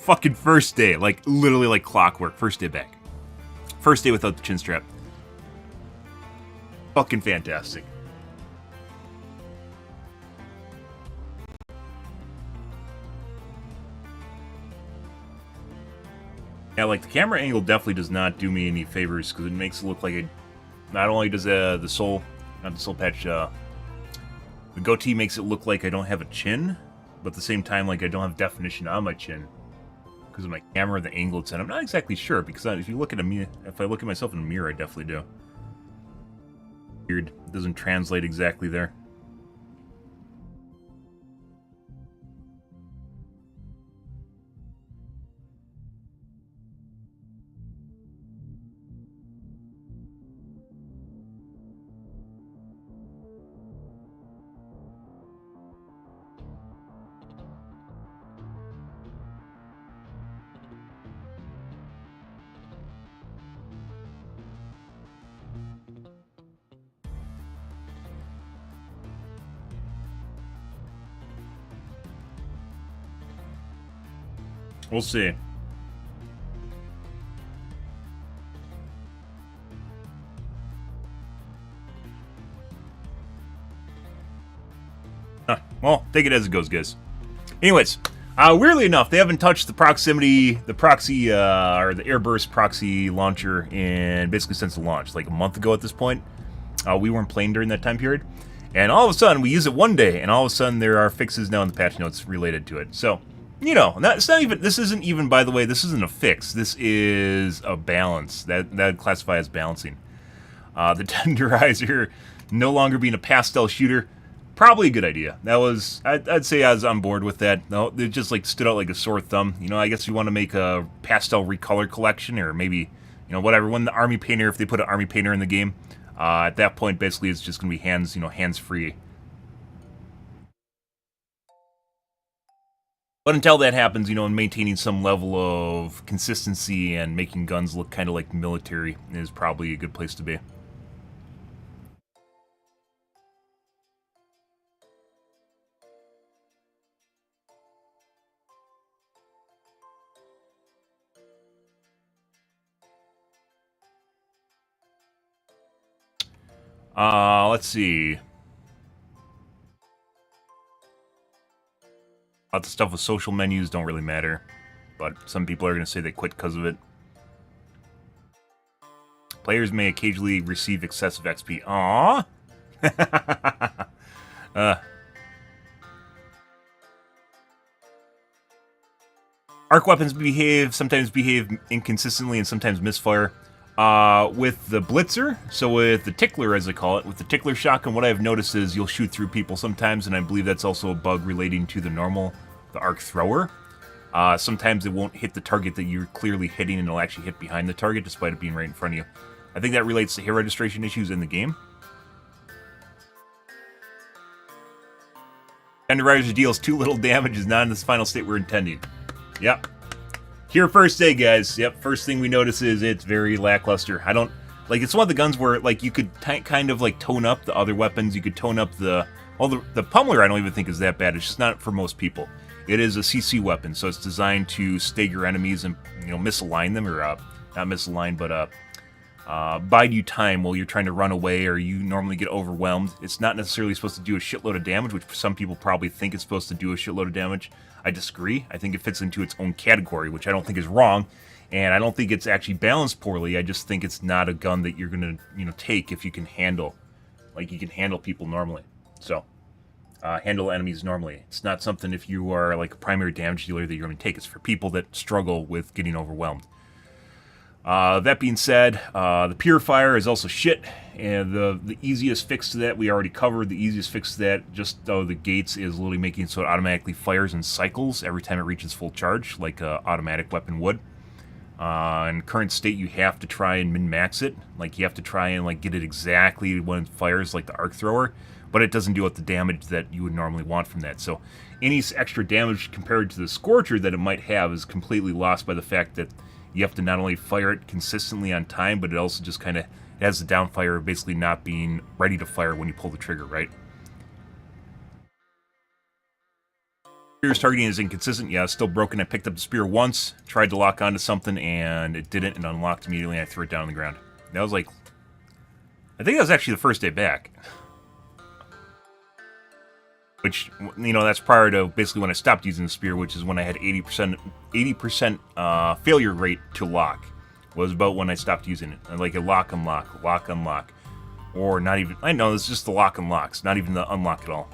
Fucking first day. Like, literally like clockwork. First day back. First day without the chin strap. Fucking fantastic. Yeah, like, the camera angle definitely does not do me any favors, because it makes it look like not only does the soul patch, the goatee makes it look like I don't have a chin, but at the same time, like, I don't have definition on my chin. Because of my camera, the angle it's in. I'm not exactly sure, because if you look at if I look at myself in a mirror, I definitely do. Weird. It doesn't translate exactly there. We'll see. Well, take it as it goes, guys. Anyways, weirdly enough, they haven't touched the proxy, or the Airburst proxy launcher basically since the launch, like a month ago at this point. We weren't playing during that time period. And all of a sudden, we use it one day, and all of a sudden there are fixes now in the patch notes related to it. So, you know, this isn't even, by the way, this isn't a fix. This is a balance. That'd classify as balancing. The tenderizer no longer being a pastel shooter, probably a good idea. That was, I'd say I was on board with that. No, it just like stood out like a sore thumb. You know, I guess you want to make a pastel recolor collection, or maybe, you know, whatever. When the army painter, if they put an army painter in the game, at that point, basically, it's just gonna be hands-free. But until that happens, you know, and maintaining some level of consistency and making guns look kind of like military is probably a good place to be. Let's see. Lots of stuff with social menus don't really matter, but some people are going to say they quit because of it. Players may occasionally receive excessive XP. Aww! Arc weapons sometimes behave inconsistently and sometimes misfire. With the Blitzer, so with the Tickler as I call it, with the Tickler shotgun, what I've noticed is you'll shoot through people sometimes, and I believe that's also a bug relating to the Arc Thrower. Sometimes it won't hit the target that you're clearly hitting, and it'll actually hit behind the target despite it being right in front of you. I think that relates to hit registration issues in the game. Tenderizer deals too little damage, is not in this final state we're intending. Yep. Here first day, guys. Yep, first thing we notice is it's very lackluster. I don't... Like, it's one of the guns where, like, you could kind of, like, tone up the other weapons. You could tone up the... Well, the pummeler I don't even think is that bad. It's just not for most people. It is a CC weapon, so it's designed to stagger enemies and, you know, misalign them, or, not misalign, but, bide you time while you're trying to run away, or you normally get overwhelmed. It's not necessarily supposed to do a shitload of damage, which some people probably think it's supposed to do a shitload of damage. I disagree. I think it fits into its own category, which I don't think is wrong, and I don't think it's actually balanced poorly. I just think it's not a gun that you're gonna, you know, take if you can handle. Like, you can handle people normally. So, handle enemies normally. It's not something, if you are, like, a primary damage dealer, that you're gonna take. It's for people that struggle with getting overwhelmed. That being said, the purifier is also shit, and the easiest fix to that we already covered. The easiest fix to that, just though the gates, is literally making it so it automatically fires in cycles every time it reaches full charge, like an automatic weapon would. In current state, you have to try and min-max it. Like, you have to try and, like, get it exactly when it fires, like the Arc Thrower, but it doesn't do out the damage that you would normally want from that. So any extra damage compared to the Scorcher that it might have is completely lost by the fact that you have to not only fire it consistently on time, but it also just kind of has the downfire of basically not being ready to fire when you pull the trigger, right? Spear's targeting is inconsistent. Yeah, it's still broken. I picked up the spear once, tried to lock onto something, and it didn't, and unlocked immediately. I threw it down on the ground. That was like... I think that was actually the first day back. Which, you know, that's prior to basically when I stopped using the spear, which is when I had 80% failure rate to lock. Was about when I stopped using it. Like a lock, unlock, lock, unlock. Or not even... I know, it's just the lock unlocks, not even the unlock at all.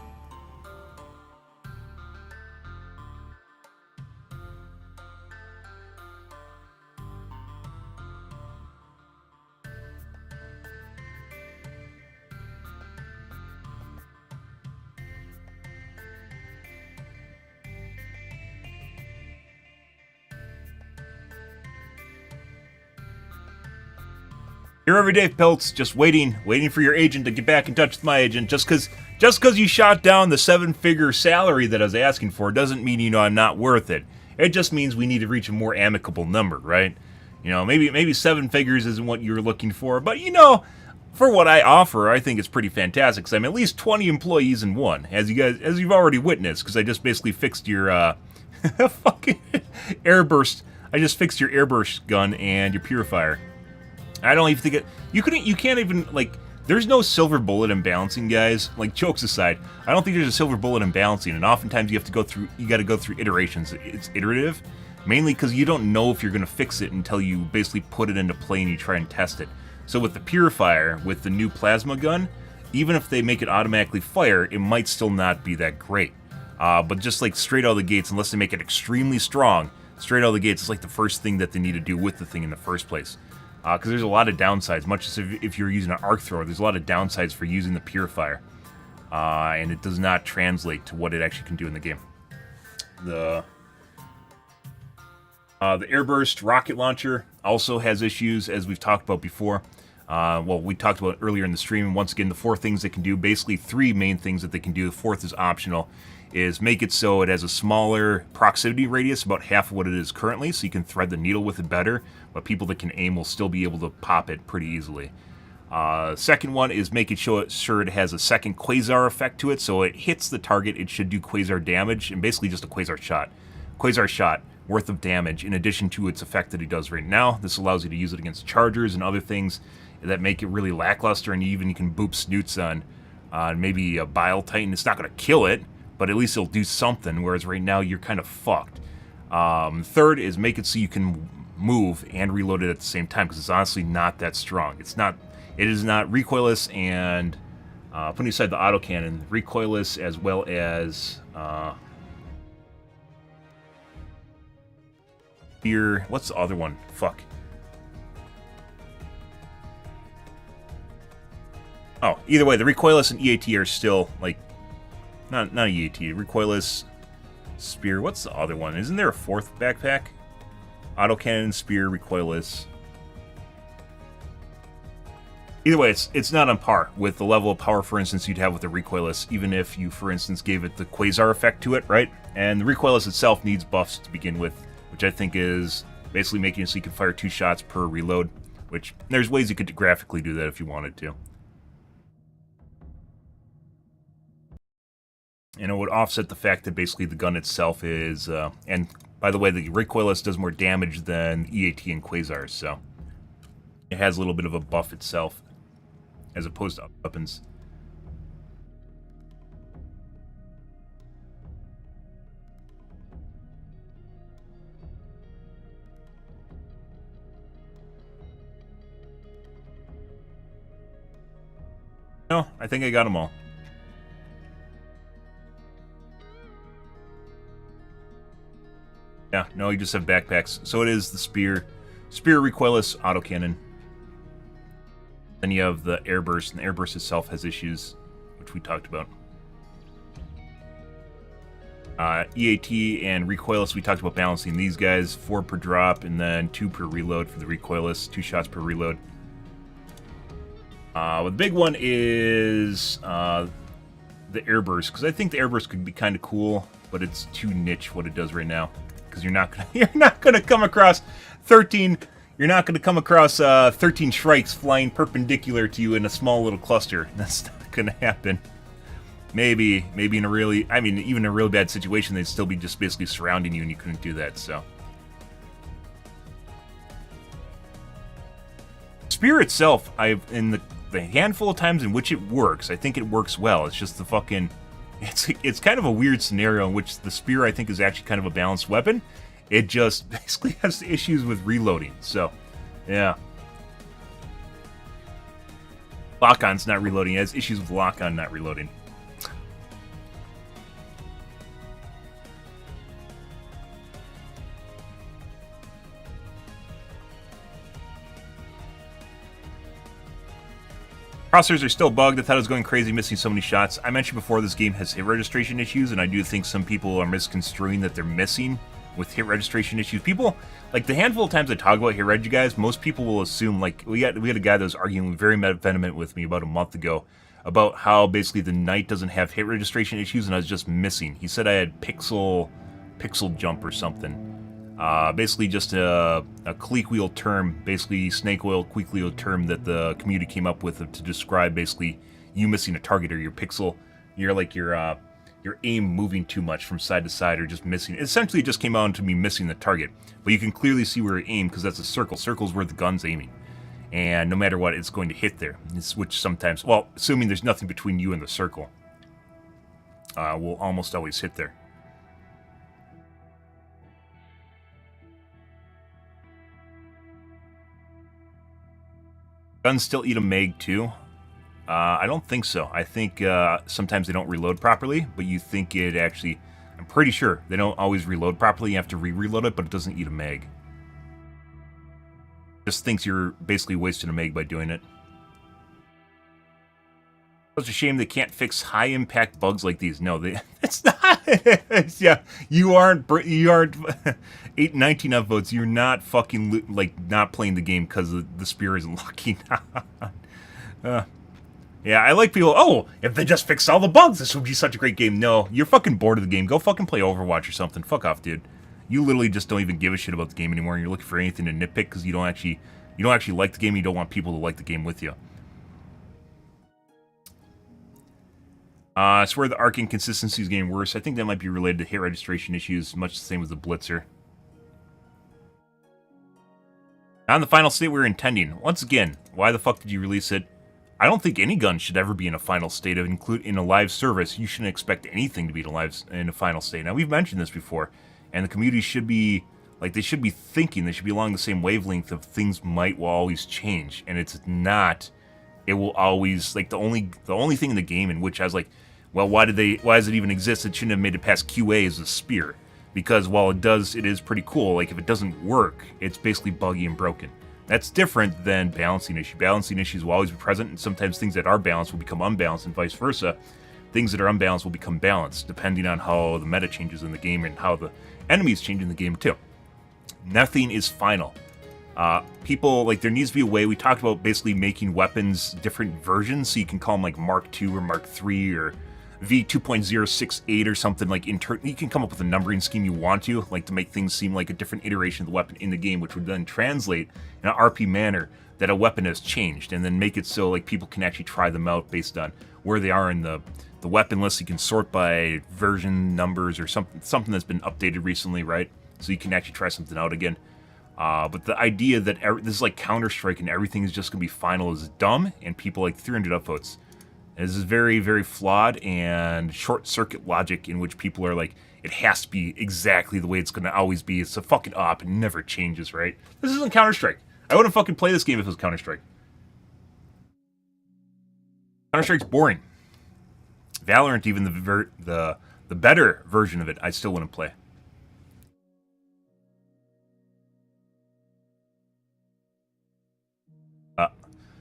Here every day, Pelts, just waiting for your agent to get back in touch with my agent. Just because you shot down the 7-figure salary that I was asking for doesn't mean, you know, I'm not worth it. It just means we need to reach a more amicable number, right? You know, maybe 7 figures isn't what you're looking for, but, you know, for what I offer, I think it's pretty fantastic, because I'm at least 20 employees in one, as you've already witnessed, because I just basically fixed your, fucking airburst. I just fixed your airburst gun and your purifier. I don't even think it... You can't even, like... There's no silver bullet in balancing, guys. Like, jokes aside, I don't think there's a silver bullet in balancing, and oftentimes you gotta go through iterations. It's iterative, mainly because you don't know if you're gonna fix it until you basically put it into play and you try and test it. So with the purifier, with the new plasma gun, even if they make it automatically fire, it might still not be that great. But just like straight out of the gates, unless they make it extremely strong, straight out of the gates, it's like the first thing that they need to do with the thing in the first place. Because there's a lot of downsides, much as if you're using an arc thrower, there's a lot of downsides for using the purifier. And it does not translate to what it actually can do in the game. The airburst rocket launcher also has issues, as we've talked about before. Well, we talked about earlier in the stream. Once again, the 4 things it can do, basically 3 main things that they can do. The 4th is optional, is make it so it has a smaller proximity radius, about half of what it is currently, so you can thread the needle with it better, but people that can aim will still be able to pop it pretty easily. Second one is make it sure it has a second quasar effect to it, so it hits the target, it should do quasar damage, and basically just a quasar shot. Quasar shot worth of damage, in addition to its effect that it does right now. This allows you to use it against chargers and other things that make it really lackluster, and you can boop snoots on maybe a Bile Titan. It's not going to kill it, but at least it'll do something, whereas right now you're kind of fucked. Third is make it so you can move and reload it at the same time, because it's honestly not that strong. It is not recoilless, and putting aside the autocannon, recoilless as well as here, what's the other one? Fuck. Oh, either way, the recoilless and EAT are still, like, not EAT, recoilless, spear. What's the other one? Isn't there a 4th backpack? Autocannon, spear, recoilless. Either way, it's not on par with the level of power, for instance, you'd have with the recoilless, even if you, for instance, gave it the quasar effect to it, right? And the recoilless itself needs buffs to begin with, which I think is basically making it so you can fire 2 shots per reload, which there's ways you could graphically do that if you wanted to. And it would offset the fact that basically the gun itself is, and by the way, the recoilless does more damage than EAT and quasars, so it has a little bit of a buff itself, as opposed to weapons. No, I think I got them all. Yeah, no, you just have backpacks. So it is the spear, recoilless, autocannon. Then you have the airburst, and the airburst itself has issues, which we talked about. EAT and recoilless, we talked about balancing these guys, 4 per drop, and then 2 per reload for the recoilless, 2 shots per reload. The big one is the airburst, because I think the airburst could be kind of cool, but it's too niche what it does right now. Because you're not gonna come across 13 shrikes flying perpendicular to you in a small little cluster. That's not gonna happen. maybe in a really, I mean, even in a real bad situation, they'd still be just basically surrounding you, and you couldn't do that. So, spear itself, in the handful of times in which it works, I think it works well. It's just the fucking, it's kind of a weird scenario in which the spear, I think, is actually kind of a balanced weapon. It just basically has issues with reloading. So, yeah. Lock-on's not reloading. It has issues with lock-on not reloading. Crosshairs are still bugged. I thought it was going crazy, missing so many shots. I mentioned before this game has hit registration issues, and I do think some people are misconstruing that they're missing with hit registration issues. People, like the handful of times I talk about hit reg, you guys, most people will assume, like, we had a guy that was arguing very venomous with me about a month ago about how basically the Knight doesn't have hit registration issues, and I was just missing. He said I had pixel jump or something. Basically just a clique wheel term, basically snake oil clique wheel term that the community came up with to describe basically you missing a target, or your pixel, your aim moving too much from side to side, or just missing. Essentially, it just came out to me missing the target. But you can clearly see where it aimed, because that's a circle. Circle's where the gun's aiming. And no matter what, it's going to hit there. Which sometimes, well, assuming there's nothing between you and the circle, will almost always hit there. Guns still eat a mag too? I don't think so. I think sometimes they don't reload properly, but you think it actually... I'm pretty sure they don't always reload properly. You have to re-reload it, but it doesn't eat a mag. Just thinks you're basically wasting a mag by doing it. It's a shame they can't fix high-impact bugs like these. No, it's not. Yeah, you aren't 19 upvotes. You're not fucking, like, not playing the game because the spear isn't locking on. Yeah, I like people, oh, if they just fixed all the bugs, this would be such a great game. No, you're fucking bored of the game. Go fucking play Overwatch or something. Fuck off, dude. You literally just don't even give a shit about the game anymore, and you're looking for anything to nitpick because you don't actually like the game, and you don't want people to like the game with you. I swear the arc inconsistency is getting worse. I think that might be related to hit registration issues, much the same as the Blitzer. On the final state we were intending. Once again, why the fuck did you release it? I don't think any gun should ever be in a final state. In a live service, you shouldn't expect anything to be in a final state. Now, we've mentioned this before, and the community should be, like, they should be thinking, they should be along the same wavelength of things will always change, and it's not. It will always, like, the only thing in the game in which I was like, well, why does it even exist? It shouldn't have made it past QA as a spear. Because while it is pretty cool, like, if it doesn't work, it's basically buggy and broken. That's different than balancing issue. Balancing issues will always be present, and sometimes things that are balanced will become unbalanced, and vice versa. Things that are unbalanced will become balanced, depending on how the meta changes in the game and how the enemies change in the game, too. Nothing is final. People, like, there needs to be a way, we talked about basically making weapons different versions, so you can call them, like, Mark II or Mark III or V2.068 or something, like, you can come up with a numbering scheme you want to, like, to make things seem like a different iteration of the weapon in the game, which would then translate in an RP manner that a weapon has changed, and then make it so, like, people can actually try them out based on where they are in the weapon list. You can sort by version numbers or something that's been updated recently, right? So you can actually try something out again. But the idea that this is like Counter-Strike and everything is just going to be final is dumb, and people like 300 upvotes. This is very, very flawed and short-circuit logic in which people are like, it has to be exactly the way it's going to always be. It's a fucking op. It never changes, right? This isn't Counter-Strike. I wouldn't fucking play this game if it was Counter-Strike. Counter-Strike's boring. Valorant, even the better version of it, I still wouldn't play.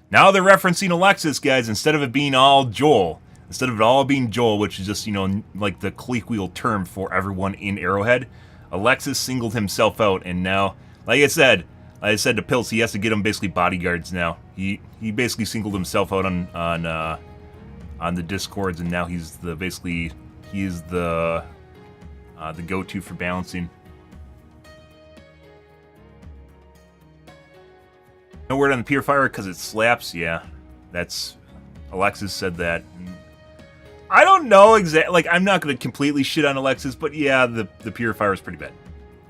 Now they're referencing Alexis, guys, instead of it being all Joel. Instead of it all being Joel, which is just, you know, like the clique wheel term for everyone in Arrowhead, Alexis singled himself out, and now, like I said to Pills, he has to get him basically bodyguards now. He basically singled himself out on the Discords, and now he's the go-to for balancing. No word on the purifier because it slaps. Yeah, that's Alexis said that. I don't know exactly. Like, I'm not going to completely shit on Alexis, but yeah, the purifier is pretty bad.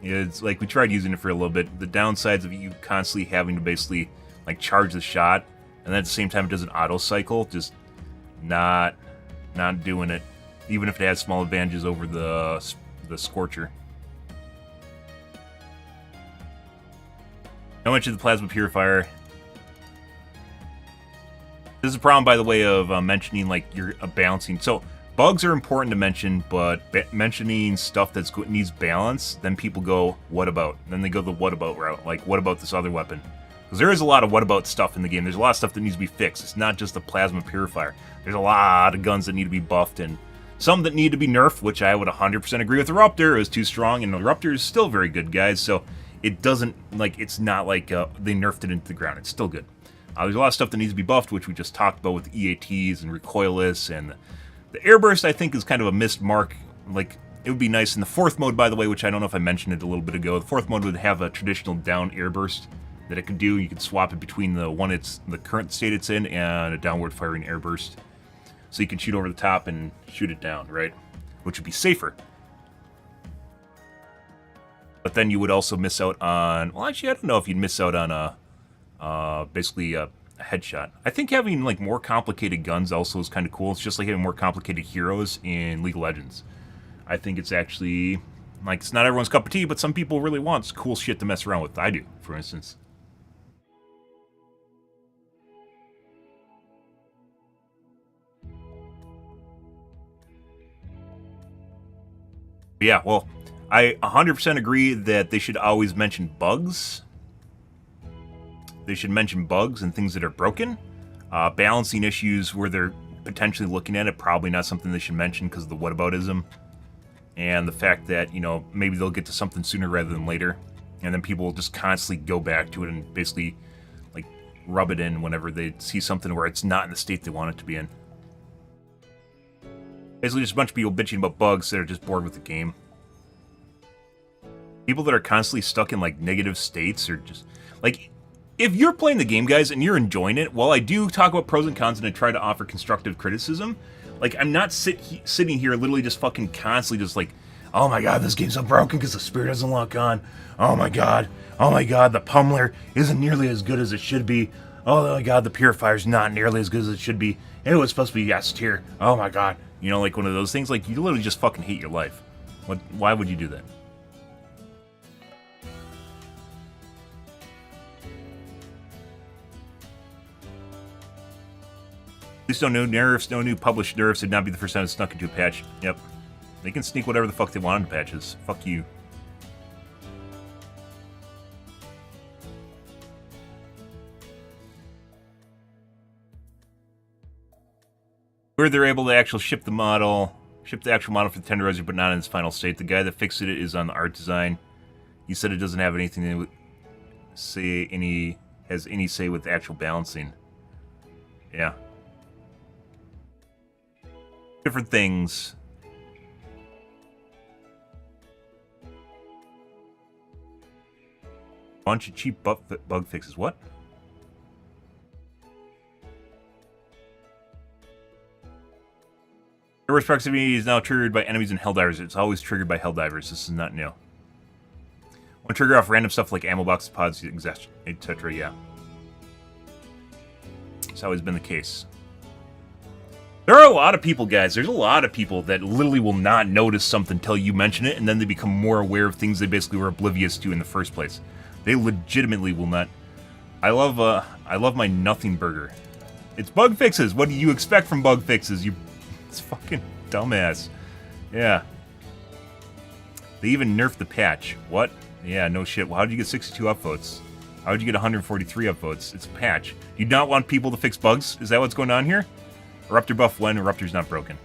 It's like we tried using it for a little bit. The downsides of you constantly having to basically like charge the shot, and then at the same time it does an auto cycle. Just not doing it. Even if it has small advantages over the Scorcher. I mentioned the plasma purifier. This is a problem, by the way, of mentioning like you're balancing. So bugs are important to mention, but mentioning stuff that needs balance, then people go, "What about?" Then they go the "what about" route. Like, what about this other weapon? Because there is a lot of "what about" stuff in the game. There's a lot of stuff that needs to be fixed. It's not just the plasma purifier. There's a lot of guns that need to be buffed and some that need to be nerfed, which I would 100% agree with. The Ruptor is too strong, and the Ruptor is still very good, guys. So it doesn't like it's not like they nerfed it into the ground. It's still good. There's a lot of stuff that needs to be buffed, which we just talked about with EATs and recoilless, and the airburst I think is kind of a missed mark. Like, it would be nice in the fourth mode, by the way, which I don't know if I mentioned it a little bit ago. The fourth mode would have a traditional down airburst that it could do. You could swap it between the current state it's in and a downward firing airburst. So you can shoot over the top and shoot it down, right? Which would be safer. But then you would also miss out on... Well, actually, I don't know if you'd miss out on basically a headshot. I think having like more complicated guns also is kind of cool. It's just like having more complicated heroes in League of Legends. I think it's actually... Like, it's not everyone's cup of tea, but some people really want cool shit to mess around with. I do, for instance. Yeah, well, I 100% agree that they should always mention bugs. They should mention bugs and things that are broken. Balancing issues where they're potentially looking at it, probably not something they should mention because of the whataboutism. And the fact that, you know, maybe they'll get to something sooner rather than later. And then people will just constantly go back to it and basically, like, rub it in whenever they see something where it's not in the state they want it to be in. Basically just a bunch of people bitching about bugs that are just bored with the game. People that are constantly stuck in, like, negative states or just... Like, if you're playing the game, guys, and you're enjoying it, while I do talk about pros and cons and I try to offer constructive criticism, like, I'm not sitting here literally just fucking constantly just like, oh my god, this game's so broken because the spirit doesn't lock on. Oh my god, the pummeler isn't nearly as good as it should be. Oh my god, the purifier's not nearly as good as it should be. It was supposed to be S tier. Oh my god. You know, like one of those things, like, you literally just fucking hate your life. Why would you do that? At least no new nerfs, no new published nerfs. It'd not be the first time it's snuck into a patch. Yep. They can sneak whatever the fuck they want into patches. Fuck you. Where they're able to actually ship the actual model for the tenderizer, but not in its final state. The guy that fixed it is on the art design. He said it doesn't have anything to has any say with the actual balancing. Yeah. Different things. Bunch of cheap bug fixes. What? Airburst proximity is now triggered by enemies in Helldivers. It's always triggered by Helldivers. This is not new. One trigger off random stuff like ammo boxes, pods, etc. Yeah. It's always been the case. There are a lot of people, guys. There's a lot of people that literally will not notice something until you mention it, and then they become more aware of things they basically were oblivious to in the first place. They legitimately will not. I love my nothing burger. It's bug fixes. What do you expect from bug fixes? It's fucking dumbass. Yeah. They even nerfed the patch. What? Yeah, no shit. Well, how did you get 62 upvotes? How did you get 143 upvotes? It's a patch. You do not want people to fix bugs? Is that what's going on here? Eruptor buff when Eruptor's not broken.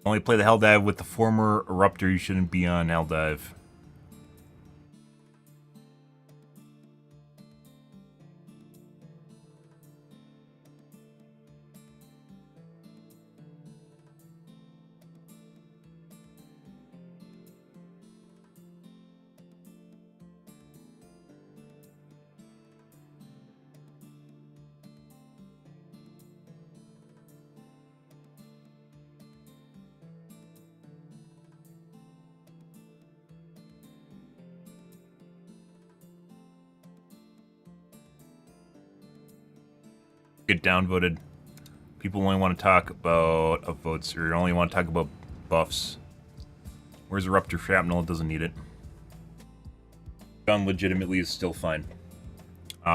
Only play the Helldive with the former Eruptor. You shouldn't be on Helldive. Get downvoted. People only want to talk about upvotes, or only want to talk about buffs. Where's Eruptor Shrapnel? It doesn't need it. Gun legitimately is still fine.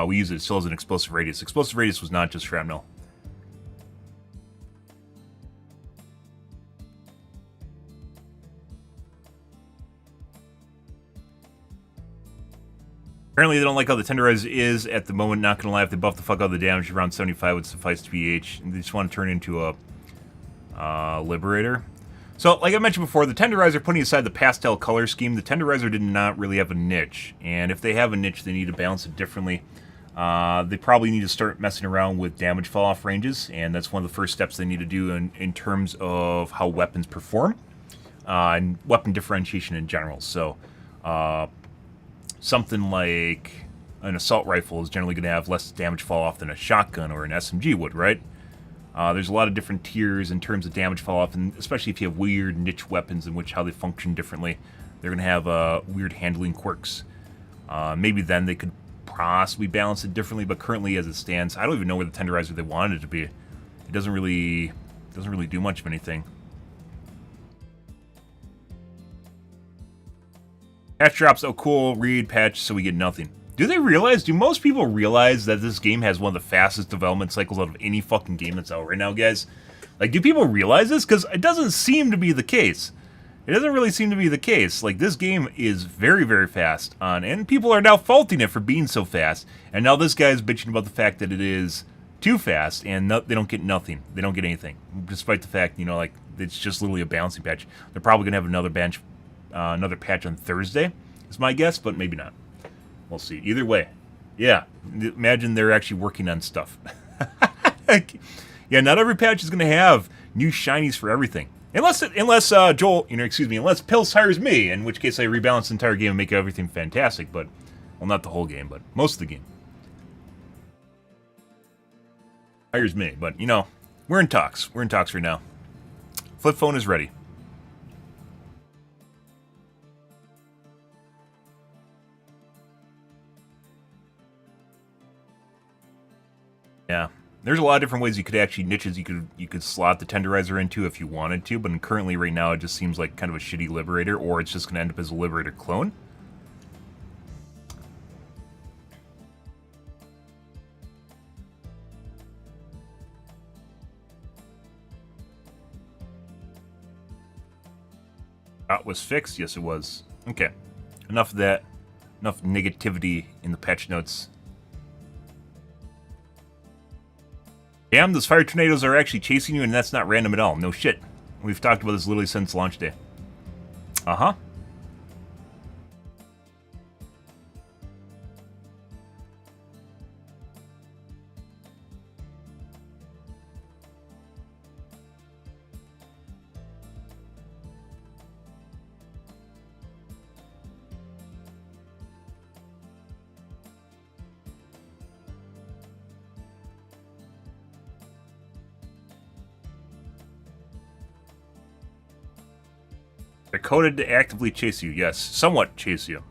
We use it still as an explosive radius. Explosive radius was not just shrapnel. Apparently they don't like how the Tenderizer is at the moment. Not gonna lie, if they buff the fuck out of the damage, around 75 would suffice to be H. And they just want to turn it into a Liberator. So, like I mentioned before, the Tenderizer, putting aside the pastel color scheme, the Tenderizer did not really have a niche. And if they have a niche, they need to balance it differently. They probably need to start messing around with damage fall-off ranges, and that's one of the first steps they need to do in terms of how weapons perform, and weapon differentiation in general. So, something like an assault rifle is generally going to have less damage fall-off than a shotgun or an SMG would, right? There's a lot of different tiers in terms of damage fall-off, and especially if you have weird niche weapons in which how they function differently, they're going to have weird handling quirks. Maybe then they could possibly balance it differently, but currently as it stands, I don't even know where the Tenderizer they wanted it to be. It doesn't really do much of anything. Patch drops, oh cool, read patch, so we get nothing. Do most people realize that this game has one of the fastest development cycles out of any fucking game that's out right now, guys? Like, do people realize this? Because it doesn't seem to be the case. It doesn't really seem to be the case. Like, this game is very, very fast and people are now faulting it for being so fast. And now this guy is bitching about the fact that it is too fast, and they don't get nothing. They don't get anything. Despite the fact, you know, like, it's just literally a balancing patch. They're probably going to have another patch on Thursday, is my guess, but maybe not. We'll see. Either way, yeah, imagine they're actually working on stuff. Yeah, not every patch is going to have new shinies for everything. Unless Joel, unless Pills hires me, in which case I rebalance the entire game and make everything fantastic, but, well, not the whole game, but most of the game. Hires me, but, you know, we're in talks. We're in talks right now. Flip phone is ready. Yeah. There's a lot of different ways you could actually niches you could slot the Tenderizer into if you wanted to, but currently right now it just seems like kind of a shitty Liberator, or it's just going to end up as a Liberator clone. That was fixed? Yes, it was. Okay. Enough of that. Enough negativity in the patch notes. Damn, those fire tornadoes are actually chasing you, and that's not random at all. No shit. We've talked about this literally since launch day. Uh-huh. They're coded to actively chase you. Yes, somewhat chase you.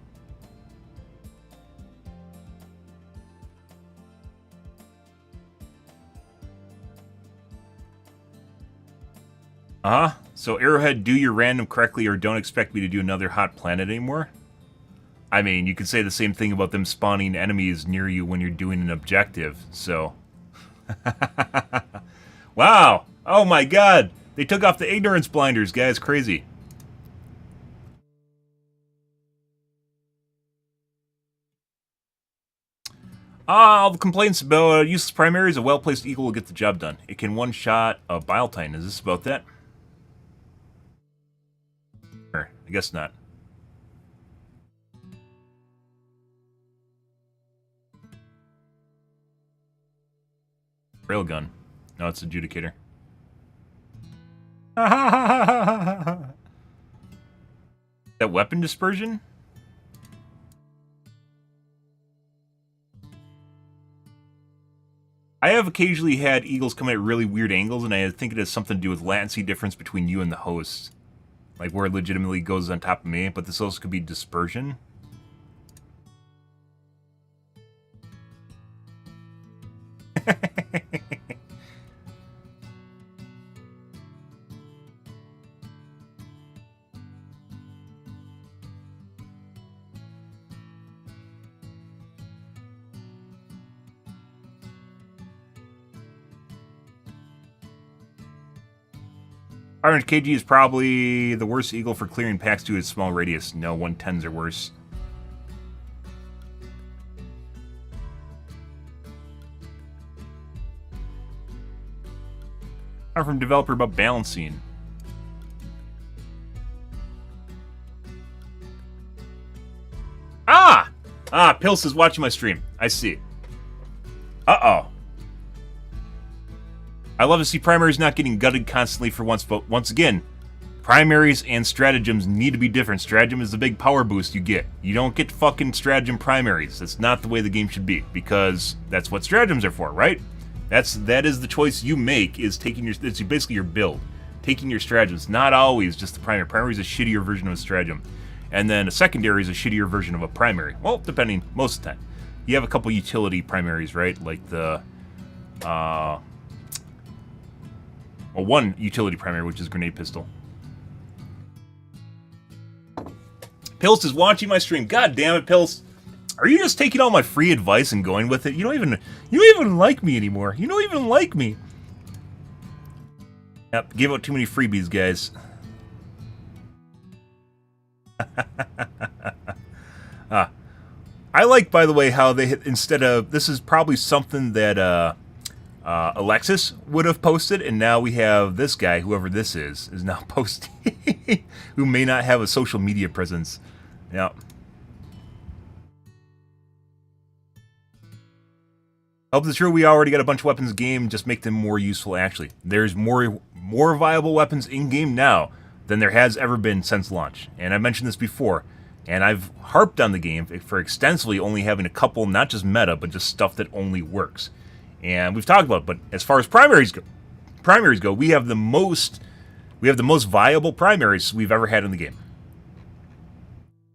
Uh-huh. So Arrowhead, do your random correctly or don't expect me to do another hot planet anymore? I mean, you could say the same thing about them spawning enemies near you when you're doing an objective, so... Wow! Oh my god! They took off the ignorance blinders, guys. Crazy. All the complaints about useless primary is a well-placed eagle will get the job done. It can one-shot a Bile Titan. Is this about that? I guess not. Railgun. No, it's adjudicator. That weapon dispersion? I have occasionally had eagles come at really weird angles, and I think it has something to do with latency difference between you and the host. Like where it legitimately goes on top of me, but this also could be dispersion. Orange KG is probably the worst eagle for clearing packs to its small radius. No, 110s are worse. I'm from developer about balancing. Ah! Ah, Pils is watching my stream. I see. Uh-oh. I love to see primaries not getting gutted constantly for once, but once again, primaries and stratagems need to be different. Stratagem is the big power boost you get. You don't get fucking stratagem primaries. That's not the way the game should be, because that's what stratagems are for, right? That is the choice you make, is taking your, it's basically your build. Taking your stratagems, not always just the primary. Primary is a shittier version of a stratagem. And then a secondary is a shittier version of a primary. Well, depending, most of the time. You have a couple utility primaries, right? Like the, well, one utility primary, which is grenade pistol. Pils is watching my stream. God damn it, Pils. Are you just taking all my free advice and going with it? You don't even like me anymore. You don't even like me. Yep, give out too many freebies, guys. I like, by the way, how they hit, instead of, this is probably something that Alexis would have posted, and now we have this guy, whoever this is now posting, who may not have a social media presence. Yeah. Help is true, we already got a bunch of weapons in game, just make them more useful, actually. There's more viable weapons in-game now than there has ever been since launch. And I mentioned this before, and I've harped on the game for extensively only having a couple, not just meta, but just stuff that only works. And we've talked about it, but as far as primaries go, we have the most viable primaries we've ever had in the game.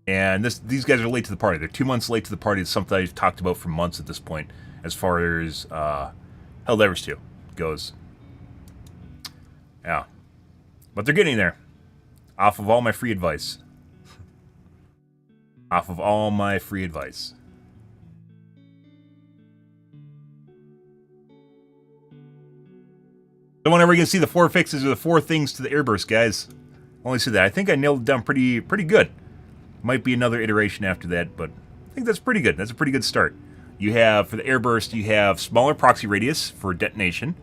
And these guys are late to the party. They're 2 months late to the party. It's something I've talked about for months at this point, as far as Helldivers 2 goes. Yeah. But they're getting there. Off of all my free advice. Off of all my free advice. So whenever you can see the 4 fixes or the 4 things to the airburst, guys. Only see that. I think I nailed it down pretty good. Might be another iteration after that, but I think that's pretty good. That's a pretty good start. You have, for the airburst, you have smaller proxy radius for detonation.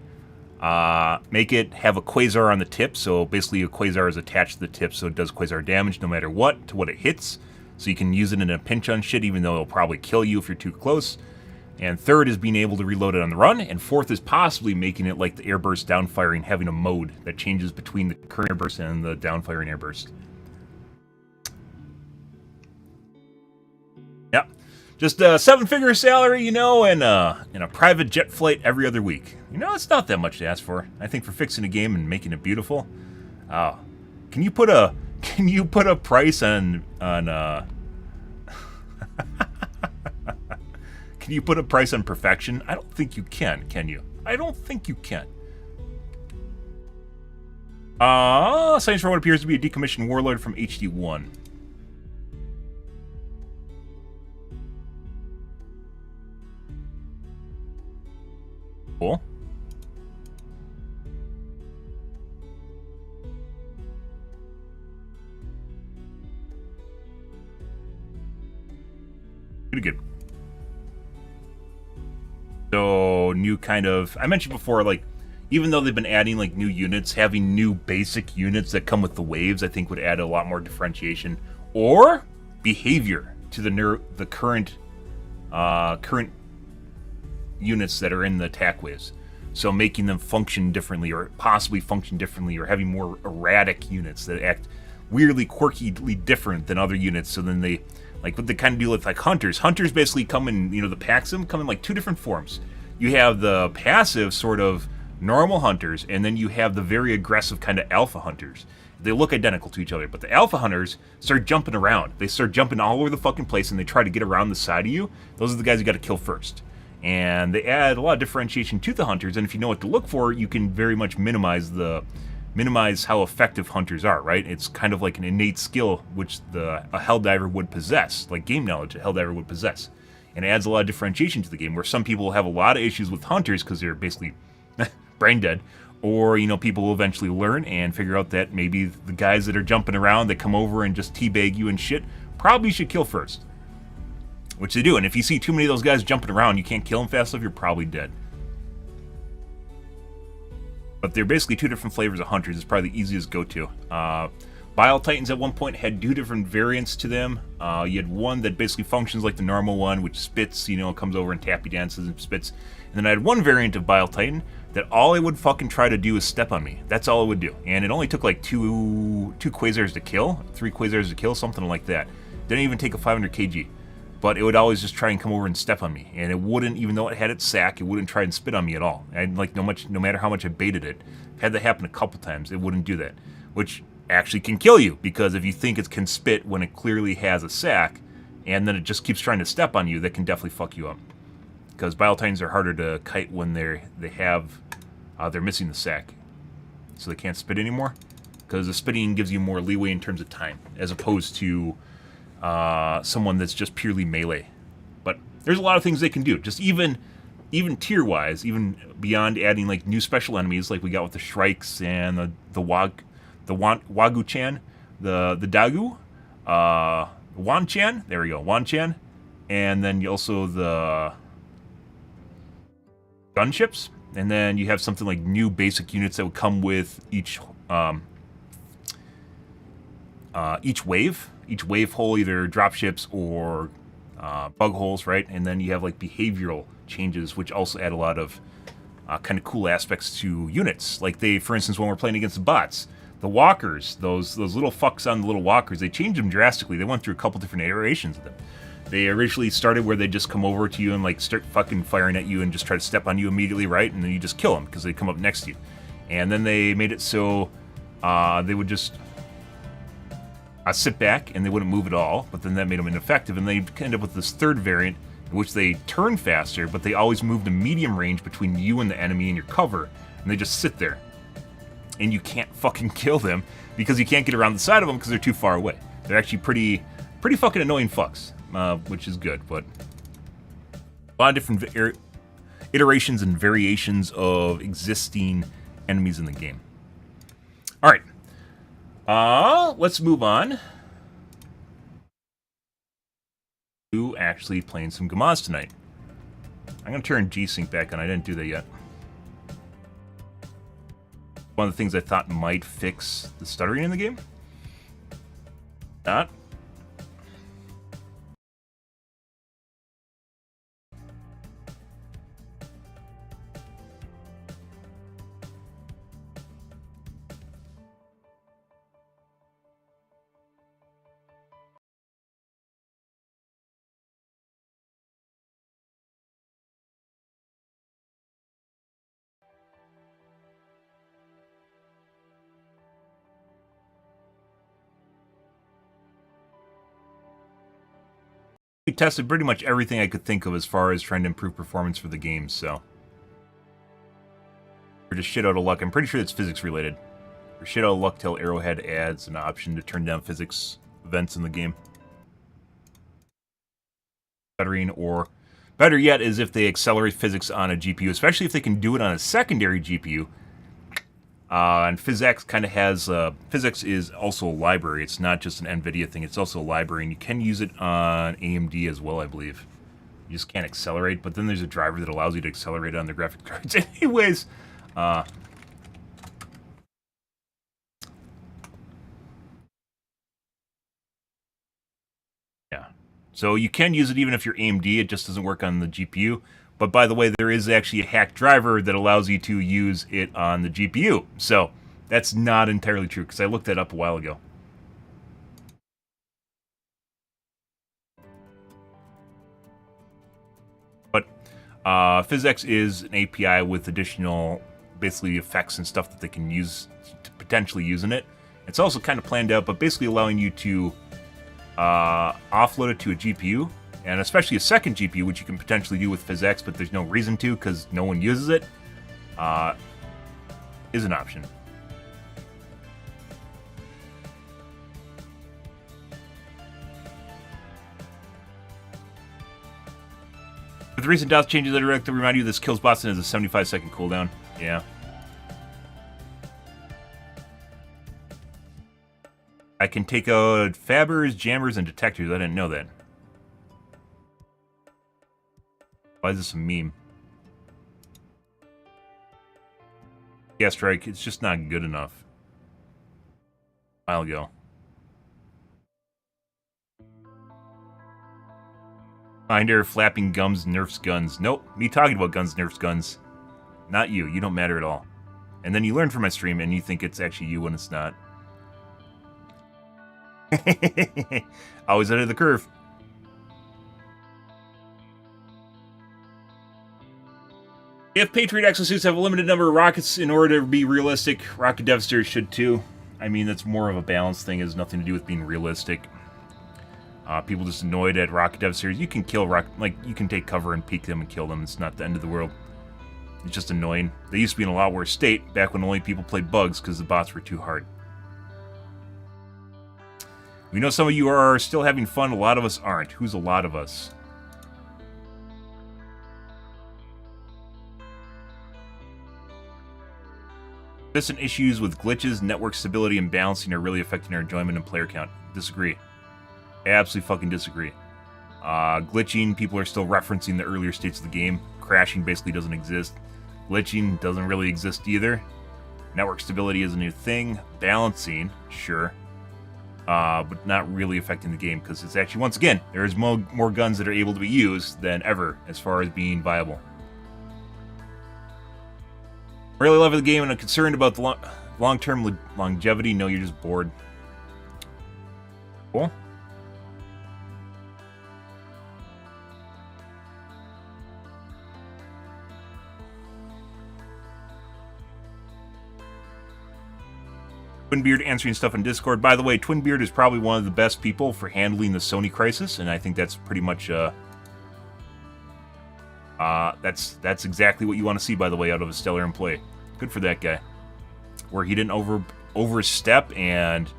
Make it have a quasar on the tip, so basically a quasar is attached to the tip, so it does quasar damage no matter what, to what it hits. So you can use it in a pinch on shit, even though it'll probably kill you if you're too close. And third is being able to reload it on the run. And fourth is possibly making it like the airburst downfiring, having a mode that changes between the current airburst and the downfiring airburst. Yep. Just a 7-figure salary, you know, and a private jet flight every other week. You know, it's not that much to ask for. I think for fixing a game and making it beautiful. Can you put a price on Can you put a price on perfection? I don't think you can you? I don't think you can. Science for what appears to be a decommissioned warlord from HD1. Cool. Pretty good. So, new kind of... I mentioned before, like, even though they've been adding like new units, having new basic units that come with the waves, I think would add a lot more differentiation or behavior to the current units that are in the attack waves. So making them function differently, or possibly function differently, or having more erratic units that act weirdly, quirkily different than other units. So then they, like what they kind of do with like hunters. Hunters basically come in, the Paxim come in like two different forms. You have the passive sort of normal hunters, and then you have the very aggressive kind of alpha hunters. They look identical to each other, but the alpha hunters start jumping around. They start jumping all over the fucking place, and they try to get around the side of you. Those are the guys you got to kill first. And they add a lot of differentiation to the hunters, and if you know what to look for, you can very much minimize how effective hunters are, right? It's kind of like an innate skill which a Helldiver would possess, like game knowledge a Helldiver would possess. And it adds a lot of differentiation to the game, where some people have a lot of issues with hunters because they're basically brain dead, or, people will eventually learn and figure out that maybe the guys that are jumping around that come over and just teabag you and shit probably should kill first. Which they do, and if you see too many of those guys jumping around, you can't kill them fast enough, you're probably dead. But they're basically two different flavors of hunters. It's probably the easiest go-to. Bile Titans at one point had two different variants to them. You had one that basically functions like the normal one, which spits, comes over and tappy dances and spits. And then I had one variant of Bile Titan that all it would fucking try to do is step on me. That's all it would do. And it only took like two Quasars to kill, 3 Quasars to kill, something like that. Didn't even take a 500 kg. But it would always just try and come over and step on me. And it wouldn't, even though it had its sack, it wouldn't try and spit on me at all. And like no matter how much I baited it, had that happen a couple times, it wouldn't do that. Which actually can kill you, because if you think it can spit when it clearly has a sack, and then it just keeps trying to step on you, that can definitely fuck you up. Because Bile Titans are harder to kite when they're missing the sack. So they can't spit anymore. Because the spitting gives you more leeway in terms of time, as opposed to someone that's just purely melee. But there's a lot of things they can do, just even tier wise, even beyond adding like new special enemies like we got with the Shrikes and the Wagu-chan, the Dagu, Wan-chan, there we go, Wan-chan, and then also the gunships, and then you have something like new basic units that would come with each wave. Each wave hole, either dropships or bug holes, right? And then you have like behavioral changes, which also add a lot of kind of cool aspects to units. Like for instance, when we're playing against the bots, the walkers, those little fucks on the little walkers, they changed them drastically. They went through a couple different iterations of them. They originally started where they just come over to you and like start fucking firing at you and just try to step on you immediately, right? And then you just kill them because they come up next to you. And then they made it so they would just sit back and they wouldn't move at all, but then that made them ineffective, and they end up with this third variant in which they turn faster, but they always move to medium range between you and the enemy and your cover, and they just sit there. And you can't fucking kill them because you can't get around the side of them because they're too far away. They're actually pretty fucking annoying fucks, which is good, but a lot of different iterations and variations of existing enemies in the game. Alright. Let's move on to actually playing some Gamaz tonight. I'm going to turn G-Sync back on. I didn't do that yet. One of the things I thought might fix the stuttering in the game. Not. We tested pretty much everything I could think of as far as trying to improve performance for the game, so we're just shit out of luck. I'm pretty sure it's physics related. We're shit out of luck till Arrowhead adds an option to turn down physics events in the game. Stuttering, or better yet is if they accelerate physics on a GPU, especially if they can do it on a secondary GPU. And PhysX kind of has, PhysX is also a library. It's not just an NVIDIA thing, it's also a library, and you can use it on AMD as well, I believe. You just can't accelerate, but then there's a driver that allows you to accelerate on the graphics cards. Anyways, Yeah. So you can use it even if you're AMD. It just doesn't work on the GPU. But by the way, there is actually a hacked driver that allows you to use it on the GPU. So that's not entirely true, because I looked that up a while ago. But PhysX is an API with additional, basically, effects and stuff that they can use to potentially use in it. It's also kind of planned out, but basically allowing you to offload it to a GPU, and especially a second GPU, which you can potentially do with PhysX, but there's no reason to because no one uses it, is an option. With the recent DOS changes, I'd like to remind you this kills bots and has a 75-second cooldown. Yeah. I can take out fabbers, jammers, and detectors. I didn't know that. Why is this a meme? Yeah, Strike, it's just not good enough. A while ago. Finder, flapping gums, nerfs guns. Nope, me talking about guns, nerfs guns. Not you. You don't matter at all. And then you learn from my stream and you think it's actually you when it's not. Always ahead of the curve. If Patriot exosuits have a limited number of rockets in order to be realistic, rocket devastators should too. I mean, that's more of a balance thing. It has nothing to do with being realistic. People just annoyed at rocket devastators. You can kill you can take cover and peek them and kill them. It's not the end of the world. It's just annoying. They used to be in a lot worse state back when only people played bugs because the bots were too hard. We know some of you are still having fun. A lot of us aren't. Who's a lot of us? Consistent issues with glitches, network stability, and balancing are really affecting our enjoyment and player count. Disagree. Absolutely fucking disagree. Glitching, people are still referencing the earlier states of the game. Crashing basically doesn't exist. Glitching doesn't really exist either. Network stability is a new thing. Balancing, sure. But not really affecting the game, because it's actually, once again, there's more guns that are able to be used than ever as far as being viable. Really love the game and I'm concerned about the long-term longevity. No, you're just bored. Cool. Twinbeard answering stuff in Discord. By the way, Twinbeard is probably one of the best people for handling the Sony crisis, and I think that's pretty much that's exactly what you want to see, by the way, out of a stellar employee. Good for that guy. Where he didn't overstep, and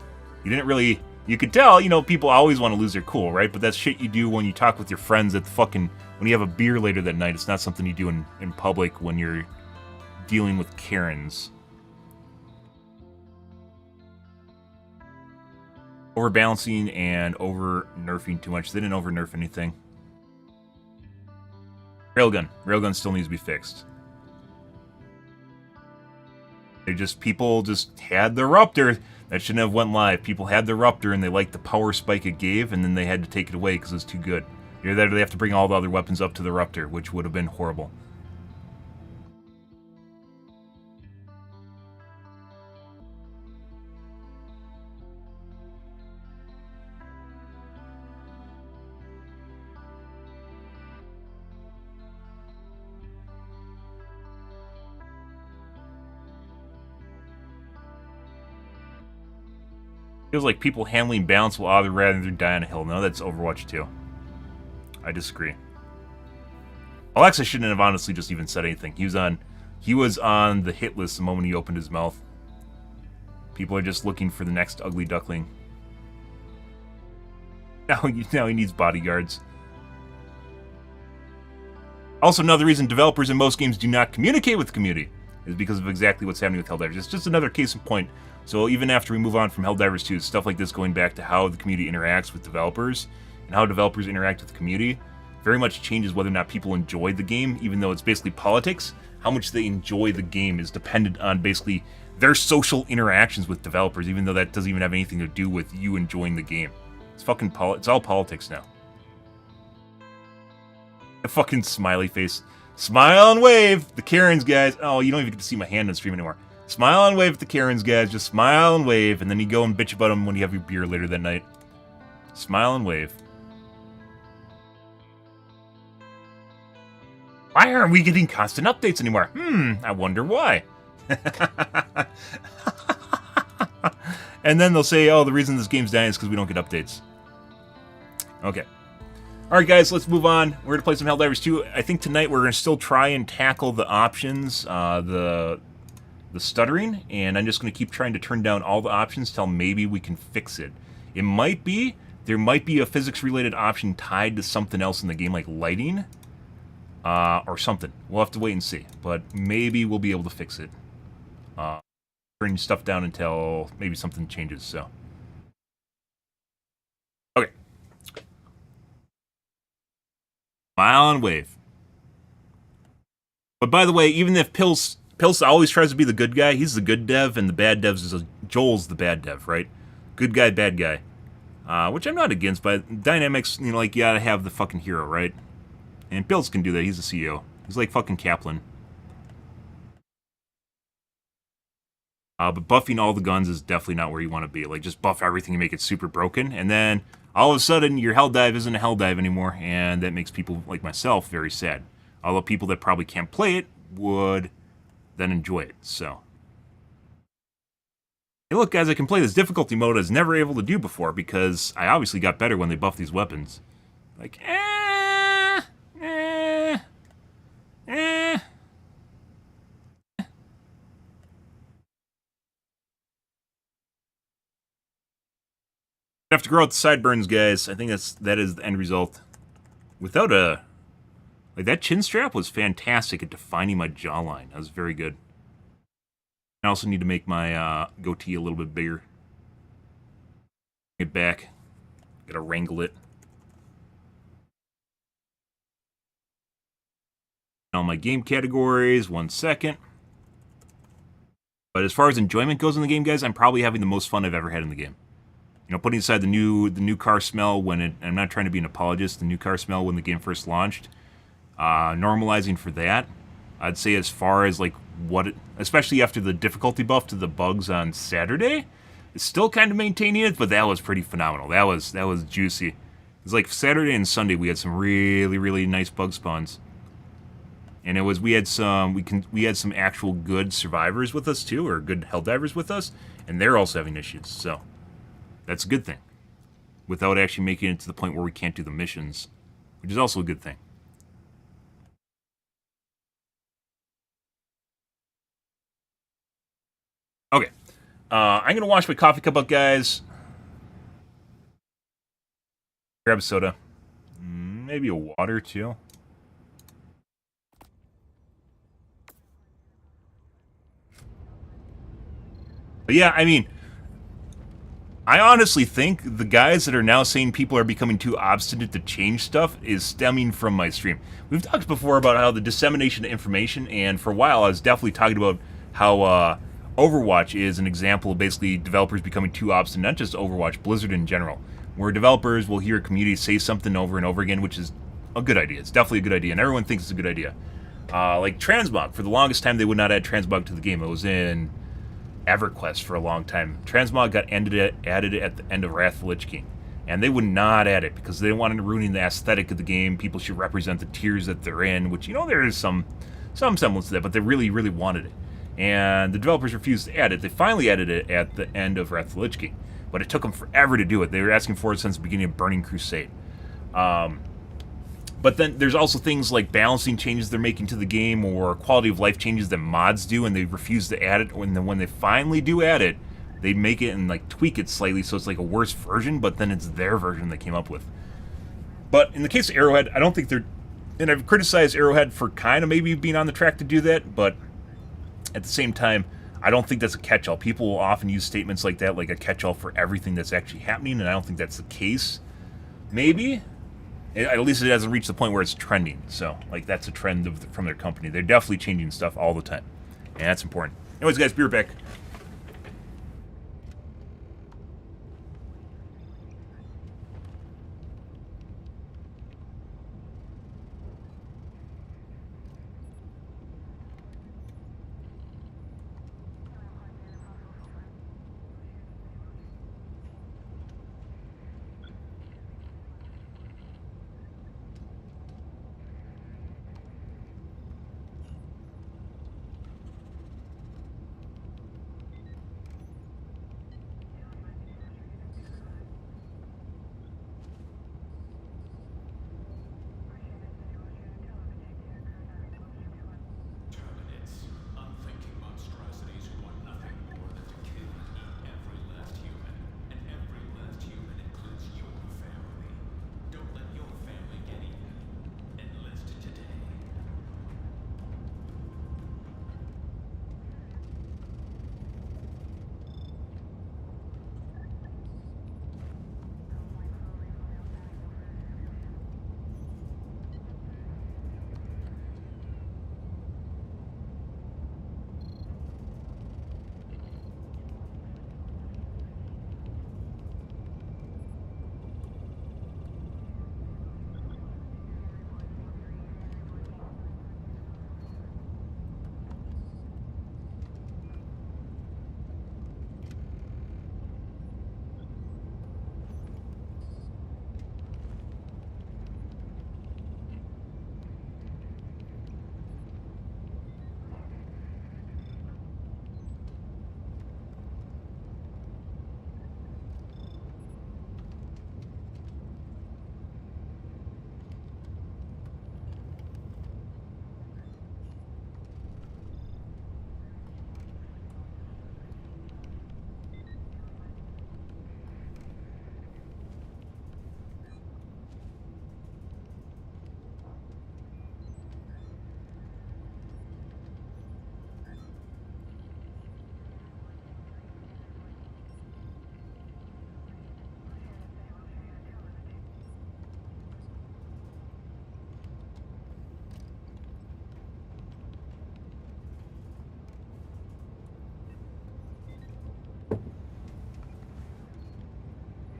he didn't really. You could tell, you know, people always want to lose their cool, right? But that's shit you do when you talk with your friends at the when you have a beer later that night. It's not something you do in public when you're dealing with Karens. Overbalancing and over-nerfing too much. They didn't over-nerf anything. Railgun. Railgun still needs to be fixed. People just had the Ruptor. That shouldn't have went live. People had the Ruptor and they liked the power spike it gave, and then they had to take it away because it was too good. Either that or they have to bring all the other weapons up to the Ruptor, which would have been horrible. Feels like people handling balance will either rather than die on a hill. No, that's Overwatch 2. I disagree. Alexa shouldn't have honestly just even said anything. He was on the hit list the moment he opened his mouth. People are just looking for the next ugly duckling. Now he needs bodyguards. Also, another reason developers in most games do not communicate with the community is because of exactly what's happening with Helldivers. It's just another case in point. So even after we move on from Helldivers 2, stuff like this going back to how the community interacts with developers and how developers interact with the community, very much changes whether or not people enjoy the game, even though it's basically politics. How much they enjoy the game is dependent on basically their social interactions with developers, even though that doesn't even have anything to do with you enjoying the game. It's fucking it's all politics now. A fucking smiley face. Smile and wave! The Karens, guys. Oh, you don't even get to see my hand on stream anymore. Smile and wave at the Karens, guys. Just smile and wave, and then you go and bitch about them when you have your beer later that night. Smile and wave. Why aren't we getting constant updates anymore? I wonder why. And then they'll say, oh, the reason this game's dying is because we don't get updates. Okay. Alright guys, let's move on. We're going to play some Helldivers 2. I think tonight we're going to still try and tackle the options, the stuttering, and I'm just going to keep trying to turn down all the options till maybe we can fix it. It might be, there might be a physics-related option tied to something else in the game, like lighting, or something. We'll have to wait and see, but maybe we'll be able to fix it. Turning stuff down until maybe something changes, so. Okay. Smile and wave. But by the way, even if Pills always tries to be the good guy, he's the good dev, and the bad dev is Joel's the bad dev, right? Good guy, bad guy. Which I'm not against, but dynamics, you know, like, you gotta have the fucking hero, right? And Pills can do that, he's the CEO. He's like fucking Kaplan. But buffing all the guns is definitely not where you want to be. Like, just buff everything and make it super broken, and then all of a sudden your Helldive isn't a Helldive anymore, and that makes people like myself very sad. Although people that probably can't play it would then enjoy it, so. Hey look guys, I can play this difficulty mode I was never able to do before, because I obviously got better when they buffed these weapons. Like, have to grow out the sideburns, guys. I think that is the end result. Without a... Like, that chin strap was fantastic at defining my jawline. That was very good. I also need to make my goatee a little bit bigger. Get back. Gotta wrangle it. All my game categories, 1 second. But as far as enjoyment goes in the game, guys, I'm probably having the most fun I've ever had in the game. You know, putting aside the new car smell when it... I'm not trying to be an apologist. The new car smell when the game first launched. Normalizing for that. I'd say as far as, like, what it... Especially after the difficulty buff to the bugs on Saturday. It's still kind of maintaining it, but that was pretty phenomenal. That was juicy. It's like Saturday and Sunday we had some really, really nice bug spawns. And it was... We had some actual good survivors with us, too. Or good Helldivers with us. And they're also having issues, so... That's a good thing. Without actually making it to the point where we can't do the missions. Which is also a good thing. Okay. I'm going to wash my coffee cup up, guys. Grab a soda. Maybe a water, too. But yeah, I mean... I honestly think the guys that are now saying people are becoming too obstinate to change stuff is stemming from my stream. We've talked before about how the dissemination of information, and for a while I was definitely talking about how Overwatch is an example of basically developers becoming too obstinate, not just Overwatch, Blizzard in general, where developers will hear a community say something over and over again, which is a good idea. It's definitely a good idea, and everyone thinks it's a good idea. Like Transmog, for the longest time they would not add Transmog to the game. It was in EverQuest for a long time. Transmog got added at the end of Wrath of the Lich King. And they would not add it because they wanted to ruin the aesthetic of the game. People should represent the tiers that they're in, which, you know, there is some semblance to that, but they really, really wanted it. And the developers refused to add it. They finally added it at the end of Wrath of the Lich King. But it took them forever to do it. They were asking for it since the beginning of Burning Crusade. But then there's also things like balancing changes they're making to the game or quality of life changes that mods do, and they refuse to add it. And then when they finally do add it, they make it and like tweak it slightly so it's like a worse version, but then it's their version they came up with. But in the case of Arrowhead, I don't think they're... And I've criticized Arrowhead for kind of maybe being on the track to do that, but at the same time, I don't think that's a catch-all. People will often use statements like that like a catch-all for everything that's actually happening, and I don't think that's the case. Maybe... At least it hasn't reached the point where it's trending. So, like, that's a trend from their company. They're definitely changing stuff all the time. And that's important. Anyways, guys, be right back.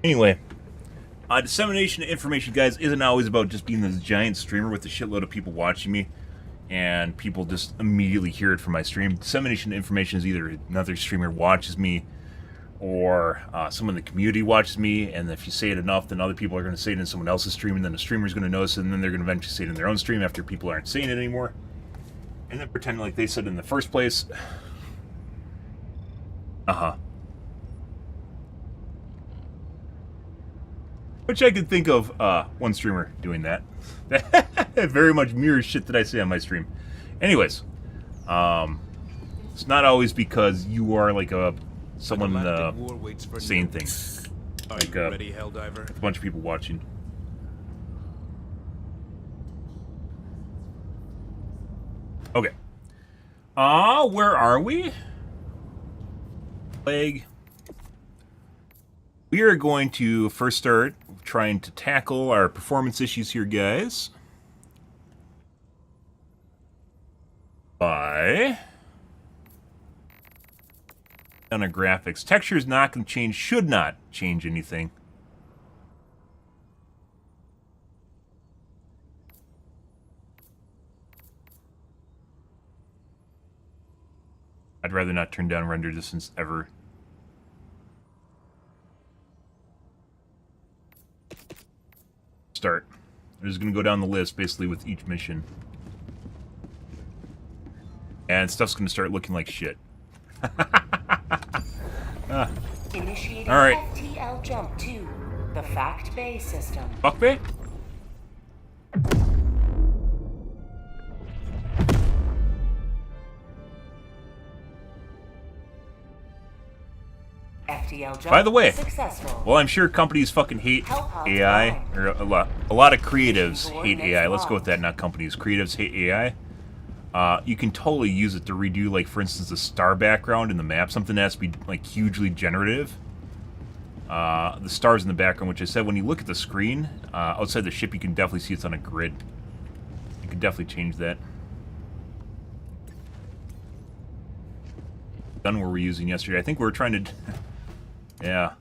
Anyway, dissemination of information, guys, isn't always about just being this giant streamer with a shitload of people watching me and people just immediately hear it from my stream. Dissemination of information is either another streamer watches me or someone in the community watches me, and if you say it enough, then other people are going to say it in someone else's stream, and then the streamer's going to notice it, and then they're going to eventually say it in their own stream after people aren't saying it anymore. And then pretending like they said it in the first place. Which I could think of one streamer doing that. That very much mirrors shit that I say on my stream. Anyways, it's not always because you are like someone saying things. Like ready, Helldiver? a bunch of people watching. Okay. Where are we? Plague. We are going to first start trying to tackle our performance issues here, guys. By on our graphics. Texture is not going to change, should not change anything. I'd rather not turn down render distance ever. Start. I'm just going to go down the list basically with each mission. And stuff's going to start looking like shit. Initiating all right. FTL jump to the Fact Bay system. Fuck Bay? FTL jump By the way, successful. well, I'm sure companies fucking hate AI, or a lot of creatives hate AI. Let's go with that, not companies. Creatives hate AI. You can totally use it to redo, like, for instance, the star background in the map, something that has to be, like, hugely generative. the stars in the background, which I said when you look at the screen outside the ship, you can definitely see it's on a grid. You can definitely change that. Gun were we using yesterday? I think we were trying to... yeah.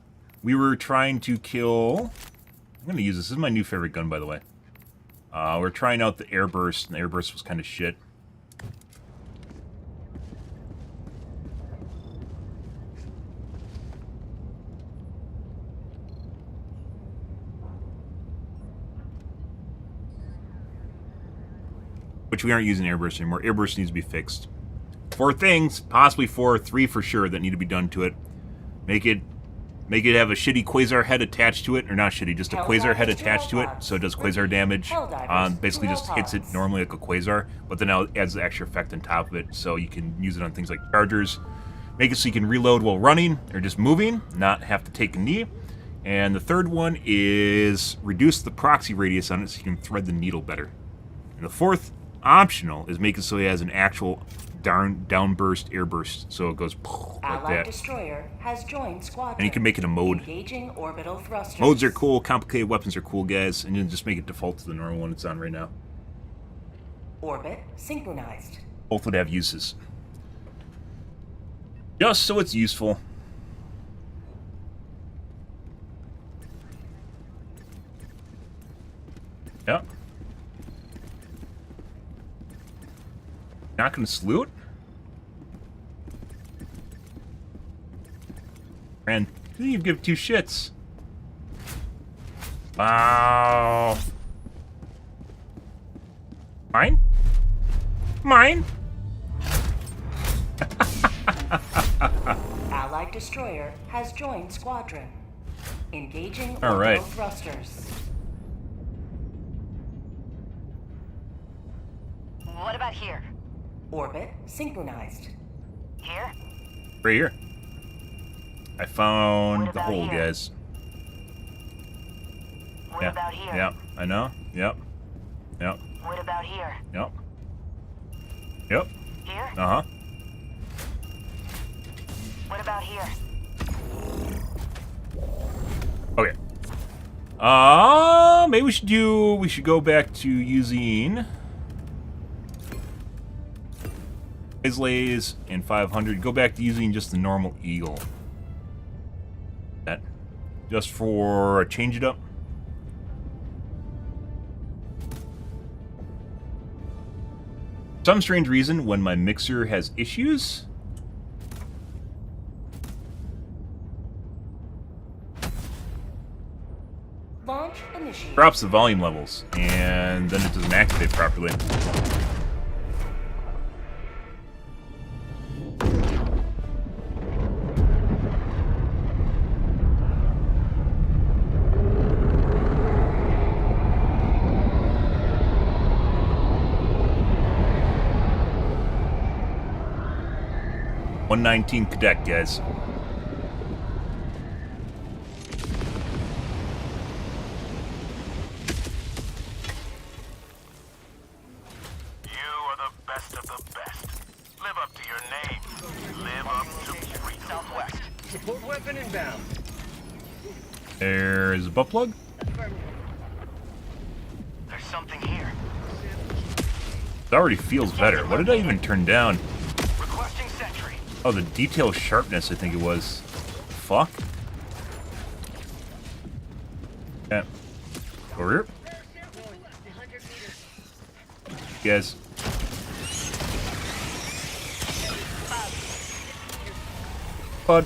We were trying to kill... I'm going to use this. This is my new favorite gun, by the way. We're trying out the airburst, and the airburst was kind of shit. Which we aren't using airburst anymore. Airburst needs to be fixed. 4 things, possibly 4, 3 for sure, that need to be done to it. Make it have a shitty quasar head attached to it, or not shitty, just a quasar head attached to it, so it does quasar damage. Basically just hits it normally like a quasar, but then now it adds the extra effect on top of it, so you can use it on things like chargers. Make it so you can reload while running, or just moving, not have to take a knee. And the third one is reduce the proxy radius on it so you can thread the needle better. And the fourth, optional, is make it so it has an actual downburst airburst, so it goes like Allied that. destroyer has joined squadron. And you can make it a mode. Engaging orbital thrusters. Modes are cool, complicated weapons are cool, guys, and then just make it default to the normal one it's on right now. Orbit synchronized. Both would have uses. Just so it's useful. Yep. Not gonna salute? Man, didn't even give 2 shits. Wow. Mine? Mine? Allied destroyer has joined squadron. Engaging All orbital right. thrusters. What about here? Orbit synchronized. Here? Right here. I found What the about hole, here? guys. What Yeah. about here? Yeah, I know. Yep. Yep. What about here? Yep. Yep. Here? Uh-huh. What about here? Okay. Maybe we should go back to using Islays and 500. Go back to using just the normal Eagle. That just for a change it up. For some strange reason, when my mixer has issues, Launch initiated. drops the volume levels, and then it doesn't activate properly. .119 cadet, guys. You are the best of the best. Live up to your name. Live up to freedom. Southwest. Support weapon inbound. There's a butt plug. There's something here. It already feels better. What did I even turn down? Requesting sentry. Oh, the detail sharpness, I think it was. Fuck. Yeah. Over here. Guys. Bud.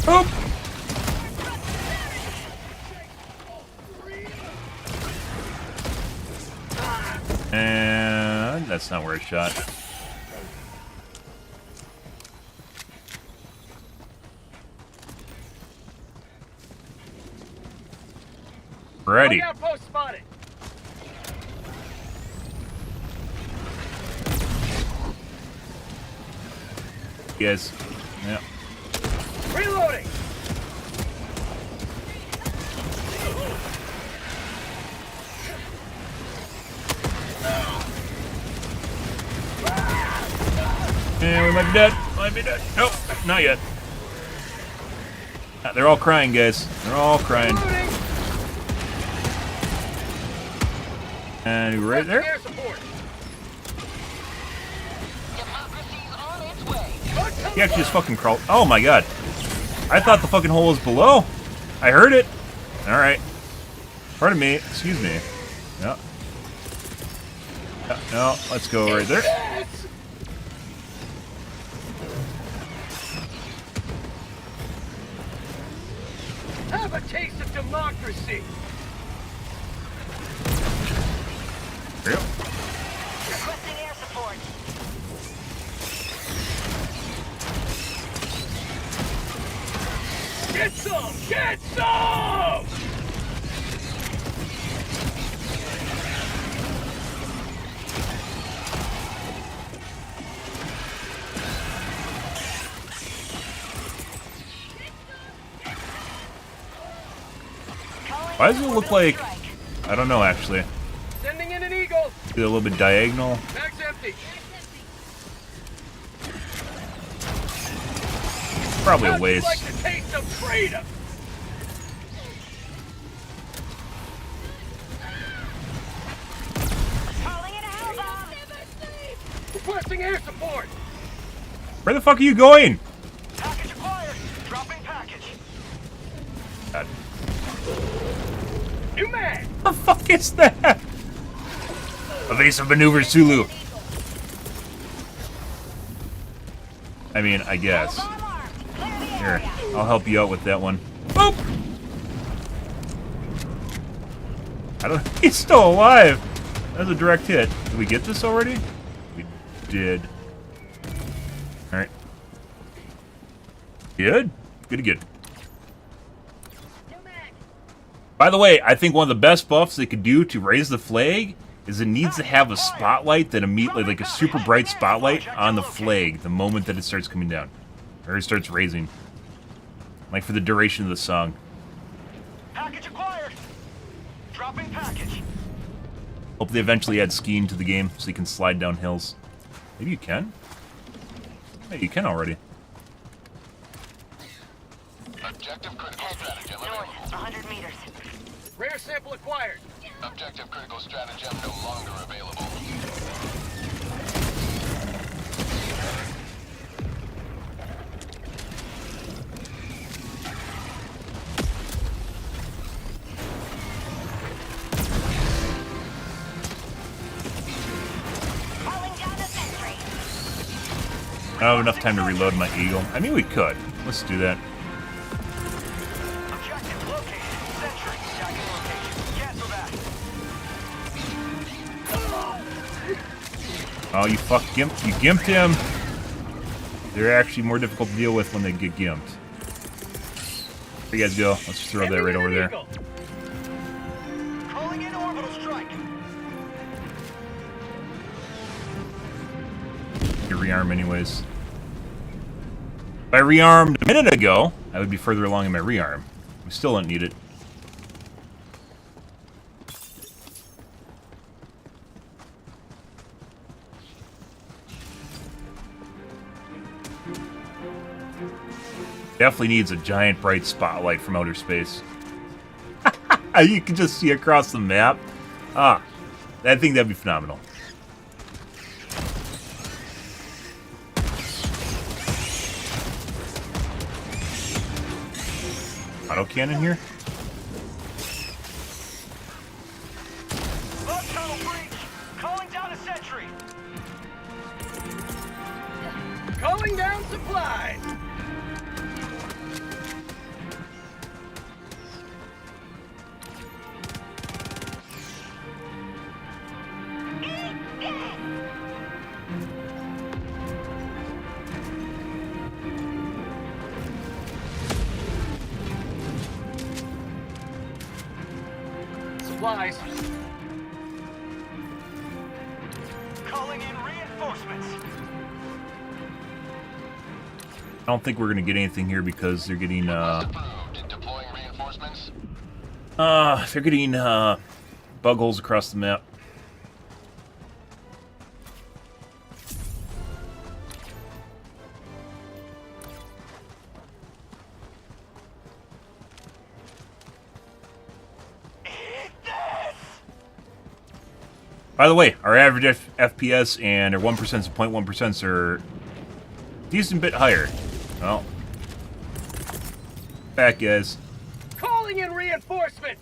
Oop! And that's not where I shot. Ready. Outpost spotted. Yes. Yeah. Reloading. And we might be dead. Might be dead. Nope, not yet. They're all crying, guys. They're all crying. Reloading. And right there. Air support. Democracy's on its way. He actually just fucking crawled. Oh my god. I thought the fucking hole was below. I heard it. Alright. Pardon me. Excuse me. Yeah. No, let's go right there. Have a taste of democracy. There you go. Requesting air support. Get some! Get some! Why does it look like... I don't know, actually. Sending in an eagle. A little bit diagonal. Mag's empty. Probably a How'd you waste. like the taste of freedom? Calling in a Helldive. Requesting air support. Where the fuck are you going? Package acquired. Dropping package. God. New mag. What the fuck is that? Evasive maneuvers, Zulu. I mean, I guess. Bomb armed. Clear the Here, area. I'll help you out with that one. Boop! I don't... He's still alive! That was a direct hit. Did we get this already? We did. Alright. Good? Good. By the way, I think one of the best buffs they could do to raise the flag is it needs to have a spotlight that immediately, like a super bright spotlight on the flag the moment that it starts coming down. Or it starts raising. Like for the duration of the song. Package acquired. Dropping package. Hope they eventually add skiing to the game so you can slide down hills. Maybe you can? Maybe you can already. Objective critical stratagem North, available. 100 meters. Rare sample acquired. Objective critical stratagem no longer available. Calling down a sentry. I don't have enough time to reload my eagle. I mean, we could. Let's do that. Objective located. Sentry. Tracking location. Cancel that. Oh, you fuck gimp. You gimped him. They're actually more difficult to deal with when they get gimped. There you guys go. Let's just throw that right over there. Calling in orbital strike. You rearm anyways. If I rearmed a minute ago, I would be further along in my rearm. We still don't need it. Definitely needs a giant bright spotlight from outer space. You can just see across the map. Ah, I think that'd be phenomenal. Auto cannon here? Log tunnel breach. Calling down a sentry. Calling down supplies. Supplies. Calling in reinforcements. I don't think we're gonna get anything here because they're getting Approved. Deploying reinforcements. they're getting bug holes across the map. By the way, our average FPS and our 1% and 0.1% are a decent bit higher. Well, back, guys. Calling in reinforcements!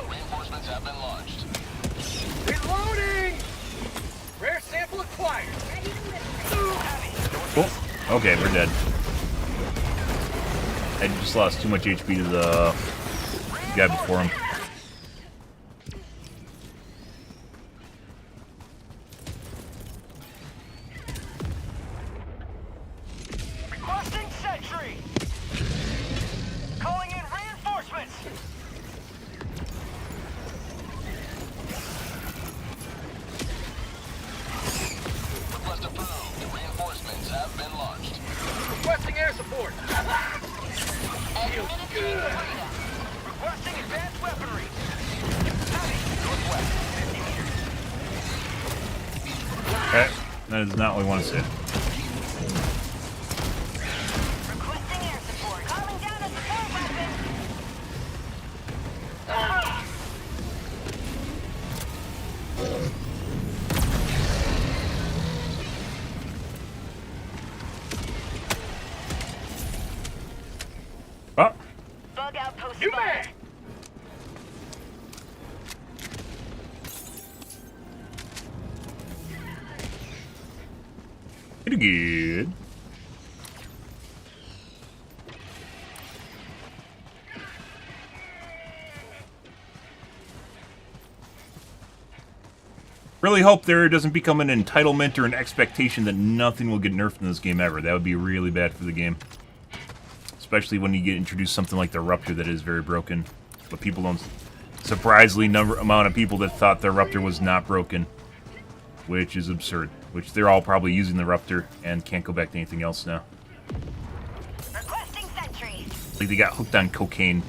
Reinforcements have been launched. Reloading! Rare sample acquired. Oh, okay, we're dead. I just lost too much HP to the guy before him. Requesting sentry. Calling in reinforcements. Request approved. Reinforcements have been launched. Requesting air support. Feels good. Requesting advanced weaponry. Heavy. Northwest. 50 meters. Okay, that is not what we want to see. Requesting air support. Calling down a support weapon. Oh, Bug outpost New spotted. man! pretty good. Really hope there doesn't become an entitlement or an expectation that nothing will get nerfed in this game ever. That would be really bad for the game. Especially when you get introduced something like the Rupture that is very broken. But people don't... Surprisingly amount of people that thought the Rupture was not broken. Which is absurd. Which they're all probably using the Rupture and can't go back to anything else now. Requesting sentry. Like they got hooked on cocaine.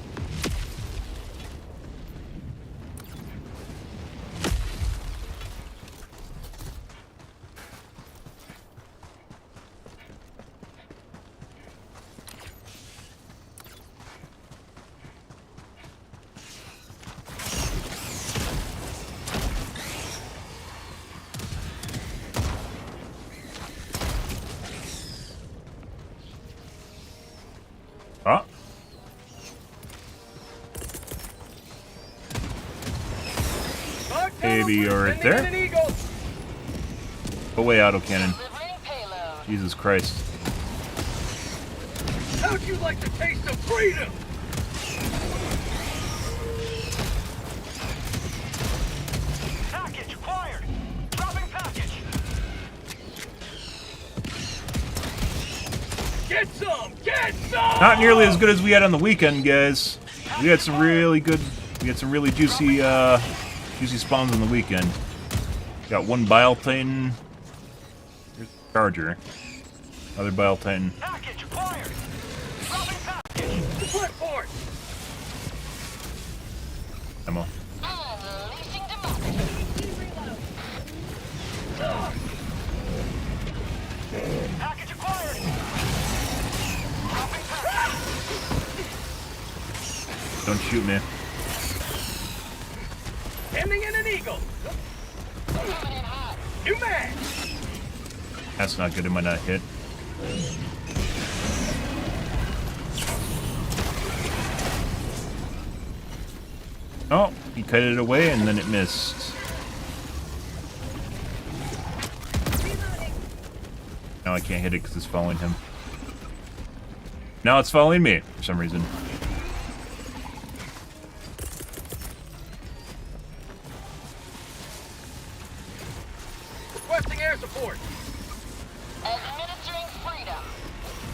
Oh. Maybe you're right there. Sending in an eagle. Go away, autocannon. Delivering payload. Jesus Christ. How'd you like the taste of freedom? Package acquired. Dropping package. Get some! Get some! Not nearly as good as we had on the weekend, guys. We had some really good, we had some really juicy, juicy spawns on the weekend. Got one Bile Titan. Here's the Charger. Another Bile Titan. Package acquired. Dropping package. Flip port! Ammo. Unleashing democracy. Package acquired. Dropping package. Don't shoot me. Sending in an eagle. New man! That's not good. It might not hit. Oh, he cut it away and then it missed. Now I can't hit it because it's following him. Now it's following me for some reason. Requesting air support. Administering freedom.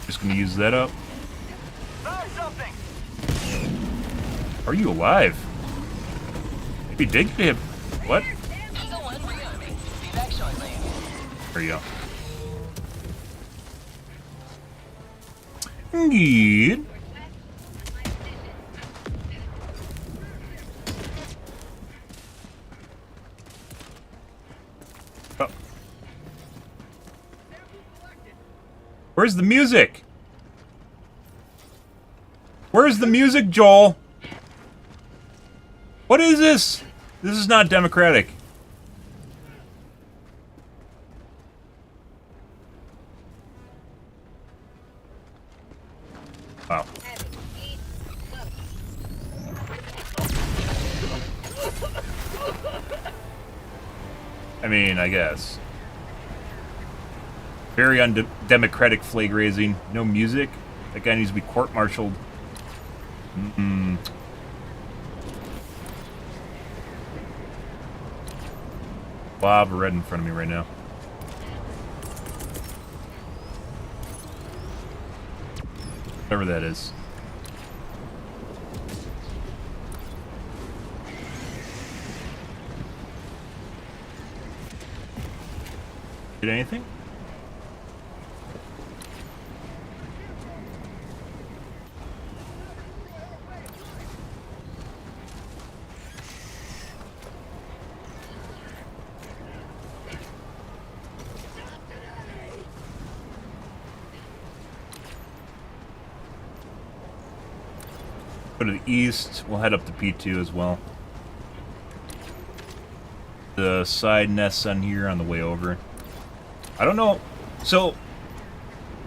Just gonna use that up. Found something. Are you alive? Maybe dig him. What? Eagle 1 rearming. Be back shortly. There you go. Good. Oh. Where's the music? Where's the music, Joel? What is this? This is not democratic. Wow. I mean, I guess. Very undemocratic flag raising. No music. That guy needs to be court-martialed. Bob red in front of me right now. Whatever that is. Did anything? Go to the east. We'll head up to P2 as well. The side nests on here on the way over. I don't know. So,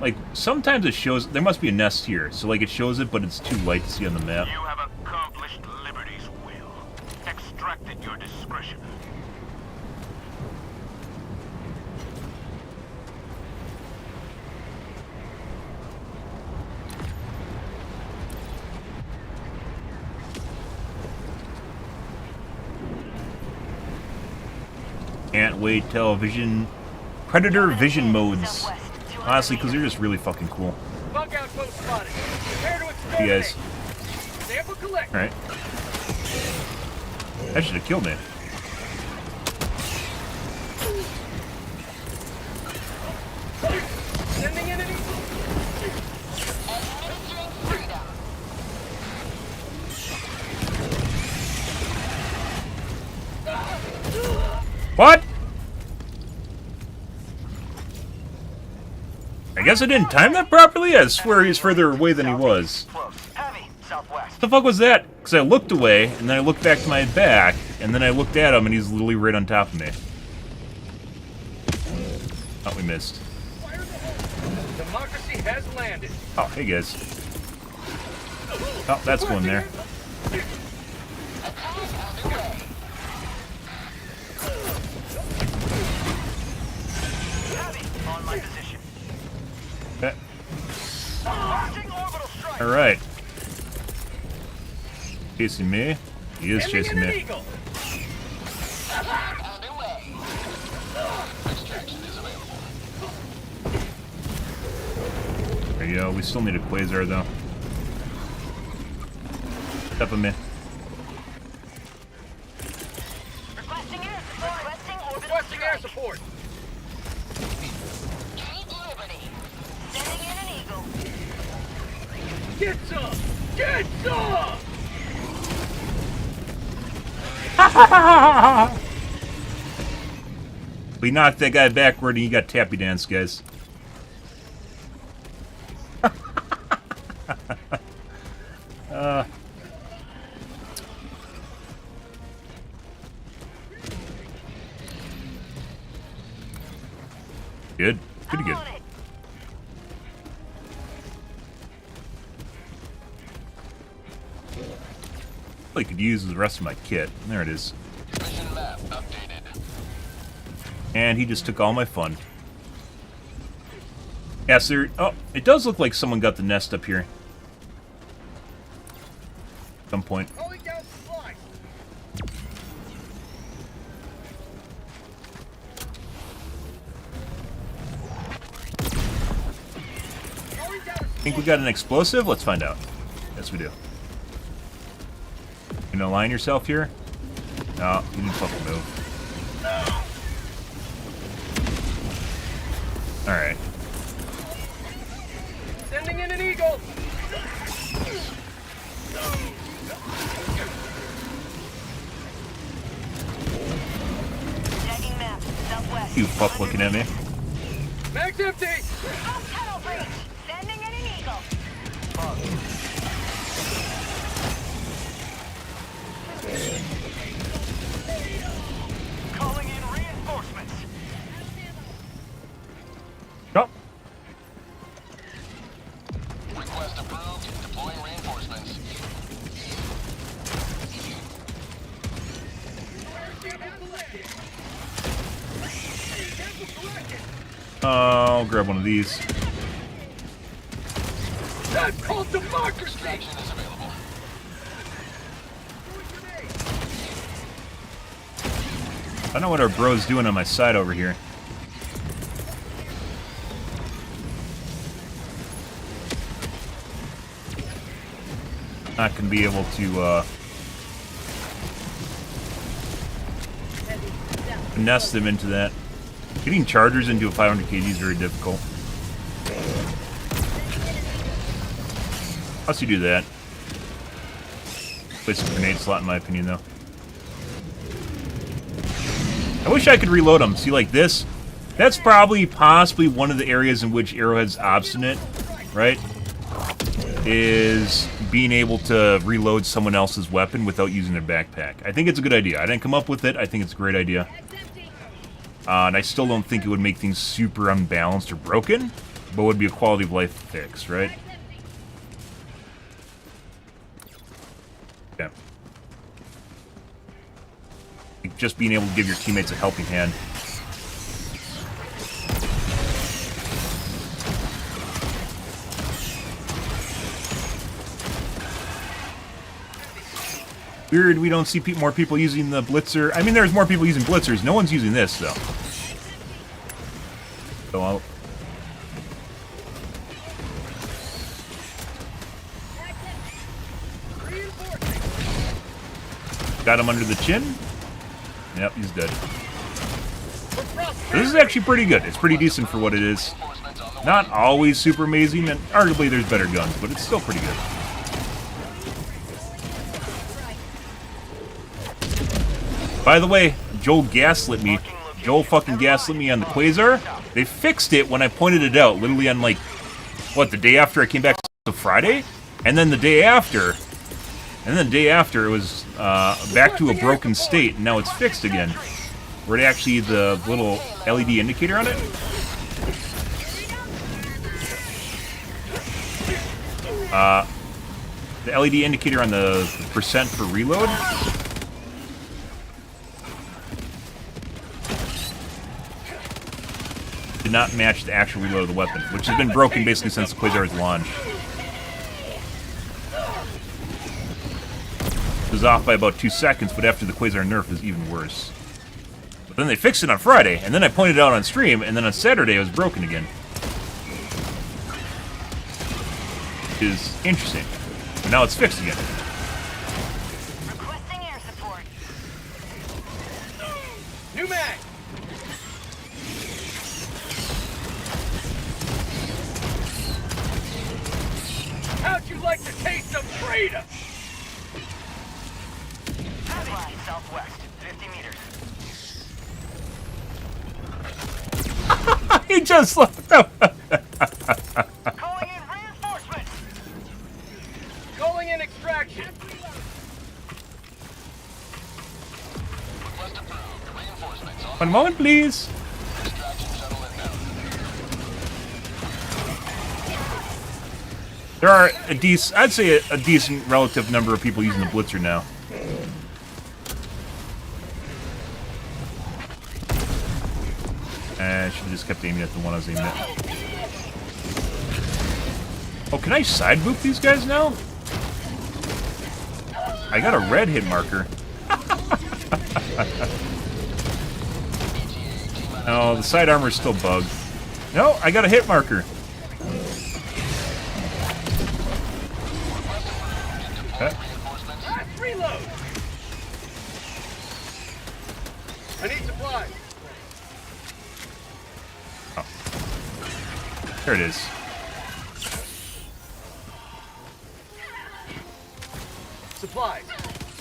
like, sometimes it shows... There must be a nest here. So, like, it shows it, but it's too light to see on the map. You have accomplished Liberty's will. Extract at your discretion. Can't wait television... Predator vision modes. Honestly, because they're just really fucking cool. Bug outpost spotted. Prepare to explode. You guys. Sample collect. Alright. That should have killed me. Sending enemy. What? I guess I didn't time that properly? I swear he's further away than he was. Close. Heavy. Southwest. What the fuck was that? Because I looked away, and then I looked back to my back, and then I looked at him, and he's literally right on top of me. Oh, we missed. Democracy has landed. Oh, hey guys. Oh, that's going there. Heavy. On my position. Okay. Launching orbital strike. Alright. Chasing me? He is Sending chasing in an me. eagle. There you go. We still need a quasar, though. Step on me. Requesting air support. Requesting orbital Requesting air strike. support. Keep Liberty. Sending in an eagle. Get some. Get some. We knocked that guy backward, and he got tappy dance, guys. Good. Pretty good. On it. I could use the rest of my kit. There it is. Mission map updated. And he just took all my fun. Yes, there... Oh, it does look like someone got the nest up here. At some point. Calling down supplies. Think we got an explosive? Let's find out. Yes, we do. You gonna align yourself here? No, you didn't fucking move. Alright. Sending in an eagle. Tagging map. Southwest. You fuck looking at me. Mag's empty. Tunnel breach. Sending in an eagle. I'll grab one of these. That's called democracy! I don't know what our bro's doing on my side over here. Not gonna be able to finesse them into that. Getting chargers into a 500 kg is very difficult. Unless you do that. Place a grenade slot, in my opinion, though. I wish I could reload them. See, like this? That's possibly one of the areas in which Arrowhead's obstinate, right? Is being able to reload someone else's weapon without using their backpack. I think it's a good idea. I didn't come up with it. I think it's a great idea. And I still don't think it would make things super unbalanced or broken, but would be a quality of life fix, right? Yeah. Just being able to give your teammates a helping hand. Weird, we don't see more people using the blitzer. I mean, there's more people using blitzers. No one's using this, though. So I'll... Got him under the chin. Yep, he's dead. This is actually pretty good. It's pretty decent for what it is. Not always super amazing, and arguably there's better guns, but it's still pretty good. By the way, Joel fucking gaslit me on the Quasar. They fixed it when I pointed it out, literally on, like, what, the day after I came back to Friday? And then the day after, it was back to a broken state, and now it's fixed again. Where it actually, the little LED indicator on it. The LED indicator on the percent for reload. Did not match the actual reload of the weapon, which has been broken basically since the Quasar's launch. It was off by about 2 seconds, but after the Quasar nerf, it was even worse. But then they fixed it on Friday, and then I pointed it out on stream, and then on Saturday it was broken again. Which is interesting. But now it's fixed again. Requesting air support. New mag! How'd you like to taste some freedom? Headline southwest, 50 meters. He just left out. Calling in reinforcements. Calling in extraction. One moment, please. There are I'd say a decent relative number of people using the blitzer now. I should have just kept aiming at the one I was aiming at. Oh, can I side boop these guys now? I got a red hit marker. Oh, the side armor is still bugged. No, I got a hit marker. Okay. Let's reload. I need supplies. Oh. There it is. Supplies.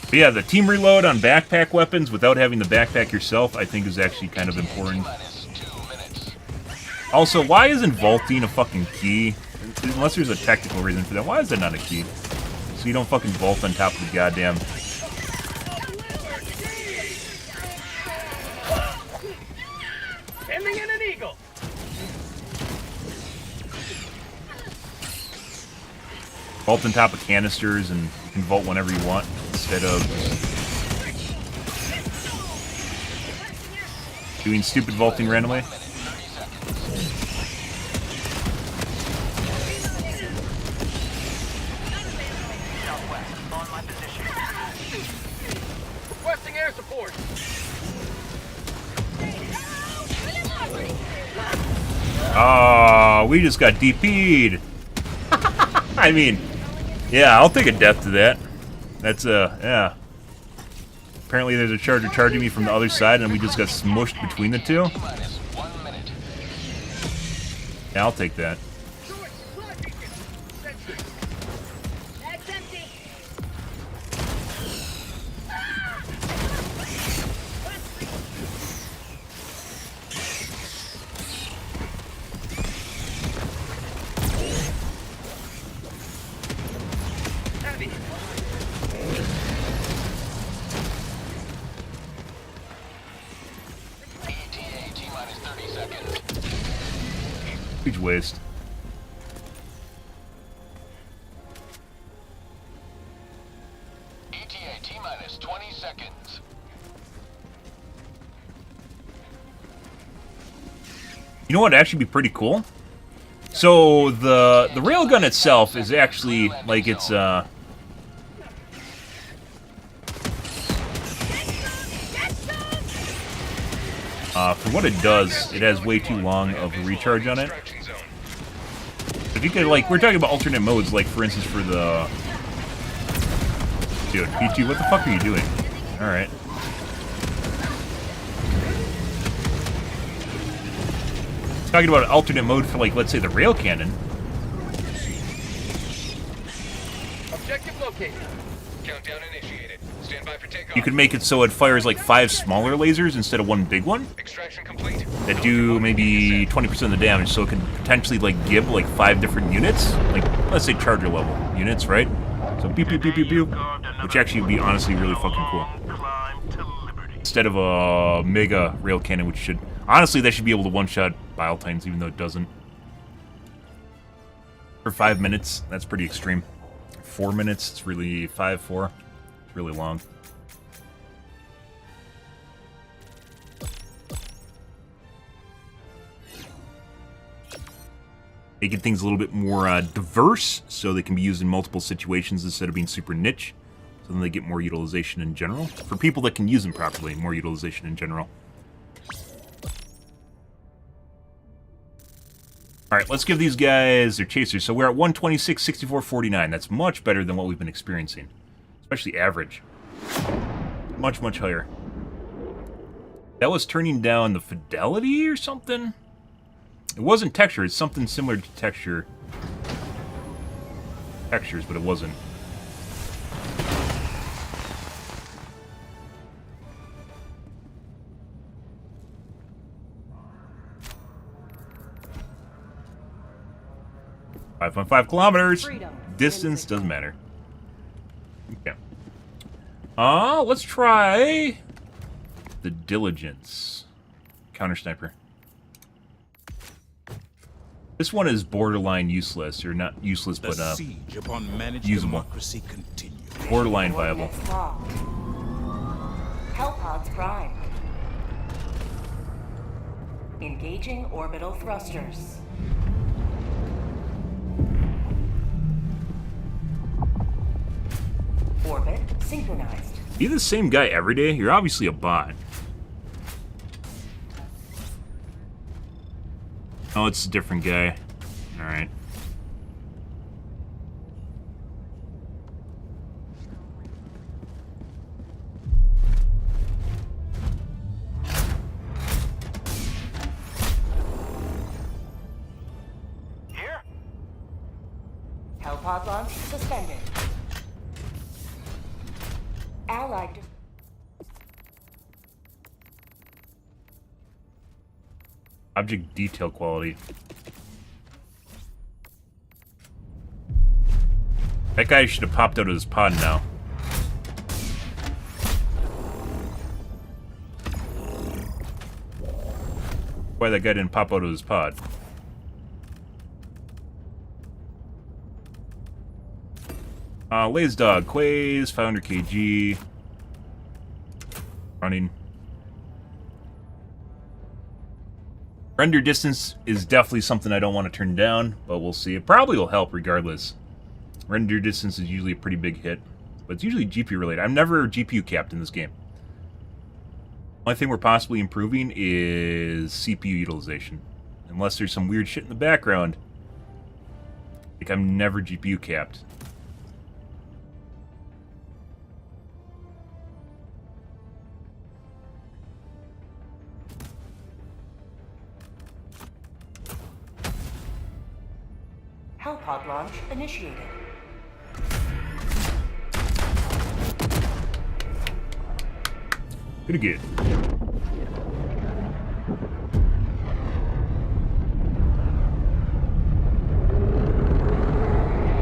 But yeah, the team reload on backpack weapons without having the backpack yourself, I think is actually kind of important. Also, why isn't vaulting a fucking key? Unless there's a technical reason for that, why is that not a key? So you don't fucking vault on top of the goddamn... Sending in an eagle. Vault on top of canisters and you can vault whenever you want instead of doing stupid vaulting randomly. Oh, we just got DP'd. I mean, yeah, I'll take a death to that. That's, yeah. Apparently there's a charger charging me from the other side, and we just got smushed between the two. Yeah, I'll take that. Huge waste. ETA T-minus 20 seconds. You know what would actually be pretty cool? So the railgun itself is actually like it's for what it does, it has way too long of a recharge on it. If you could, like, we're talking about alternate modes, like for instance for the... Dude, P2, what the fuck are you doing? Alright. Talking about an alternate mode for, like, let's say the rail cannon. Objective located. Countdown initiated. Stand by for takeoff. You could make it so it fires like 5 smaller lasers instead of one big one. Extraction complete. That do maybe 20% of the damage, so it can potentially like give like 5 different units, like let's say charger level units, right? So pew pew pew pew pew, which actually would be honestly really fucking cool. Instead of a mega rail cannon, which should honestly that should be able to one-shot Bile Titans, even though it doesn't. For 5 minutes, that's pretty extreme. 4 minutes, it's really 5-4, it's really long. Making things a little bit more diverse, so they can be used in multiple situations instead of being super niche. So then they get more utilization in general. For people that can use them properly, more utilization in general. Alright, let's give these guys their chasers. So we're at 126, 64, 49. That's much better than what we've been experiencing. Especially average. Much, much higher. That was turning down the fidelity or something? It wasn't texture, it's something similar to textures, but it wasn't. .5 kilometers. Distance doesn't matter. Okay. Let's try the Diligence. Counter sniper. This one is borderline useless, or not useless, but siege upon managed usable. democracy continues. Borderline viable. Hellpods prime. Engaging orbital thrusters. Orbit synchronized. Be the same guy every day? You're obviously a bot. Oh, it's a different guy. Alright. Here? Hellpod launch suspended. Allied. Object detail quality. That guy should have popped out of his pod now. Why that guy didn't pop out of his pod? Lays Dog, Quays, 500 kg. Running. Render distance is definitely something I don't want to turn down, but we'll see. It probably will help regardless. Render distance is usually a pretty big hit, but it's usually GPU related. I'm never GPU capped in this game. Only thing we're possibly improving is CPU utilization, Unless there's some weird shit in the background. Like I'm never GPU capped. Hellpod launch initiated. Pretty good.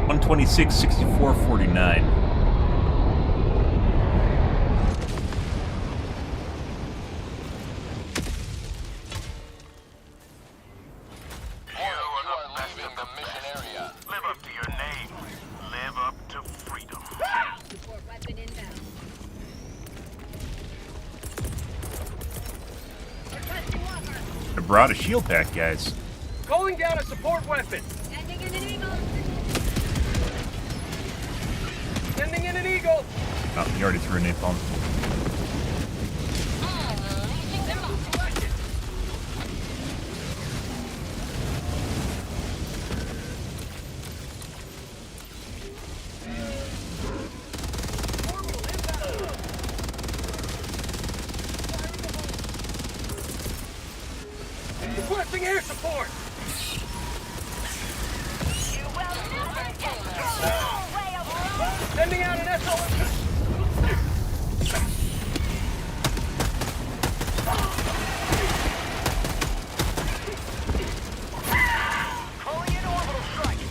$126, 64, 49. Live up to your name. Live up to freedom. Weapon inbound. Requesting offer. I brought a shield pack, guys. Calling down a support weapon. Sending in an eagle. Sending in an eagle. Oh, you already threw a napalm. Selected. Orbital inbound. Requesting air support. Sending out an SOS. Calling in orbital strike.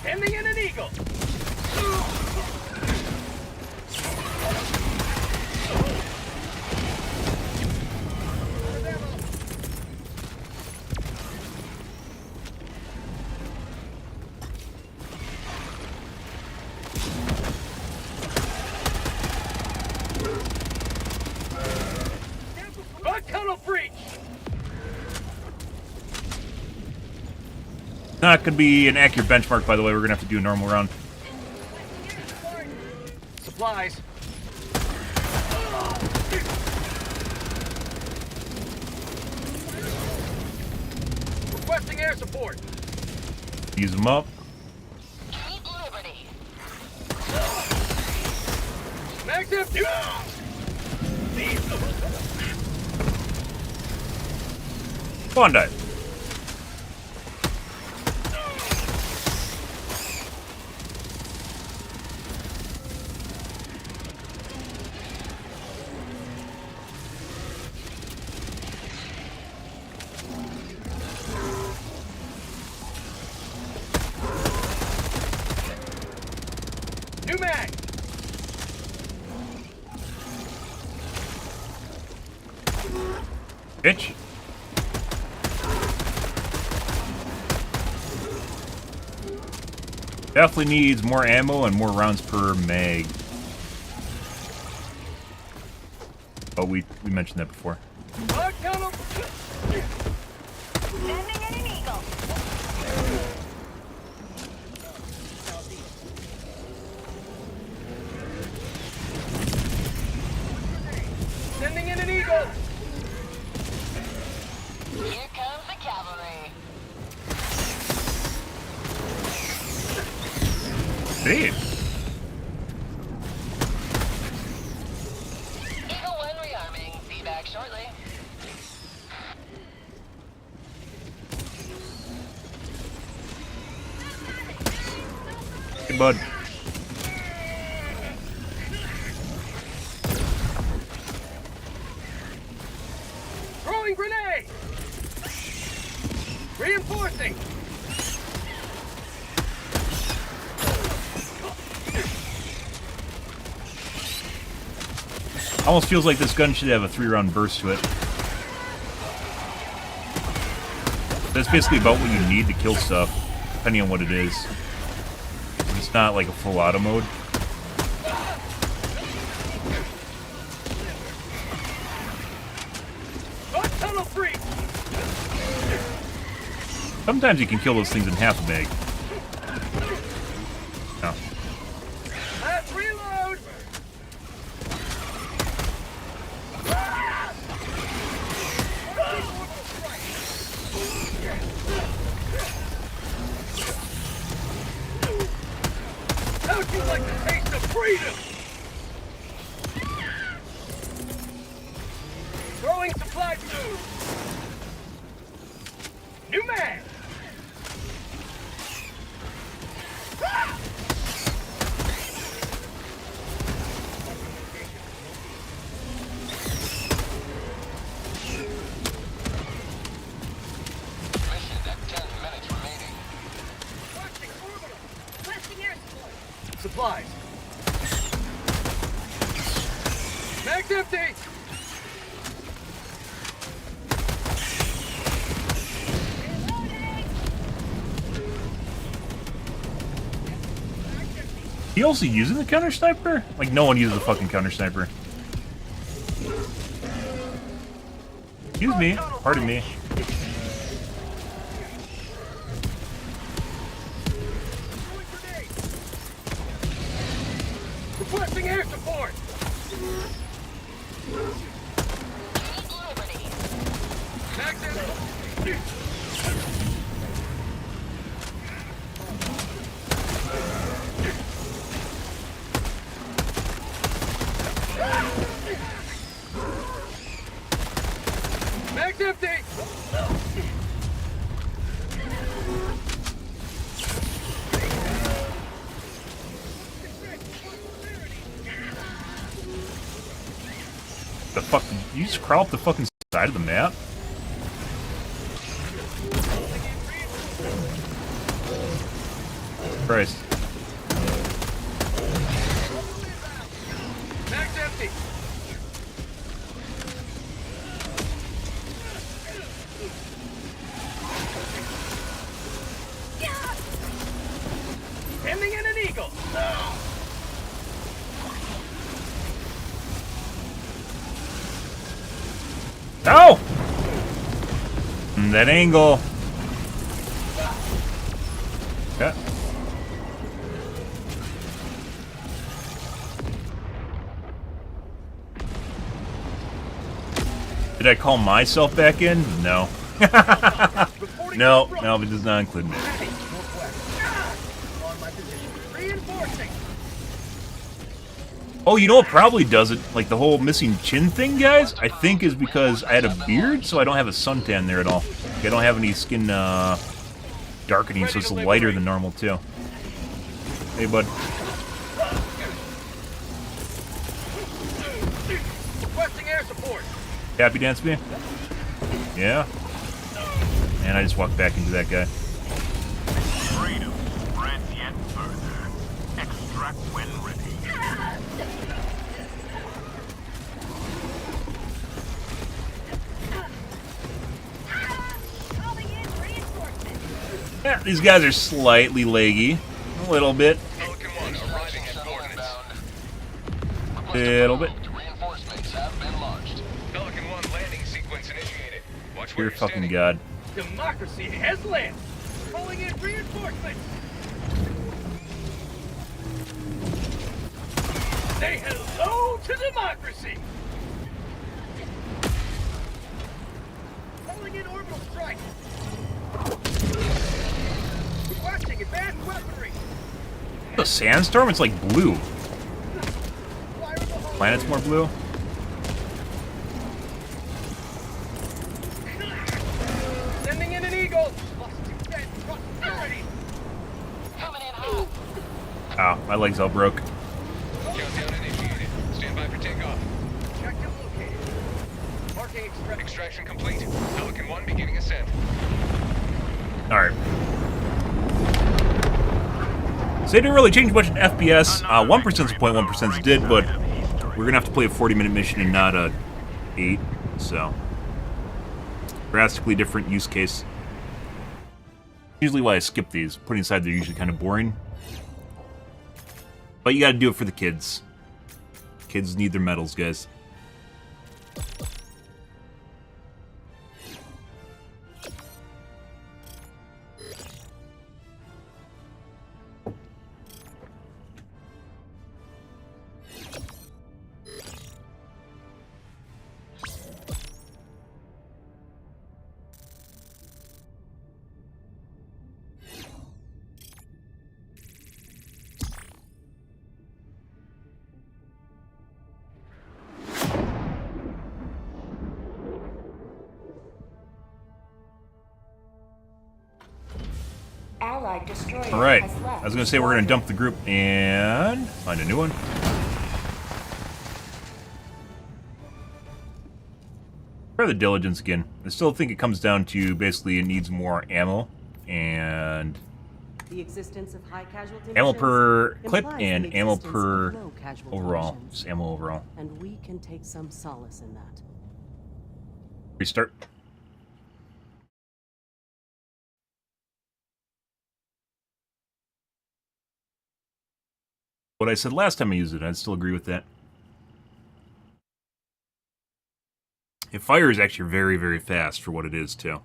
Sending in an eagle. Bug tunnel breach. Not gonna be an accurate benchmark, by the way. We're gonna have to do a normal round. Supplies. Requesting air support. Use them up. Max empty. Bondi. New mag. Bitch. Definitely needs more ammo and more rounds per mag. Oh, we mentioned that before. Bug tunnel. Sending in an eagle. Sending in an eagle. Here comes the cavalry. Damn. Eagle 1 rearming. Feedback shortly. Hey, bud. Throwing grenade. Reinforcing. Almost feels like this gun should have a 3-round burst to it. That's basically about what you need to kill stuff, depending on what it is. It's not like a full auto mode. Bug tunnel free. Sometimes you can kill those things in half a mag. Oh. Let's reload. Throwing supply. New mag. Mission at 10 minutes remaining. Watching orbital. Blasting air support. Supplies. Mag's empty. He also using the counter sniper? Like no one uses the fucking counter sniper. Excuse me. Pardon me. Requesting air support. Liberty. Mag's empty. Mag's empty! The fuck? You just crawl up the fucking side of the map? Christ. Mag's empty! Sending in an eagle! No! That angle. Yeah. Did I call myself back in? No. No, it does not include me. On my position. Reinforcing! Oh, you know what probably does it? Like the whole missing chin thing, guys? I think is because I had a beard, so I don't have a suntan there at all. I don't have any skin darkening, so it's lighter than normal, too. Hey, bud. Requesting air support! Happy dance me? Yeah? And I just walked back into that guy. Freedom spreads yet further. Extract when ready. Calling in reinforcements. Yeah, these guys are slightly leggy. A little bit. Pelican 1 arriving at coordinates. Little bit. Reinforcements have been launched. Pelican 1 landing sequence initiated. Watch where Dear you're fucking standing. god. Democracy has landed. Calling in reinforcements. Say hello to democracy. Calling in orbital strike. Requesting advanced weaponry. The sandstorm? It's like blue. Fire in the hole. Planet's more blue. Sending in an eagle. Prosperity. Coming in hot. Ow, my legs all broke. Countdown initiated. Stand by for takeoff. Objective located. Marking extraction complete. Pelican 1 beginning ascent. Alright. So they didn't really change much in FPS. 1%'s 0.1% did, but we're gonna have to play a 40-minute mission and not a 8, so drastically different use case. Usually why I skip these. Putting aside they're usually kind of boring. But you gotta do it for the kids. Kids need their medals, guys. Allied destroyer All right. has left. I was gonna say we're gonna dump the group and find a new one. Try the diligence again. I still think it comes down to basically it needs more ammo and The existence of high casualty ammo missions per clip implies and the ammo existence per of low casualty overall. missions, Just ammo overall. and we can take some solace in that. Restart. What I said last time I used it, I'd still agree with that. It fires actually very, very fast for what it is, too.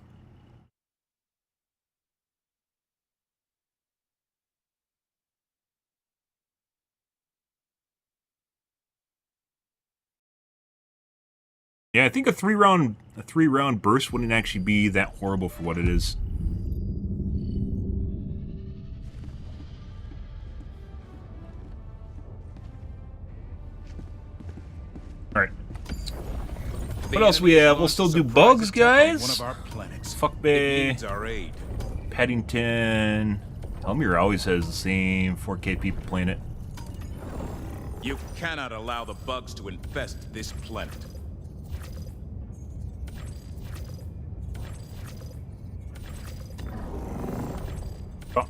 Yeah, I think a three round burst wouldn't actually be that horrible for what it is. All right. What else we have? We'll still do bugs, guys. One of our planets. Fuck It Bay, needs our aid. Paddington. Elmira always has the same 4K people playing it. You cannot allow the bugs to infest this planet. Oh.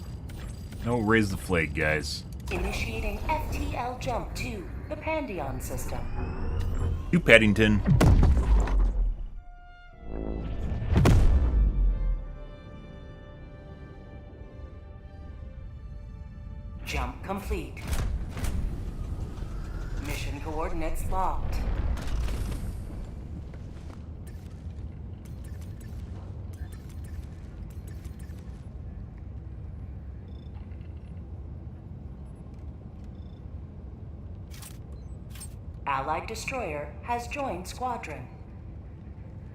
No, raise the flag, guys. Initiating FTL jump to the Pandion system. You, Paddington. Jump complete. Mission coordinates locked. Allied destroyer has joined squadron.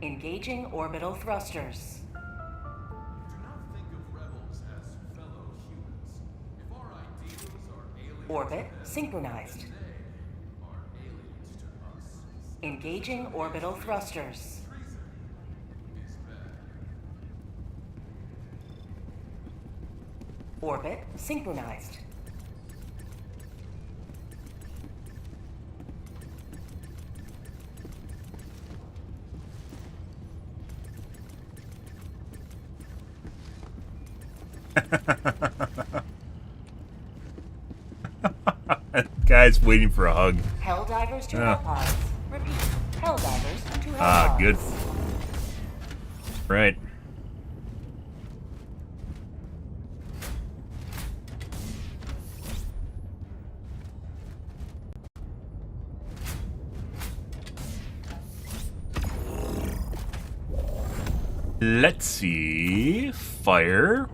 Engaging orbital thrusters. Do not think of rebels as fellow humans. If our ideals are alien Orbit synchronized. they are aliens to us. Engaging orbital thrusters. Treason is bad. Orbit synchronized. Guy's waiting for a hug. Helldivers to Yeah. Hellpods. Repeat. Helldivers to Hellpods. Ah, good. Right. Let's see. Fire.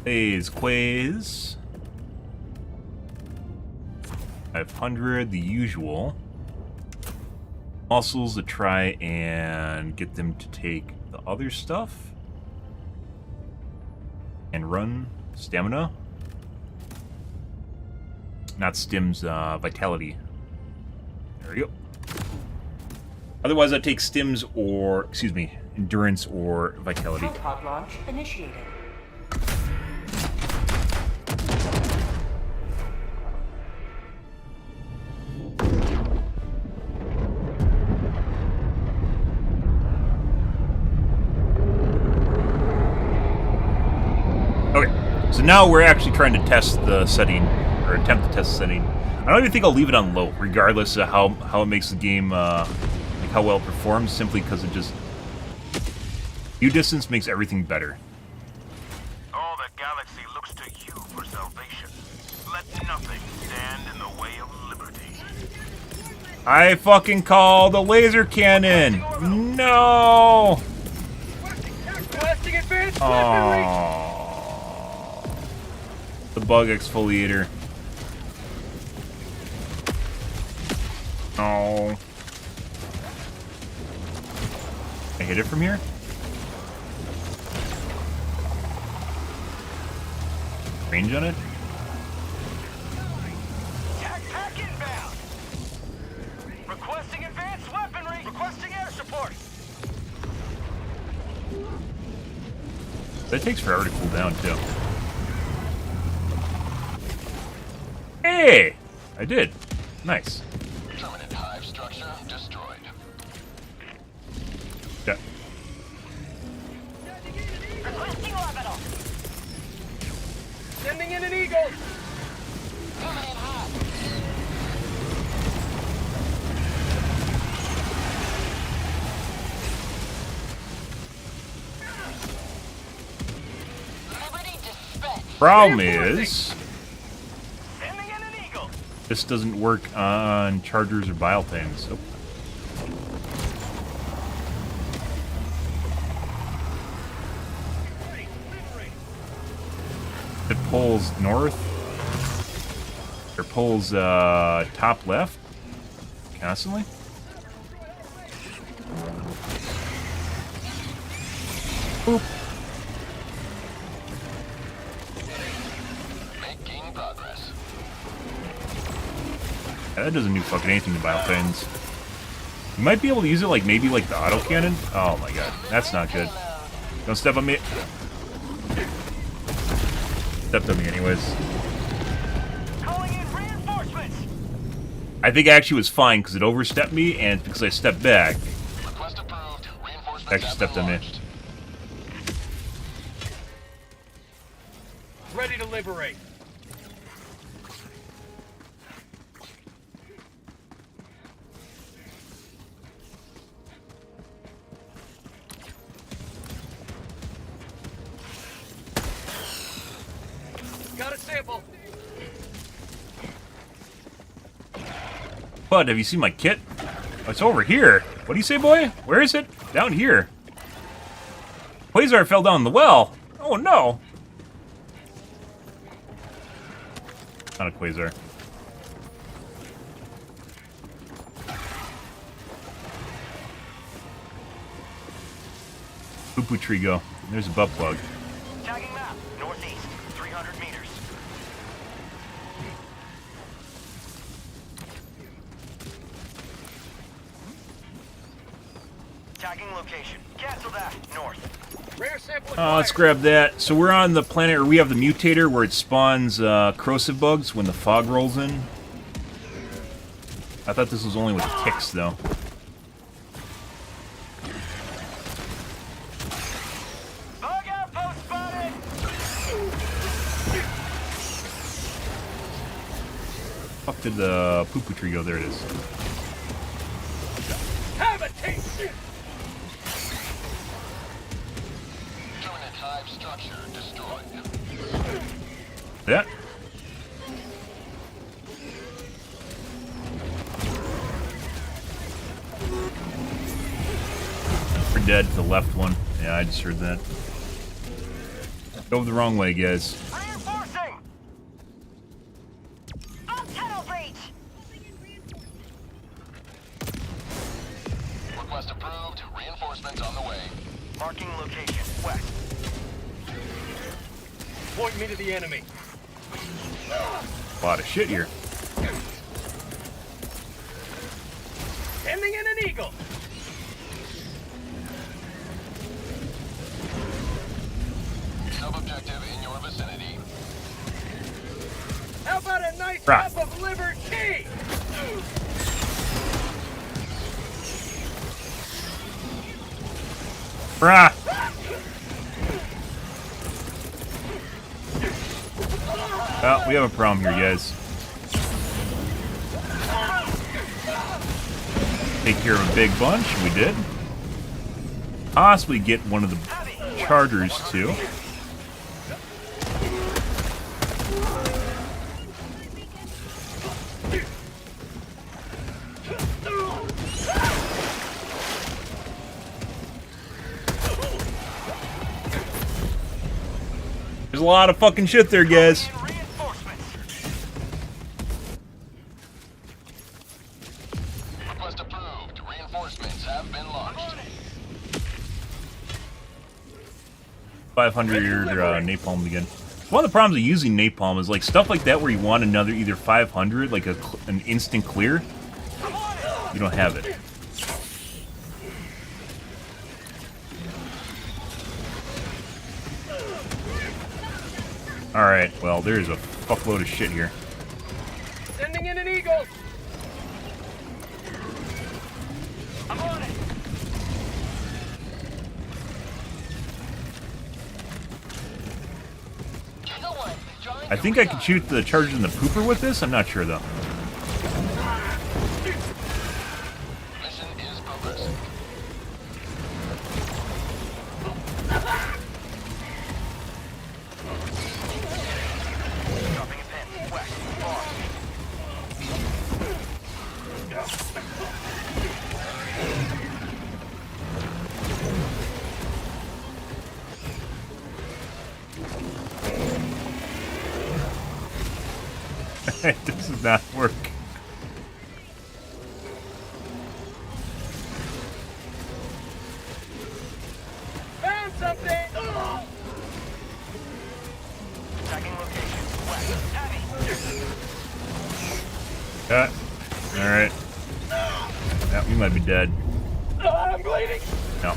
Phase Quays. 500, the usual. Muscles to try and get them to take the other stuff. And run. Stamina. Not stims, vitality. There we go. Otherwise, I'd take stims or, excuse me, endurance or vitality. Hellpod launch initiated. Okay, so now we're actually trying to test the setting, or attempt to test the setting. I don't even think I'll leave it on low, regardless of how it makes the game, like how well it performs, simply because it just... view distance makes everything better. All the galaxy looks to you for salvation. Let nothing stand in the way of liberty. I fucking call the laser cannon! No! Requesting advanced Aww. The bug exfoliator. Oh. Can I hit it from here? Range on it? Pack inbound. Requesting advanced weaponry. Requesting air support. That takes forever to cool down, too. Hey! I did. Nice. Permanent hive structure destroyed. Yeah. Requesting orbital. Sending in an eagle. Permanent hive. Liberty dispatch. Problem is, Sending in an eagle. this doesn't work on chargers or biothings. Oh. It pulls north, or pulls top left constantly. Boop. Making progress. Yeah, that doesn't do fucking anything to biothings. You might be able to use it like maybe like the autocannon. Oh my god, that's not good. Don't step on me. Stepped on me anyways. Calling in reinforcements. I think it actually was fine because it overstepped me, and because I stepped back, Request approved. Reinforcements actually have stepped been on me. launched. Ready to liberate. Got a sample. Bud, have you seen my kit? Oh, it's over here. What do you say, boy? Where is it? Down here. Quasar fell down the well. Oh no. Not a quasar. Poo-poo tree go. There's a butt plug. Tagging map. Northeast. 300 meters. Tagging location. Cancel that. North. Rare sample. Let's grab that. So we're on the planet, or we have the mutator where it spawns corrosive bugs when the fog rolls in. I thought this was only with ticks, though. Bug outpost spotted. Fuck did the poo-poo tree go? There it is. Have a taste. Permanent hive structure destroyed. That. We're dead. The left one. Yeah, I just heard that. Go the wrong way, guys. Reinforcing. On tunnel breach. Request approved. Reinforcements on the way. Marking location. West. Point me to the enemy. A lot of shit here. Sending in an eagle. Sub-objective in your vicinity. How about a nice Right. cup of liberty? Brah! Well, we have a problem here, guys. Take care of a big bunch. We did. Possibly get one of the chargers, too. There's a lot of fucking shit there, guys. In reinforcements. Request approved. Reinforcements have been launched. 500 napalm again. One of the problems of using napalm is like stuff like that where you want another either 500, like an instant clear. You don't have it. Alright, well, there's a fuckload of shit here. Sending in an eagle. I'm on it. I think I could shoot the charges in the pooper with this? I'm not sure, though. Mission is progressing. Dropping a pin. West. Far. It does not work. Found something. Tracking location. West. Heavy. Alright. Yeah, we might be dead. I'm bleeding. No.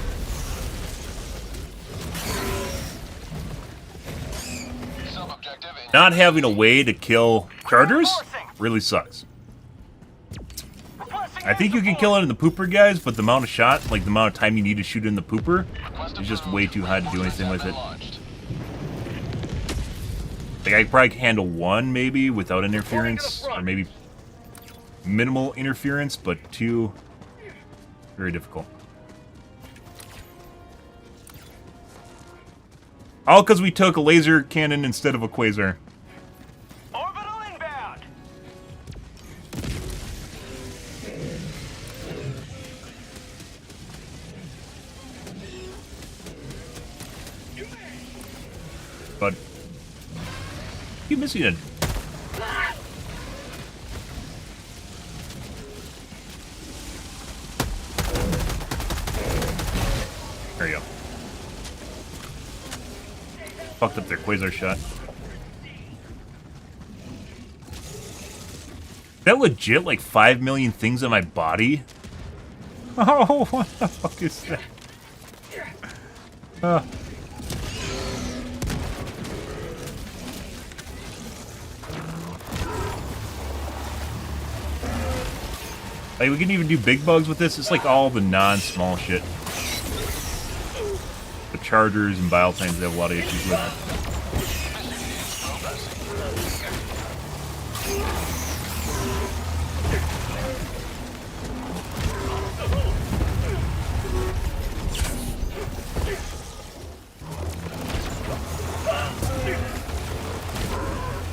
Sub-objective in Not having a way to kill chargers really sucks. I think you can kill it in the pooper, guys, but the amount of shot, like the amount of time you need to shoot in the pooper, is just way too high to do anything with it. Like, I probably can handle one, maybe, without interference, or maybe minimal interference, but two, very difficult. All because we took a laser cannon instead of a quasar. Orbital inbound. But keep missing it. There you go. Fucked up their quasar shot. Is that legit like 5 million things on my body? Oh, what the fuck is that? Like, we can even do big bugs with this. It's like all the non-small shit. The chargers and bile times have a lot of issues with it.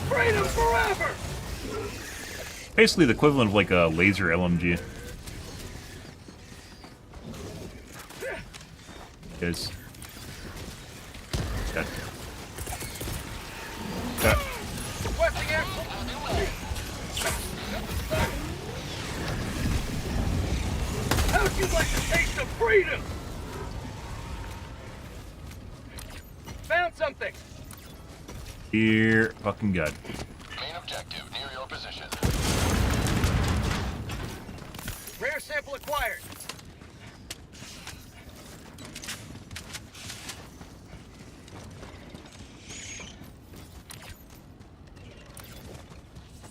Freedom forever. Basically the equivalent of like a laser LMG. Guys. Cut. Cut. Requesting air. How'd you like to taste of freedom? Found something. Dear fucking God. main objective near your position. Rare sample acquired.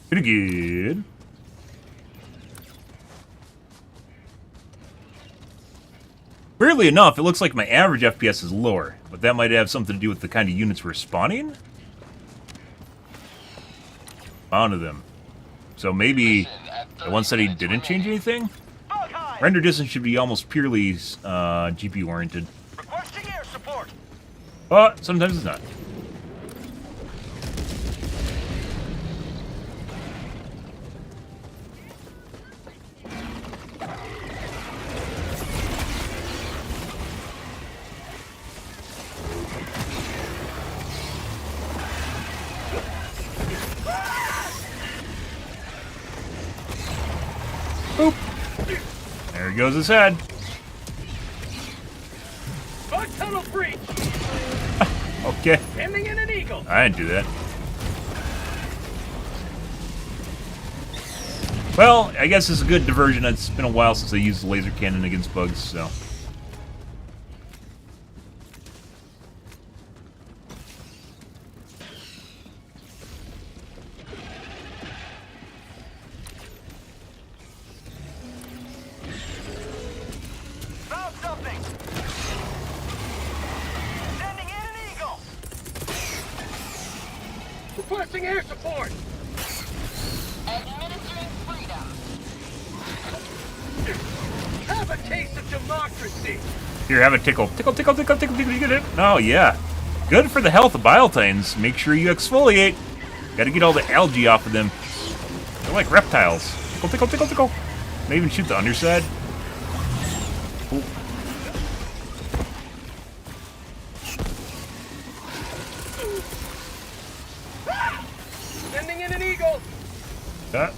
Pretty good. Weirdly enough, it looks like my average FPS is lower, but that might have something to do with the kind of units we're spawning. Onto them. So maybe the one said he didn't change anything? Render distance should be almost purely GPU oriented. Requesting air support. But sometimes it's not. Boop. There goes his head. Bug tunnel breach. Okay. Sending in an eagle. I didn't do that. Well, I guess it's a good diversion. It's been a while since I used the laser cannon against bugs, so. Requesting air support! Administering freedom. Have a taste of democracy! Here, have a tickle. Tickle, tickle, tickle, tickle, tickle. You get it? Oh, yeah. Good for the health of Biotines. Make sure you exfoliate. Gotta get all the algae off of them. They're like reptiles. Tickle, tickle, tickle, tickle. May even shoot the underside. Ooh. Sending in an eagle! That.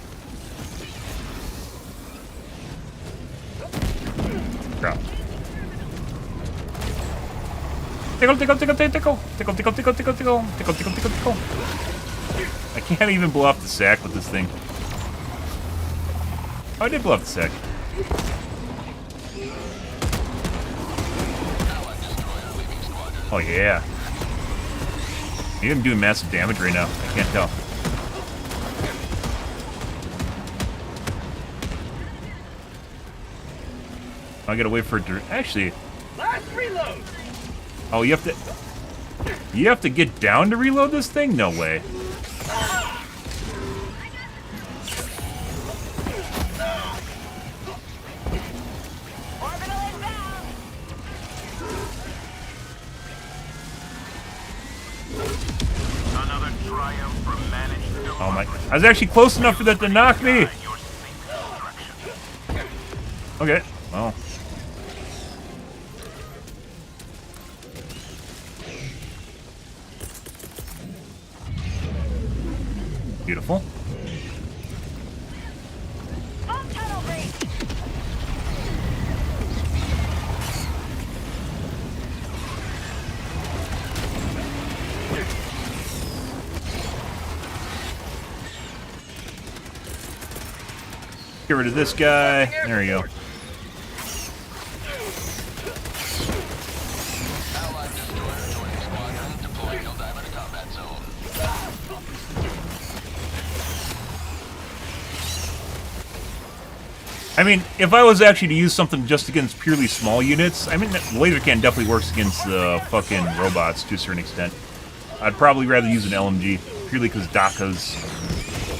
Drop. Tickle, tickle, tickle, tickle, tickle, tickle, tickle, tickle, tickle, tickle, tickle, tickle, tickle, tickle. I can't even blow off the sack with this thing. Oh, I did blow off the sack. Oh yeah. Maybe I'm doing massive damage right now. I can't tell. I gotta wait for it to actually. Last reload! Oh, you have to get down to reload this thing? No way. Another triumph for managed Oh my! I was actually close enough for that to knock me. your safe destruction. Okay. Well. Beautiful. Get rid of this guy. There we go. Allied destroyer joining squadron. Deploying Helldiver to combat zone. I mean, if I was actually to use something just against purely small units, I mean, the laser cannon definitely works against the fucking robots to a certain extent. I'd probably rather use an LMG, purely because DACAs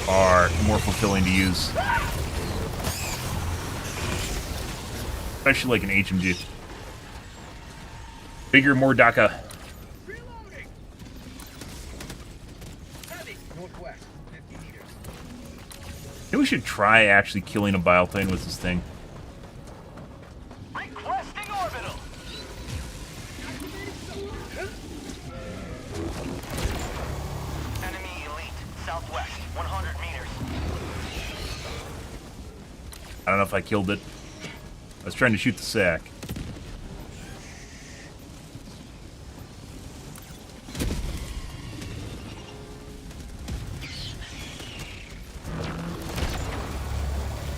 are more fulfilling to use. Especially like an HMG. Bigger, more DACA. Reloading! Heavy, northwest, 50 meters. Maybe we should try actually killing a Biotine with this thing. Requesting orbital! Enemy elite, southwest, 100 meters. I don't know if I killed it. I was trying to shoot the sack.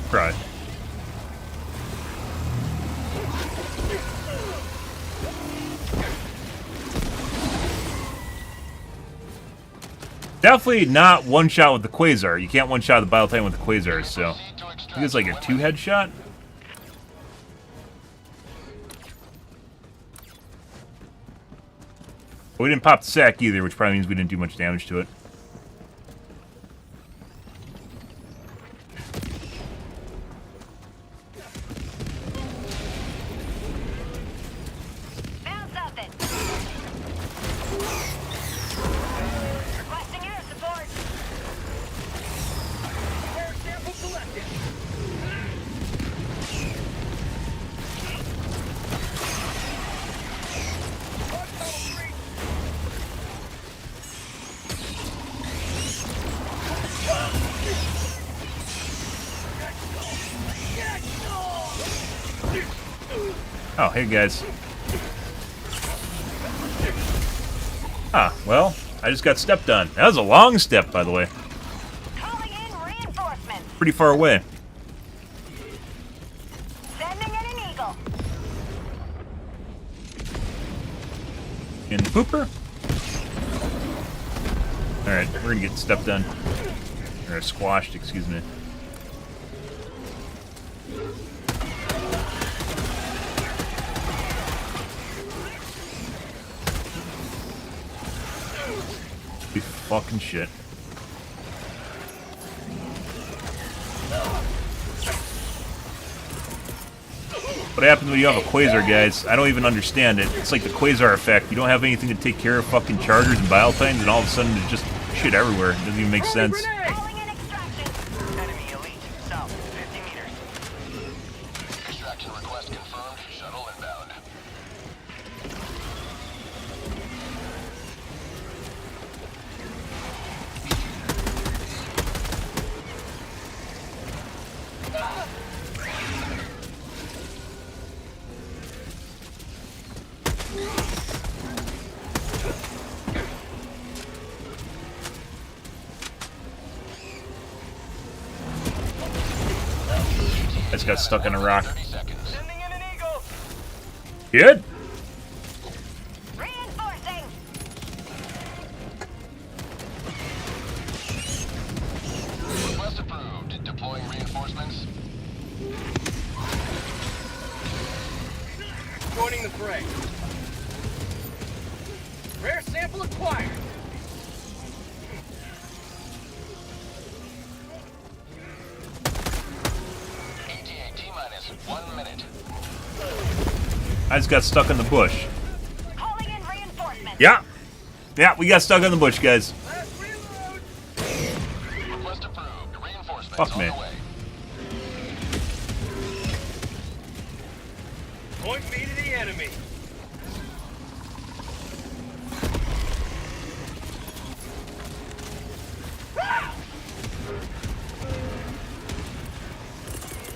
Try. Definitely not one shot with the Quasar. You can't one shot the Biotine with the Quasars, so I think it's like a two-head shot. But we didn't pop the sack either, which probably means we didn't do much damage to it. Found something. Requesting air support. Air sample selected. Hot tunnel 3. Oh, hey guys. Ah, well, I just got stepped on. That was a long step, by the way. Calling in reinforcements. Pretty far away. Sending in an eagle. In the pooper. Alright, we're gonna get stepped on. Or squashed, excuse me. Holy fucking shit. What happens when you have a quasar, guys? I don't even understand it. It's like the quasar effect. You don't have anything to take care of fucking chargers and bile times, and all of a sudden there's just shit everywhere. It doesn't even make sense. Calling in extraction. Enemy elite. South. 50 meters. Extraction request confirmed. Shuttle inbound. I just got stuck in a rock. 30 seconds. Sending in an eagle. Good. Reinforcing. Request approved. Deploying reinforcements. Joining the fray. Rare sample acquired. ETA T-minus 1 minute. I just got stuck in the bush. Calling in reinforcements. Yeah. Yeah, we got stuck in the bush, guys. Last reload. Request approved. Reinforcements Fuck on me. the way. Point me to the enemy.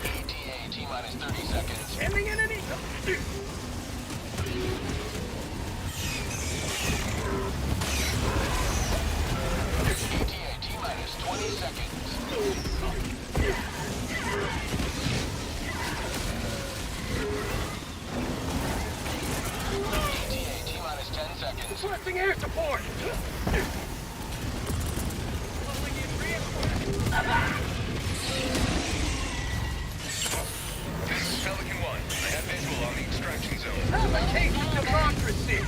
ETA T-minus 30 seconds. Sending in an eagle. ETA T-minus 20 seconds. ETA T-minus 10 seconds. Requesting air support. Calling in reinforcements. This is Pelican 1. I have visual on the extraction zone. Suffocating democracy.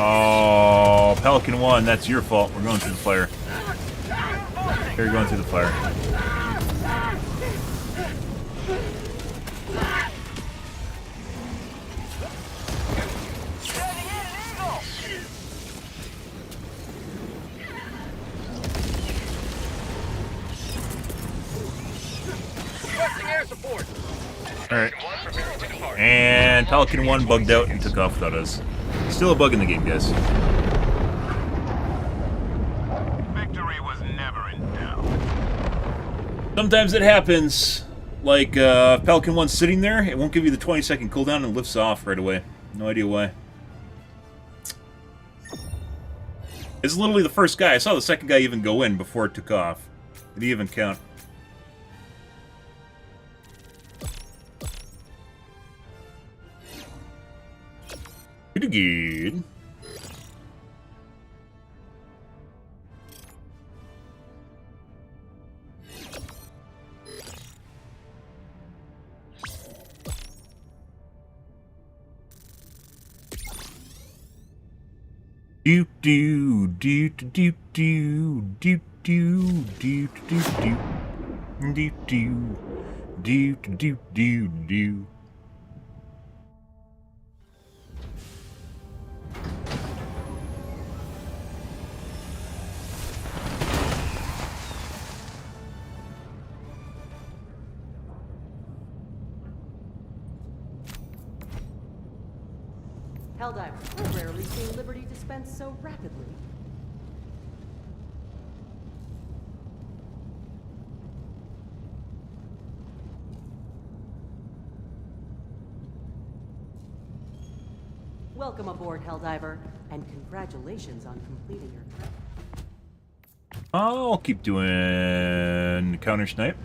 Oh, Pelican 1, that's your fault. We're going through the fire. Here, you're going through the fire. Sending in an eagle. Requesting air support. Alright. One preparing to depart. And Pelican 1 bugged out and took off without us. Still a bug in the game, guys. Victory was never in doubt. Sometimes it happens. Like, if Pelican 1's sitting there, it won't give you the 20-second cooldown and lifts off right away. No idea why. It's literally the first guy. I saw the second guy even go in before it took off. Did he even count? Pretty good. Do do do do do do do do do do do do do do do. Helldiver, I've rarely seen liberty dispensed so rapidly. Welcome aboard, Helldiver, and congratulations on completing your trip. I'll keep doing counter snipe.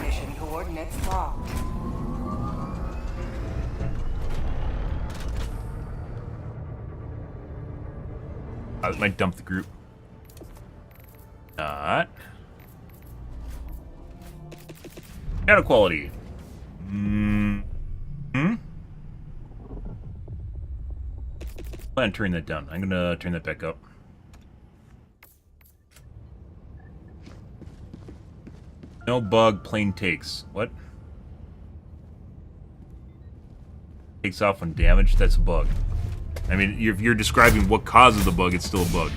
Mission coordinates locked. I might dump the group. Not. Shadow quality. Plan on turning that down. I'm gonna turn that back up. No bug, plane takes. What? Takes off when damaged? That's a bug. I mean, if you're describing what causes the bug, it's still a bug.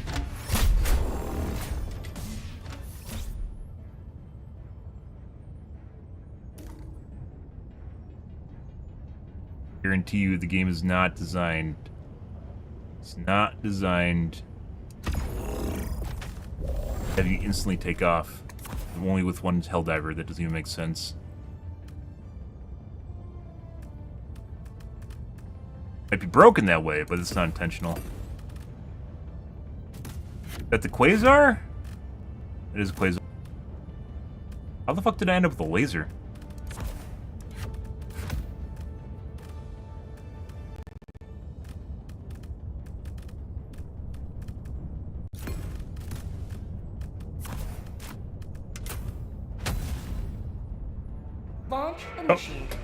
Guarantee you the game is not designed. It's not designed to have you instantly take off. Only with one Helldiver. That doesn't even make sense. Might be broken that way, but it's not intentional. Is that the Quasar? It is a Quasar. How the fuck did I end up with a laser? Launch initiated.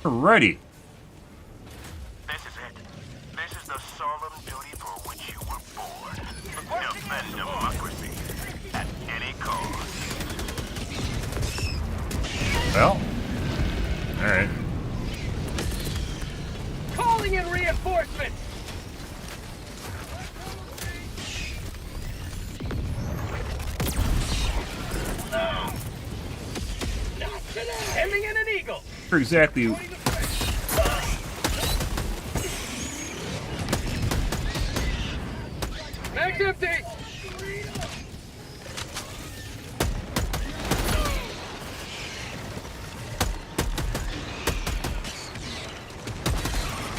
Alrighty. This is it. This is the solemn duty for which you were born. Defend democracy at any cost. Well. Alright. Calling in reinforcements! Not today! Sending in an eagle! For exactly. Mag's empty!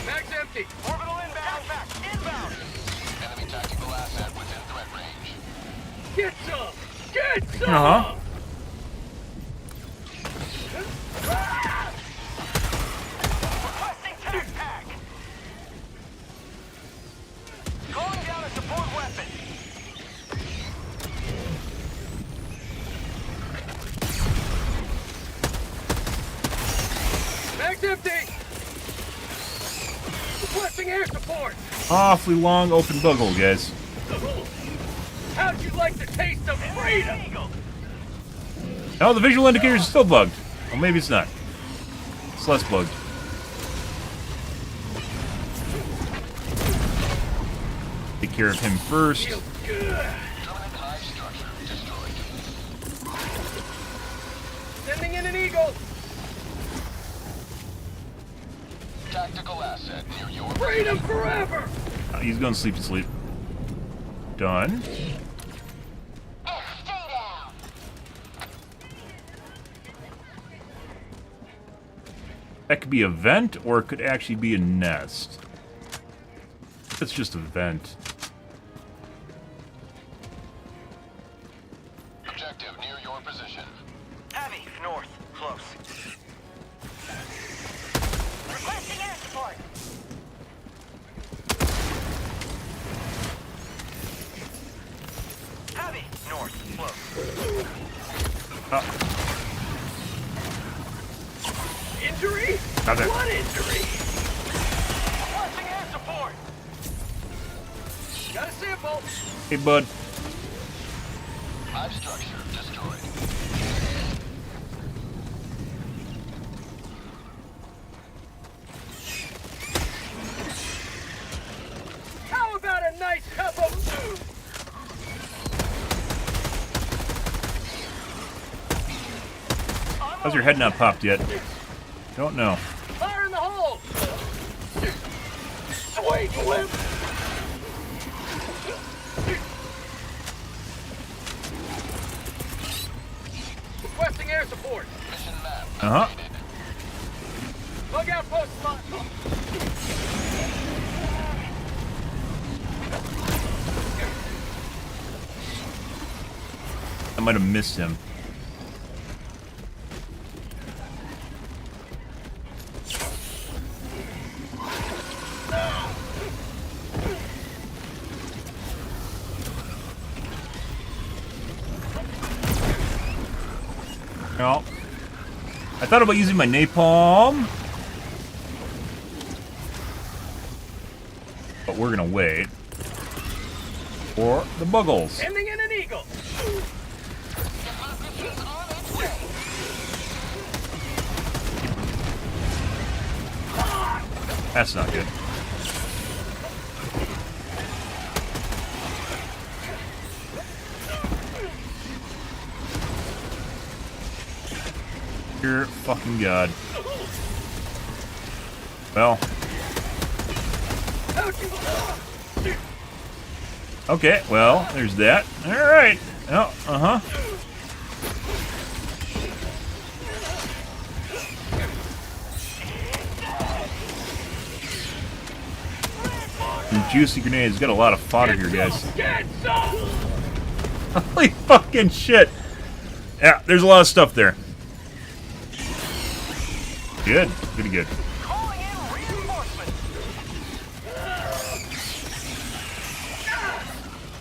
Mag's empty! Orbital inbound! Back! Inbound! Enemy tactical asset within threat range. Get some! Get some! Uh-huh. Requesting tac pack! Calling down a support weapon! Mag's empty! Requesting air support! Awfully long open bug hole, guys. How'd you like the taste of freedom? No, the visual indicator is still bugged. Well, maybe it's not. It's less bugged. Take care of him first. Feels good. Permanent hive structure destroyed. Sending in an eagle. Tactical asset near your Freedom forever. He's going to sleep to sleep. Done. Stay down. That could be a vent, or it could actually be a nest. It's just a vent. objective near your position. Heavy north, close. Requesting air support. Heavy north, close. Injury? Not there. What injury? Requesting air support. Got a sample. Hey, bud. Hive structure destroyed. How about a nice cup of soup? How's your head not popped yet? Don't know. Fire in the hole! Sweet whip! Requesting air support. Mission map Uh-huh. updated. Bug outpost spot. I might have missed him. No. I thought about using my napalm. But we're gonna wait for the buggles. Sending in an eagle. That's not good. Dear fucking God. Well. Okay, well, there's that. Alright. Oh, uh-huh. Some juicy grenades. Got a lot of fodder here, guys. Holy fucking shit. Yeah, there's a lot of stuff there. Good. Pretty good. Calling in reinforcements.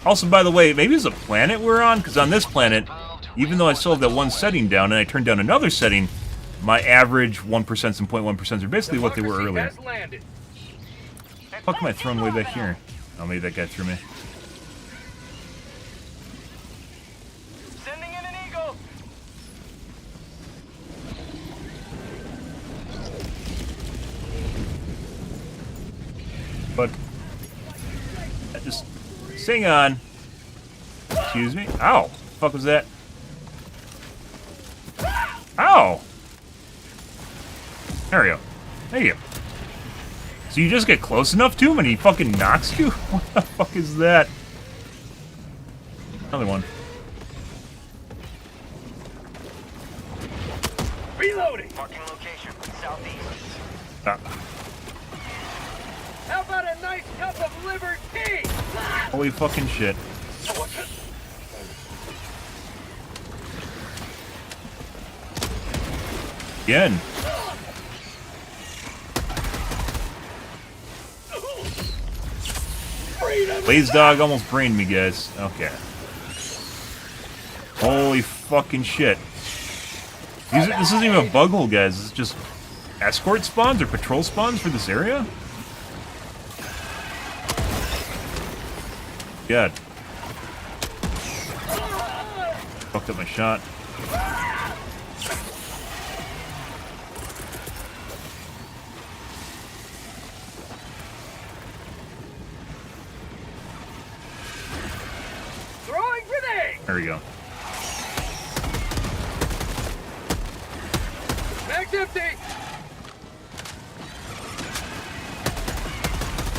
Also, by the way, maybe it's a planet we're on, because on this planet, even though I still have that one setting down and I turned down another setting, my average 1% and 0.1% are basically what they were earlier. Has landed. Fuck am I throwing way back here? Oh, maybe that guy threw me. Sending in an eagle. But just sing on. Excuse me. Ow! The fuck was that? Ow! There we go. Thank you. So you just get close enough to him and he fucking knocks you? What the fuck is that? Another one. Reloading. Marking location, southeast. Ah. How about a nice cup of liver tea? Holy fucking shit. Again. Blaze Dog almost brained me, guys. Okay. Holy fucking shit. This isn't even a bug hole, guys. This is just escort spawns or patrol spawns for this area? God. Fucked up my shot. Throwing grenade. There we go. Mag's empty.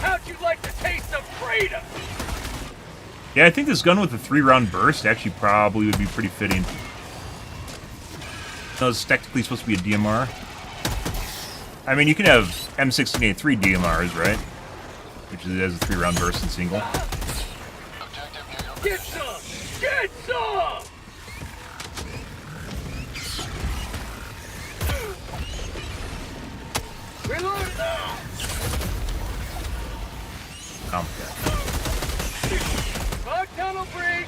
How'd you like the taste of freedom? Yeah, I think this gun with a 3-round burst actually probably would be pretty fitting. No, it's technically supposed to be a DMR. I mean, you can have M16A3 DMRs, right? Which has a 3-round burst in single. Get some! Get some! Reload! Fog tunnel breach!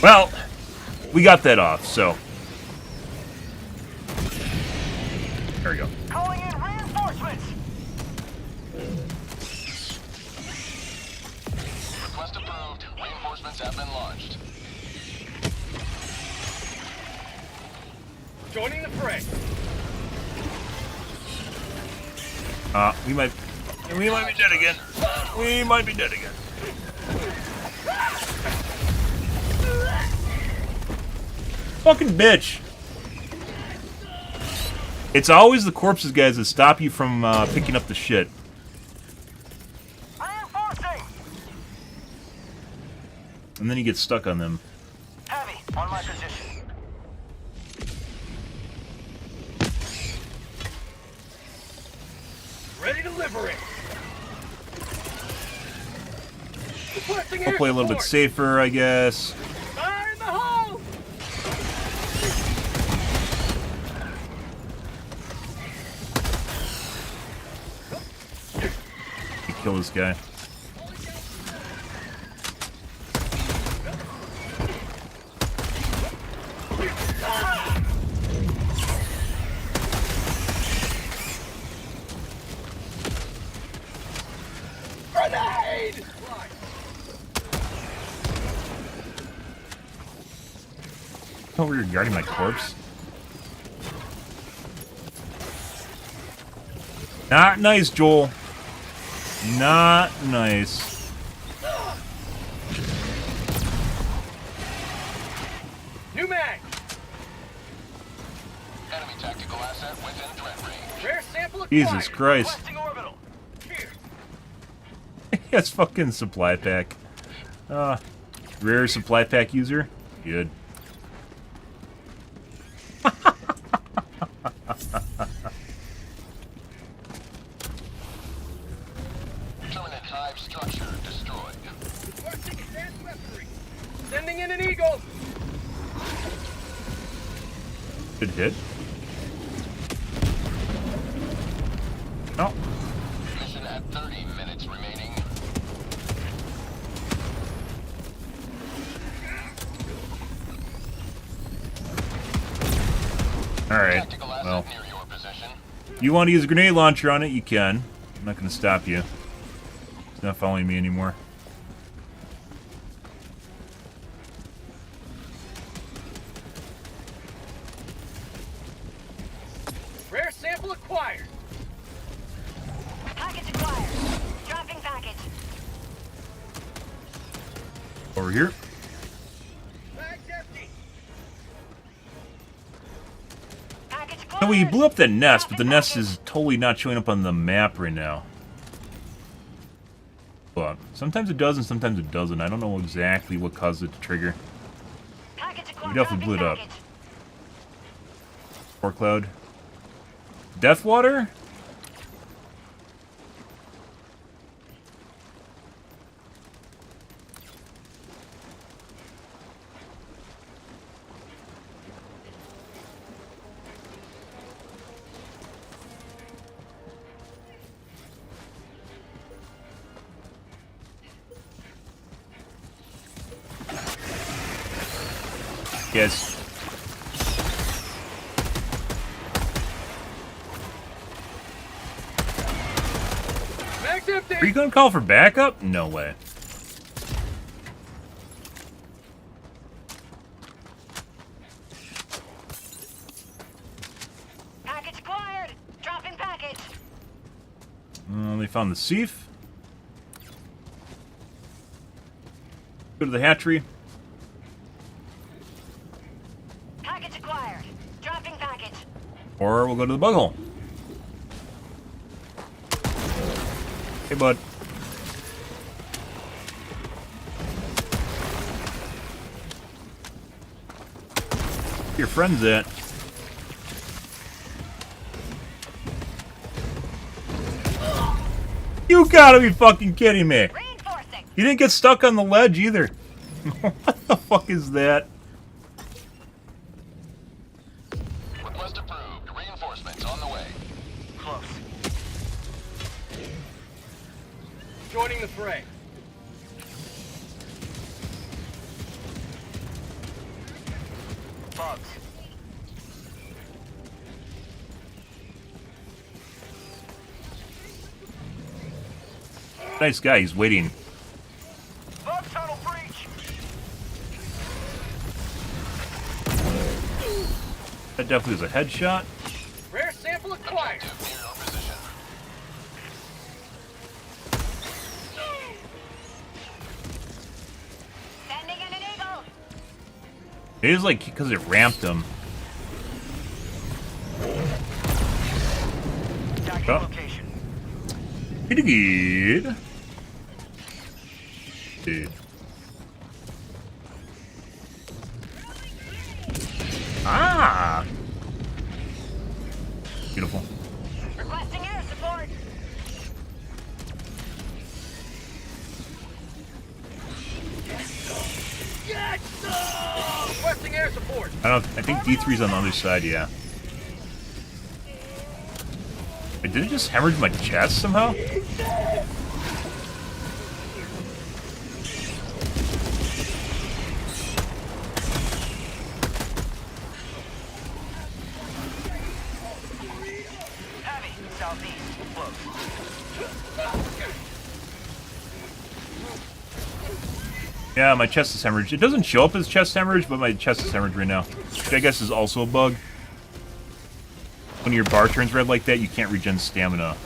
Well, we got that off, so. There we go. Calling in reinforcements! Request approved. Reinforcements have been launched. Joining the fray. We might be dead again. We might be dead again. Fucking bitch. It's always the corpses, guys, that stop you from picking up the shit. Reinforcing! And then you get stuck on them. Heavy, on my position. Ready to liberate. We'll play a little bit safer, I guess. Fire in the hole! Kill this guy. Over here guarding my corpse. Not nice, Joel. Not nice. New mag. Enemy tactical asset within threat range. Rare sample acquired. Jesus Christ. Requesting orbital. Here. That's fucking supply pack. Rare supply pack user? Good. Terminate hive structure destroyed. Requesting advanced weaponry. Sending in an eagle. Good hit. Oh. Mission at 30 minutes remaining. Alright. Tactical asset Well, near your position. you want to use a grenade launcher on it, you can. I'm not going to stop you. It's not following me anymore. Rare sample acquired. Package acquired. Dropping package. Over here. Bag's empty. Package No, we acquired. blew up that nest, but the nest is totally not showing up on the map right now. But sometimes it does and sometimes it doesn't. I don't know exactly what caused it to trigger. Package acquired. We definitely blew it Dropping up. package. Poor Cloud. Deathwater? Yes. Bag's empty. Are you gonna call for backup? No way. Package acquired. Dropping package. They found the Seif. Go to the hatchery. Package acquired. Dropping package. Or we'll go to the bug hole. Hey, bud. Where your friends at? You gotta be fucking kidding me. Reinforcing. You didn't get stuck on the ledge either. What the fuck is that? Request approved. Reinforcements on the way. Close. Joining the fray. Bugs. Nice guy, he's waiting. Bug tunnel breach. That definitely was a headshot. Rare sample acquired. Objective near your position. Sending in an eagle. It is like because it ramped him. Tagging Oh. location. Pretty good. Dude. Ah! Beautiful. Requesting air support. Requesting air support. I think D3's on the other side, yeah. Wait, did it just hemorrhage my chest somehow? Heavy. Southeast. Close. Yeah, my chest is hemorrhaged. It doesn't show up as chest hemorrhage, but my chest is hemorrhaged right now. Which I guess is also a bug. When your bar turns red like that, you can't regen stamina.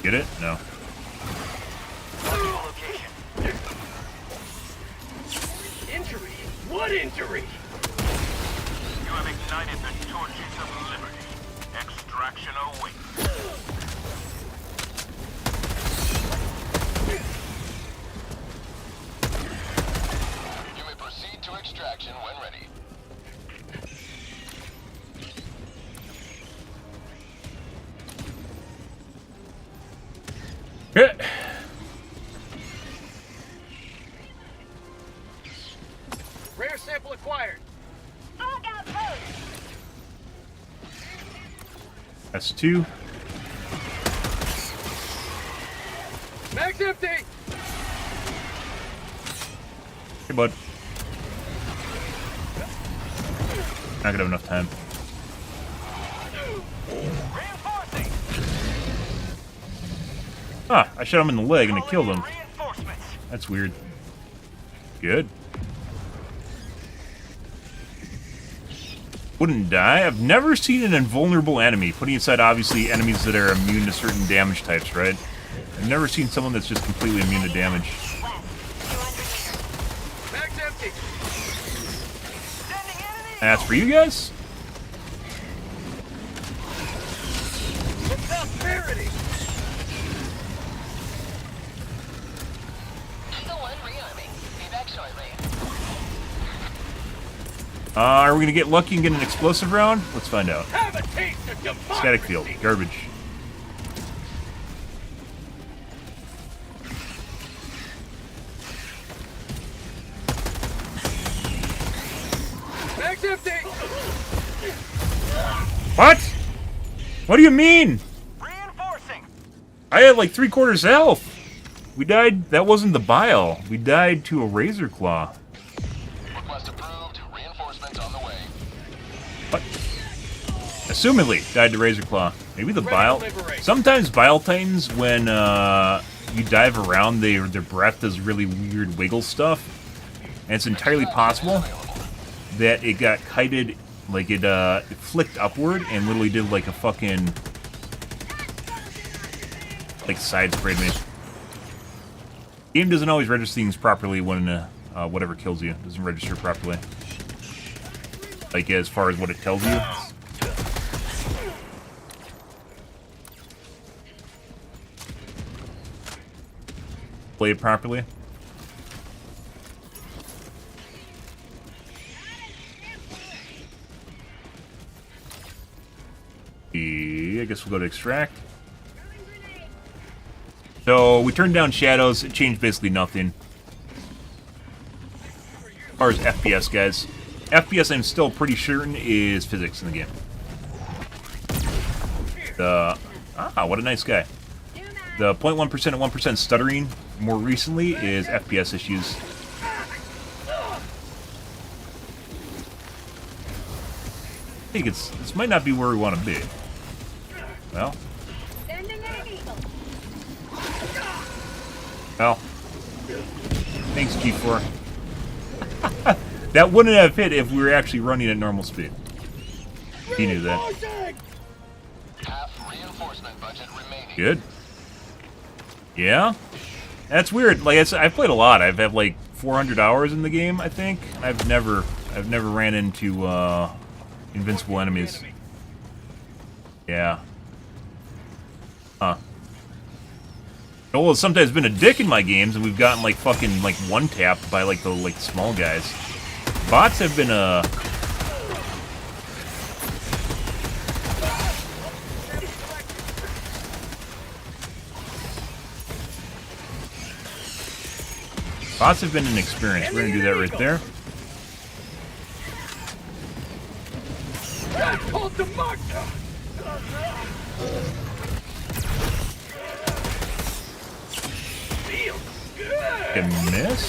Get it? No. Injury? What injury? You have ignited the torches of liberty. Extraction awaits. You may proceed to extraction when ready. Yeah. Rare sample acquired. Fog outpost. S2. Mag's empty. Hey, bud. Not gonna have enough time. Reinforcing. Ah, I shot him in the leg and it killed him. Reinforcements. That's weird. Good. Wouldn't die? I've never seen an invulnerable enemy, putting aside obviously enemies that are immune to certain damage types, right? I've never seen someone that's just completely immune to damage. Mag's empty. Sending enemy. That's for you guys? Prosperity. Eagle 1 rearming. Be back shortly. Are we gonna get lucky and get an explosive round? Let's find out. Have a taste of democracy. Static field. Garbage. Mag's empty. What? What do you mean? Reinforcing. I had like 3/4 health. We died. That wasn't the bile. We died to a razor claw. Request approved. Reinforcements on the way. What? Assumedly died to razor claw. Maybe the bile. Sometimes bile titans, when you dive around, their breath does really weird wiggle stuff, and it's entirely possible that it got kited, like it flicked upward and literally did like a fucking like side sprayed me. Game doesn't always register things properly when whatever kills you. It doesn't register properly. Like as far as what it tells you. Play it properly. I guess we'll go to extract. So we turned down shadows. It changed basically nothing. As far as FPS, guys. FPS, I'm still pretty certain, is physics in the game. What a nice guy. The 0.1% and 1% stuttering more recently is FPS issues. I think this might not be where we want to be. Well. Well. Thanks, G4. That wouldn't have hit if we were actually running at normal speed. He knew that. Half reinforcement budget remaining. Good. Yeah? That's weird. Like I said, I've played a lot. I've had like 400 hours in the game, I think. I've never ran into invincible enemies. Yeah. Huh. Well, it's sometimes been a dick in my games, and we've gotten like fucking like one tapped by like the small guys. Bots have been bots have been an experience. We're gonna do that right there. Called democracy. Feels good. Can miss.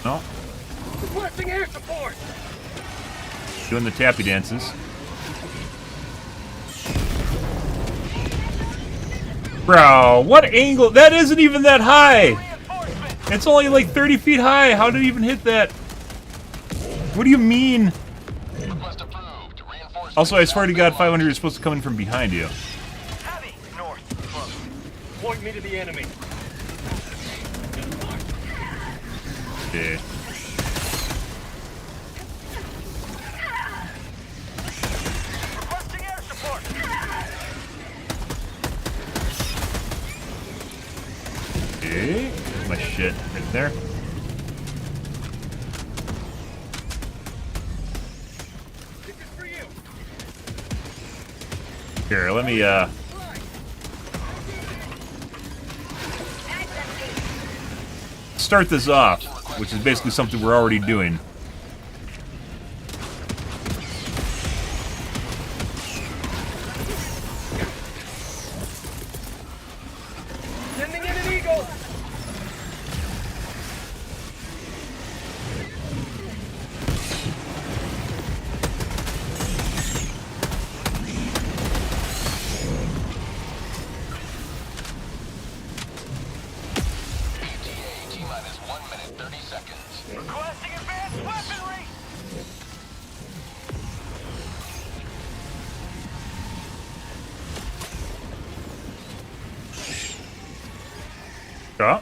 No. Requesting air support. Doing the tappy dances. Bro, what angle? That isn't even that high! It's only like 30 feet high. How did it even hit that? What do you mean? Request approved. Reinforcements. Also, I swear to God, 500 is supposed to come in from behind you. Heavy north. Close. Point me to the enemy. Yeah. Requesting air support. Okay. My shit right there. This is for you. Here, let me start this off, which is basically something we're already doing. Sending in an eagle. ETA T-minus 1 minute 30 seconds. Requesting advanced weaponry. Yeah. ETA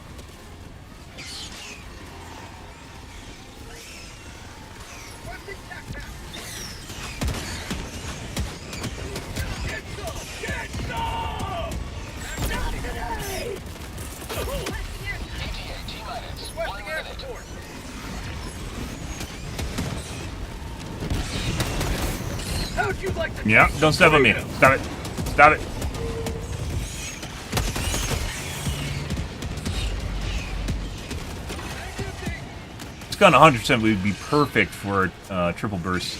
T-minus 1 minute. How'd you like to Yeah, don't step on me. Stop it. Stop it. This gun 100% would be perfect for triple burst.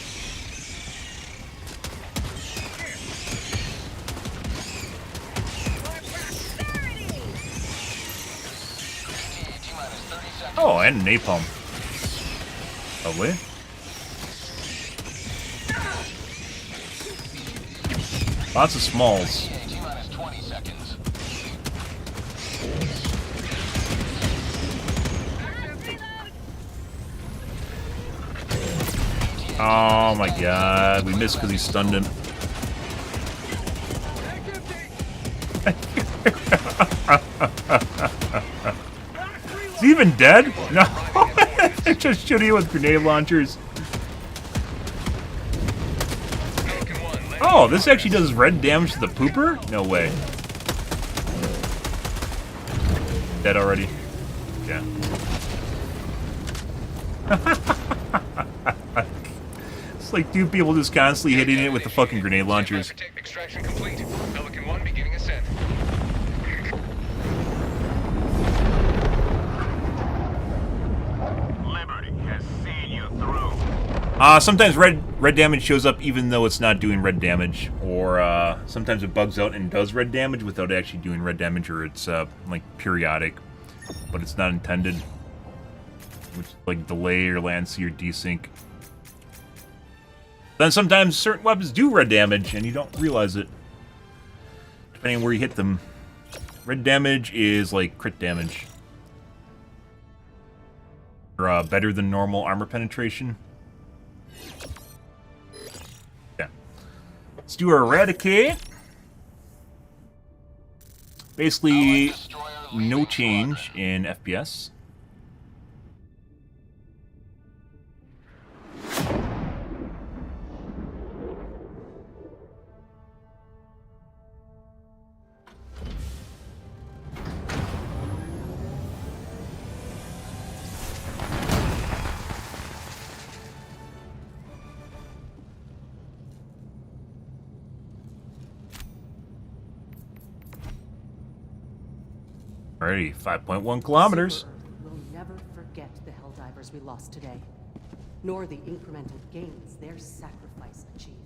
ETA T-minus 30 seconds. Oh, and napalm. Lovely. Lots of smalls. ETA T-minus 20 seconds. Oh my god, we missed because he stunned him. Is he even dead? No. They're just shooting you with grenade launchers. Oh, this actually does red damage to the pooper? No way. Dead already? Yeah. It's like two people just constantly hitting it with the fucking grenade launchers. Extraction complete. Pelican 1 beginning ascent. Liberty has seen you through. Sometimes red damage shows up even though it's not doing red damage, or sometimes it bugs out and does red damage without actually doing red damage, or it's like periodic, but it's not intended, which is like delay or land C or desync. Then sometimes certain weapons do red damage and you don't realize it, depending on where you hit them. Red damage is like crit damage, or better than normal armor penetration. Yeah. Let's do our eradicate. Basically, no change in FPS. Alrighty, 5.1 kilometers. We'll never forget the Helldivers we lost today, nor the incremental gains their sacrifice achieved.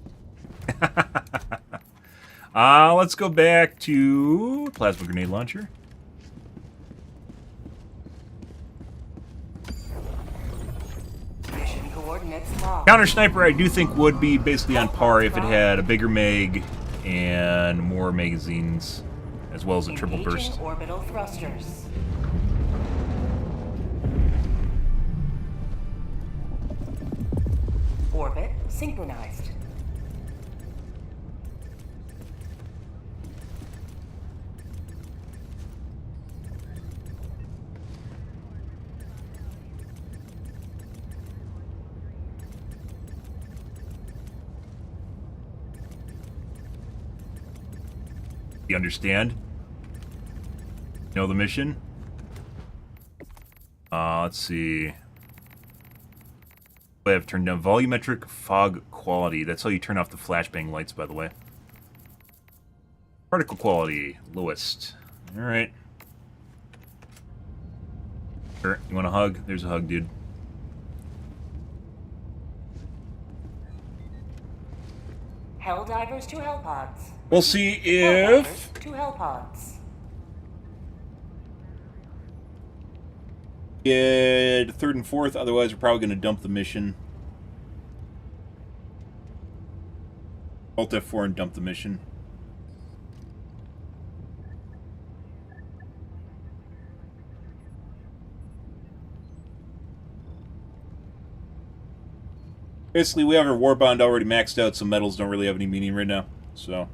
Let's go back to plasma grenade launcher. Mission coordinates locked. Counter Sniper, I do think, would be basically on par if it had a bigger mag and more magazines, as well as a triple Engaging burst. orbital thrusters. Orbit synchronized. You understand? Know the mission? Let's see. I have turned down volumetric fog quality. That's how you turn off the flashbang lights, by the way. Particle quality, lowest. Alright. Sure, you want a hug? There's a hug, dude. Helldivers to Hellpods. We'll see Helldivers if... to Hellpods. Get third and fourth, otherwise we're probably going to dump the mission. Alt F4 and dump the mission. Basically, we have our war bond already maxed out, so medals don't really have any meaning right now. So...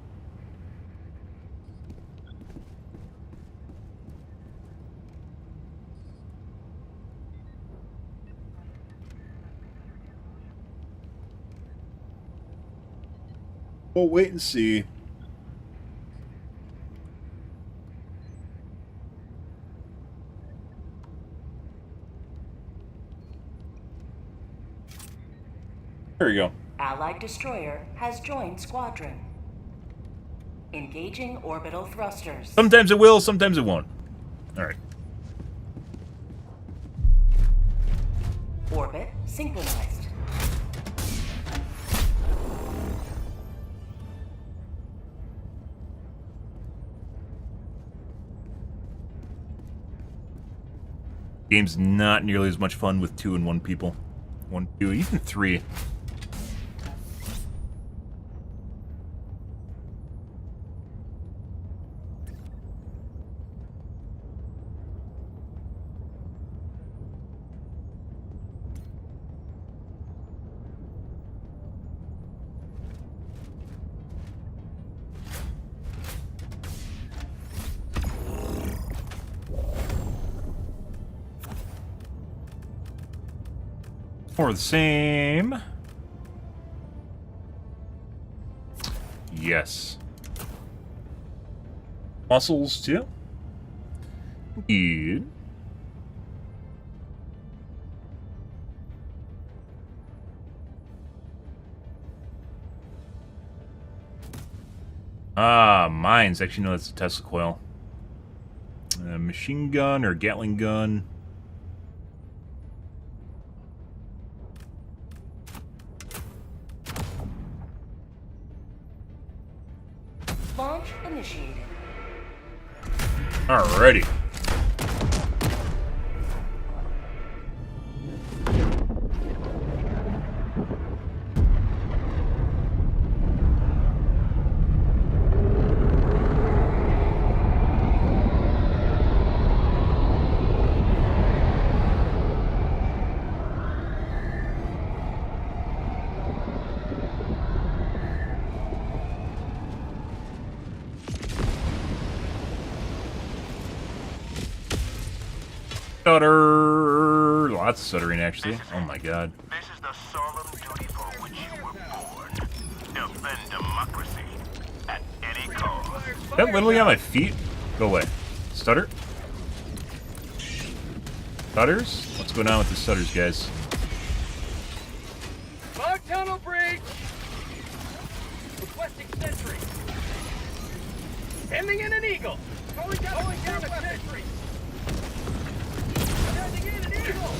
we'll wait and see. There we go. Allied destroyer has joined squadron. Engaging orbital thrusters. Sometimes it will, sometimes it won't. Alright. Orbit synchronized. Game's not nearly as much fun with 2 and 1 people. 1, 2, even 3. More of the same. Yes. Muscles, too. Good. Ah, mines. Actually, no, that's a Tesla coil. Machine gun or Gatling gun. Launch initiated. Alrighty. Stutter. Lots of stuttering, actually. Oh my god. This is the solemn duty for which you were born. Defend democracy at any cost. Is that literally on my feet? Go away. Stutter? Stutters? What's going on with the stutters, guys? Fog tunnel breach! Requesting sentry. Sending in an eagle. Going down a sentry. Sending in an eagle.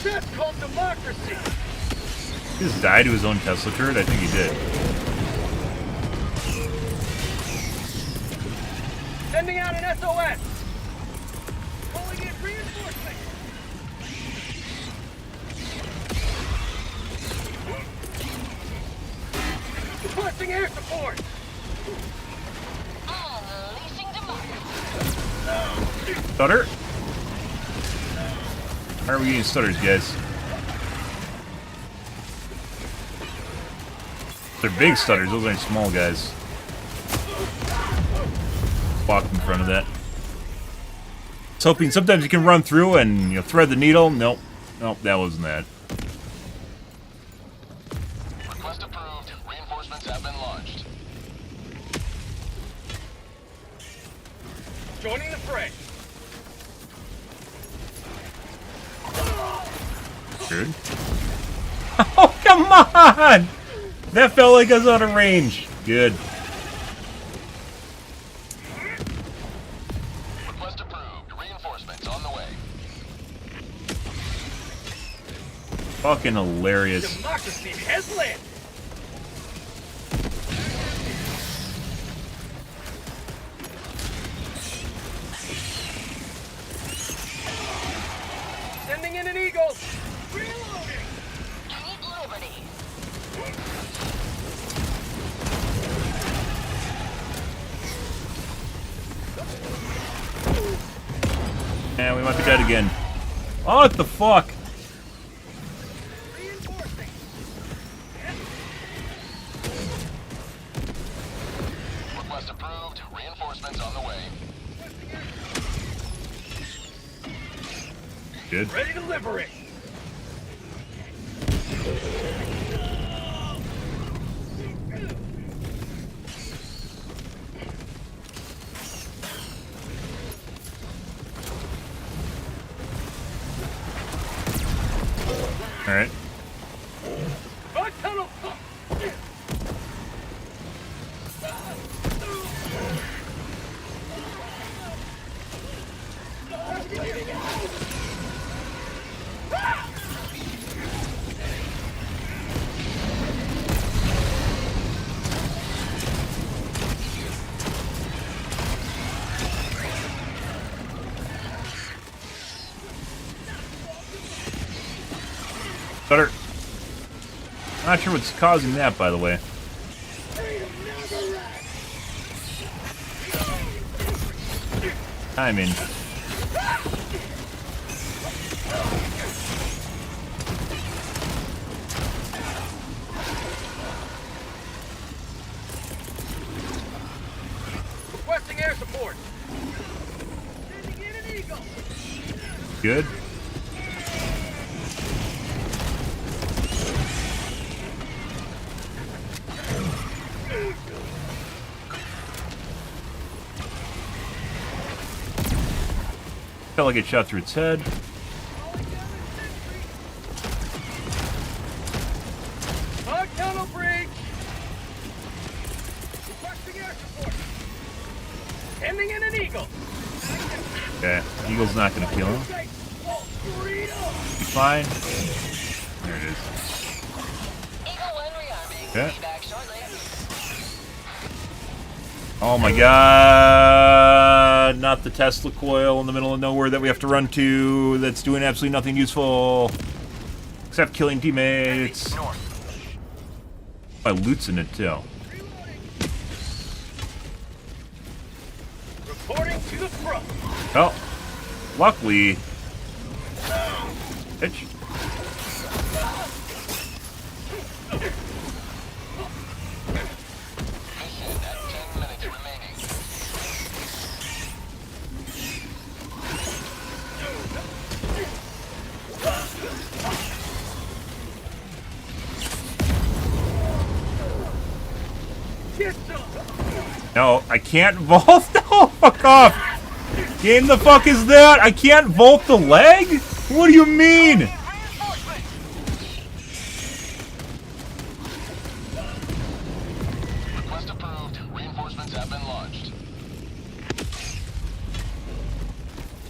That's called democracy. He just died to his own Tesla turret? I think he did. Sending out an SOS. Calling in reinforcements. Requesting air support. Unleashing democracy. Stutter? How are we getting stutters, guys? They're big stutters, those aren't small guys. Walk in front of that. I was hoping sometimes you can run through and thread the needle. Nope. Nope, that wasn't that. Request approved. Reinforcements have been launched. Joining the fray. Good. Oh, come on! That felt like I was out of range. Good. Request approved. Reinforcements on the way. Fucking hilarious. Democracy has landed. Sending in an eagle. Reloading. Keep liberty. Yeah, we might be dead again. Oh, what the fuck? Reinforcing. Request approved. Reinforcements on the way. Good. Ready to liberate. Alright. Our tunnel. Stutter. Not sure what's causing that, by the way. I'm in. Requesting air support. Sending in an eagle. Good. Felt like it shot through its head. Our tunnel breach. Requesting air support. Sending in an eagle. Okay, Eagle's not gonna kill him. He's fine. There it is. Eagle 1 rearming. Okay. Be back shortly. Oh my god! Not the Tesla coil in the middle of nowhere that we have to run to. That's doing absolutely nothing useful except killing teammates. My loot's in it too. Reporting to the front. Well, luckily, bitch. Mission at 10 minutes remaining. Get some. No, I can't vault. No, fuck off. Game the fuck is that? I can't vault the leg? What do you mean? Request approved. Reinforcements have been launched.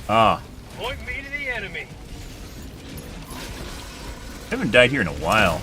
Ah, Point me to the enemy. I haven't died here in a while.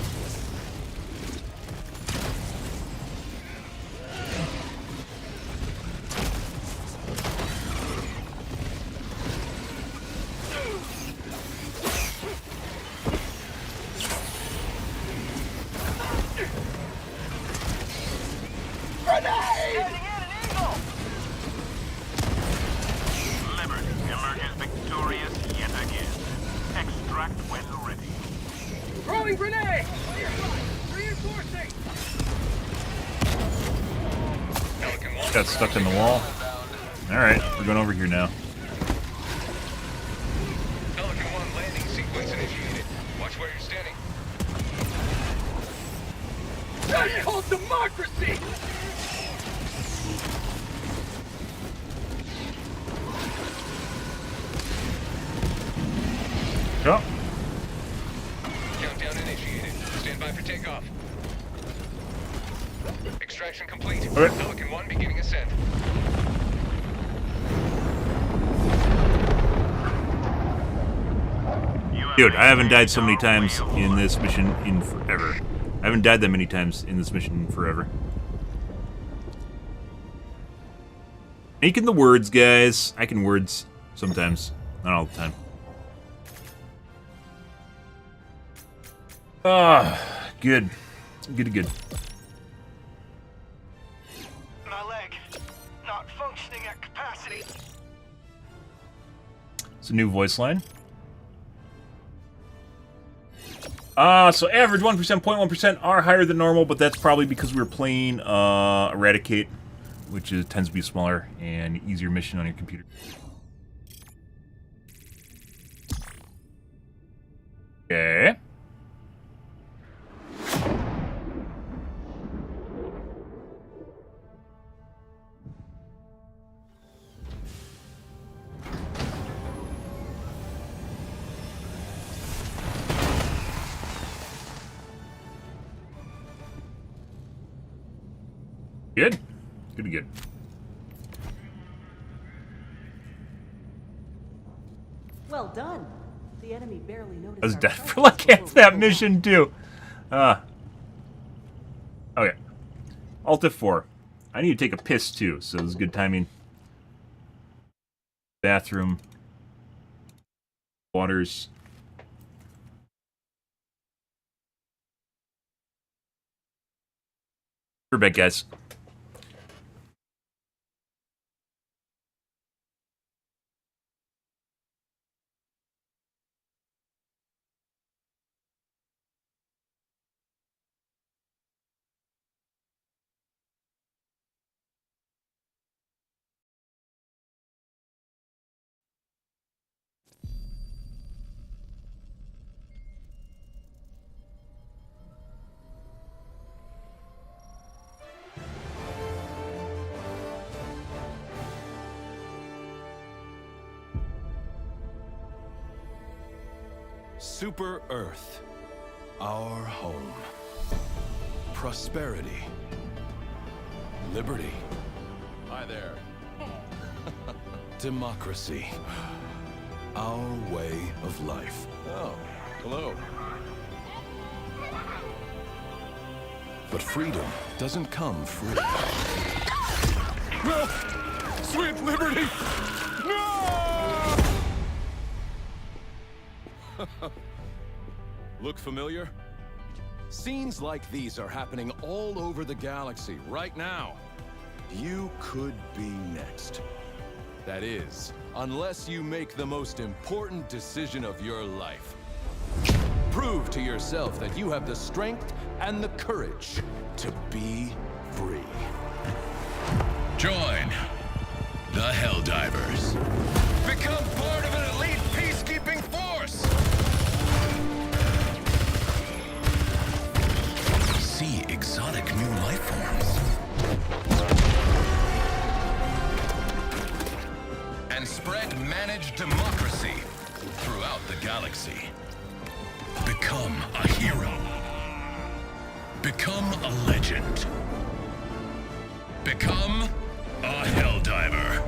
got stuck in the wall. Alright, we're going over here now. Pelican 1 landing sequence initiated. Watch where you're standing. That's called democracy! Oh. Countdown initiated. Stand by for takeoff. Extraction complete. Okay. Pelican 1 beginning ascent. Dude, I haven't died so many times in this mission in forever. I haven't died that many times in this mission in forever. Making the words, guys. I can words sometimes. Not all the time. Ah, good. Good. My leg, not functioning at capacity. It's a new voice line. So average 1%, 0.1% are higher than normal, but that's probably because we were playing Eradicate, which tends to be smaller and easier mission on your computer. Okay. Good. Good. Well done. The enemy barely noticed. I was our dead for presence like half until that so mission too. Okay. Alt F4. I need to take a piss too, so this is good timing. Bathroom. Waters. We're back, guys. Super Earth, our home. Prosperity. Liberty. Hi there. Democracy. Our way of life. Oh, hello. But freedom doesn't come free. No! Sweet liberty! No! Look familiar? Scenes like these are happening all over the galaxy right now. You could be next. That is, unless you make the most important decision of your life. Prove to yourself that you have the strength and the courage to be free. Join the Helldivers. Become part of an elite peacekeeping force! See exotic new life forms. And spread managed democracy throughout the galaxy. Become a hero. Become a legend. Become a Helldiver.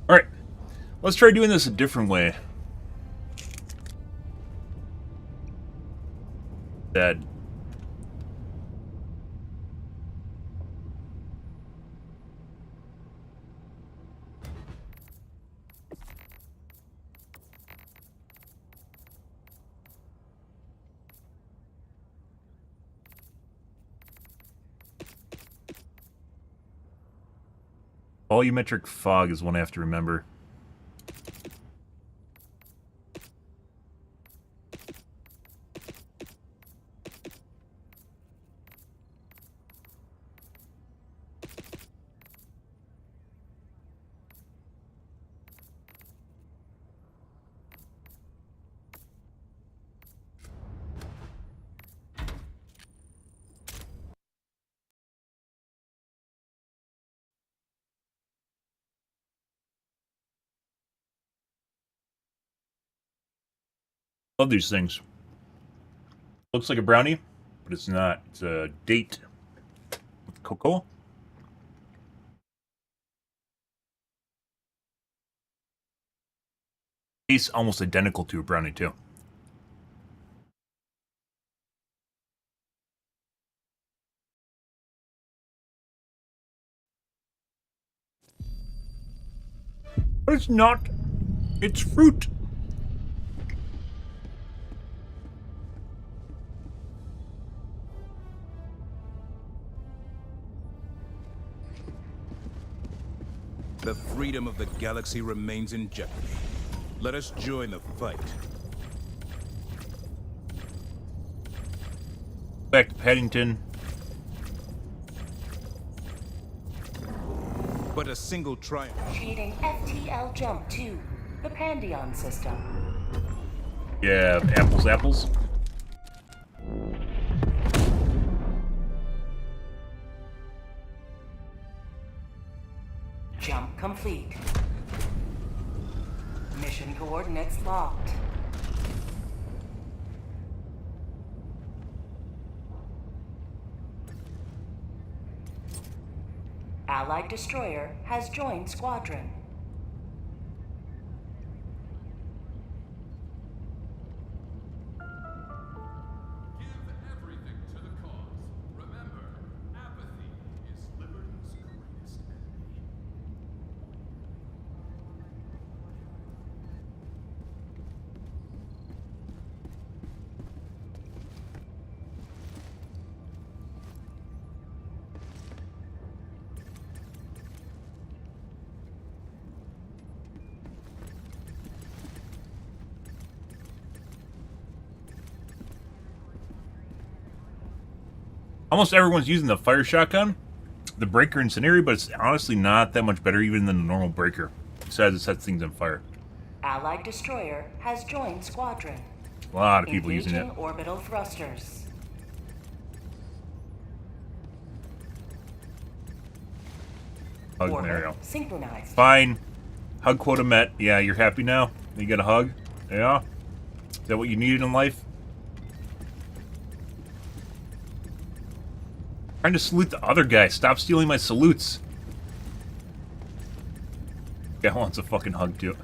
Alright. Let's try doing this a different way. Dead. Volumetric fog is one I have to remember. Love these things. Looks like a brownie, but it's not. It's a date with cocoa. Tastes almost identical to a brownie, too. But it's not. It's fruit. The freedom of the galaxy remains in jeopardy. Let us join the fight. Back to Paddington. But a single triumph. Initiating FTL jump to the Pandion system. Yeah, apples. Jump complete. Mission coordinates locked. Allied destroyer has joined squadron. Give everything to the cause. Remember, apathy is liberty's greatest enemy. Almost everyone's using the fire shotgun, the breaker incendiary, but it's honestly not that much better even than the normal breaker. Besides, it sets things on fire. Allied destroyer has joined squadron. A lot of people using it. Engaging orbital thrusters. Hug, Orbit there you go. synchronized. Fine. Hug quota met. Yeah, you're happy now? You got a hug? Yeah? Is that what you needed in life? Trying to salute the other guy. Stop stealing my salutes. Guy wants a fucking hug too.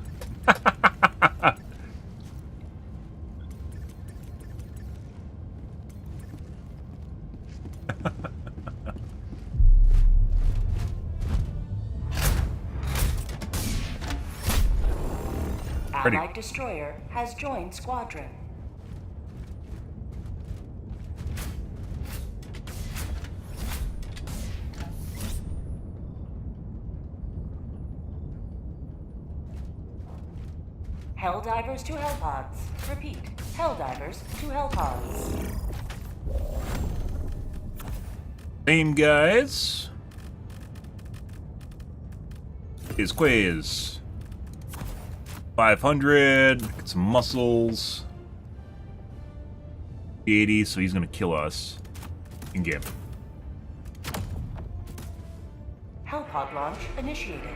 Allied destroyer has joined squadron. Helldivers to Hellpods. Repeat. Helldivers to Hellpods. Same guys. His quiz. 500. Get some muscles. 80, so he's gonna kill us. In game. Hellpod launch initiated.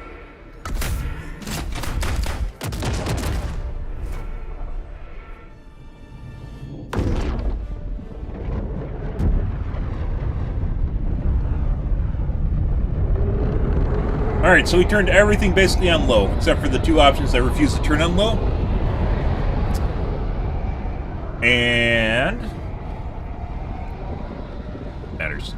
Alright, so we turned everything basically on low, except for the two options that refuse to turn on low. And... matters.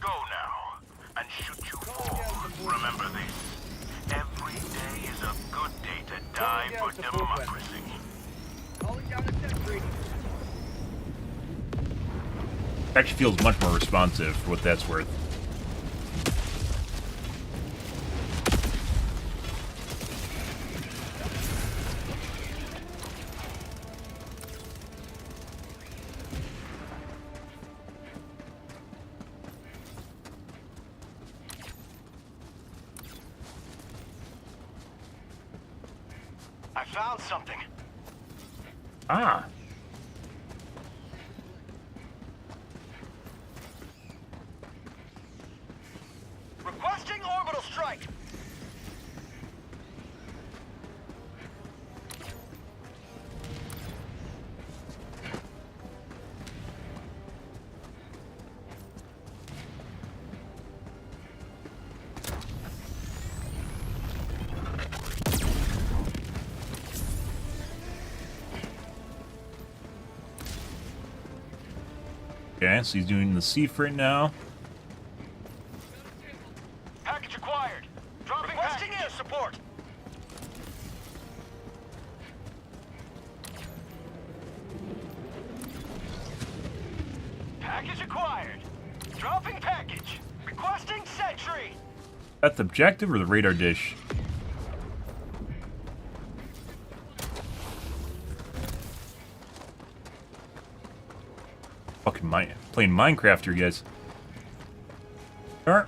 Go now and shoot you all. Remember this. Every day is a good day to die for democracy. Calling down a tech rating. Actually feels much more responsive for what that's worth. I found something. Ah. Requesting orbital strike. Okay, so he's doing the Thief right now. Package acquired. Dropping requesting air support. Package acquired. Dropping package. Requesting sentry. That's the objective or the radar dish? Fucking playing Minecraft here, guys. Alright.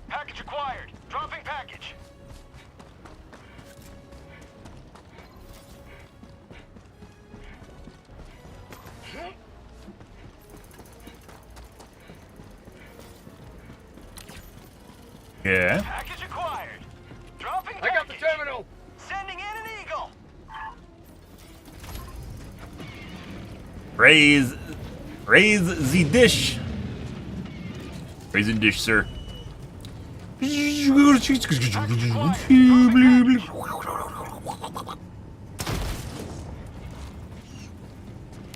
Package acquired. Dropping package. Yeah. Package acquired. Dropping package. I got the terminal. Sending in an eagle. Raise the dish. Raise the dish, sir.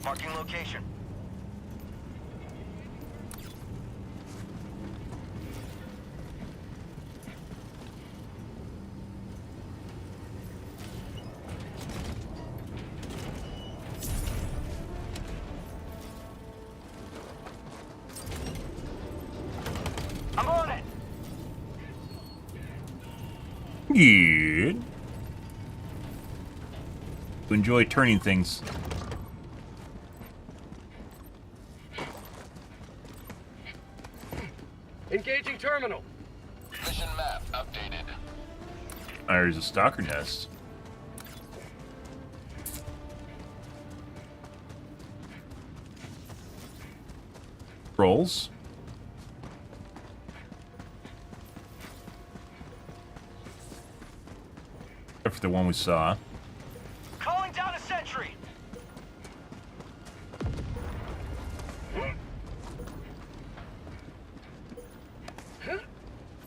Marking location. I'm on it. Good. To enjoy turning things. Engaging terminal. Mission map updated. There's a stalker nest. Rolls. Except for the one we saw. Calling down a sentry.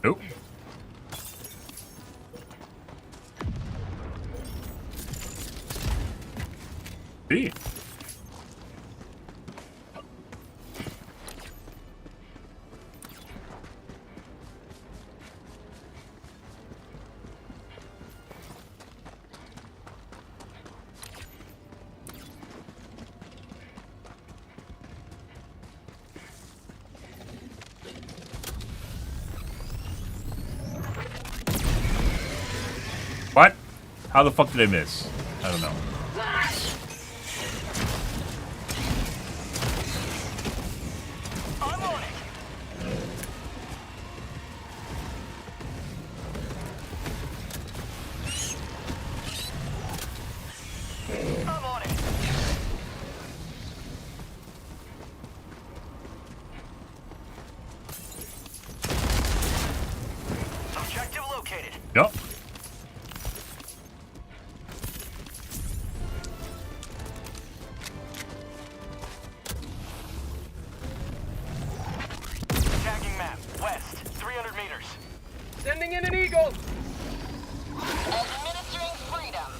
Nope. See. What? How the fuck did I miss? I don't know. I'm on it. I'm on it. Objective located. Yep. Tagging map. West. 300 meters. Sending in an eagle. Administering freedom.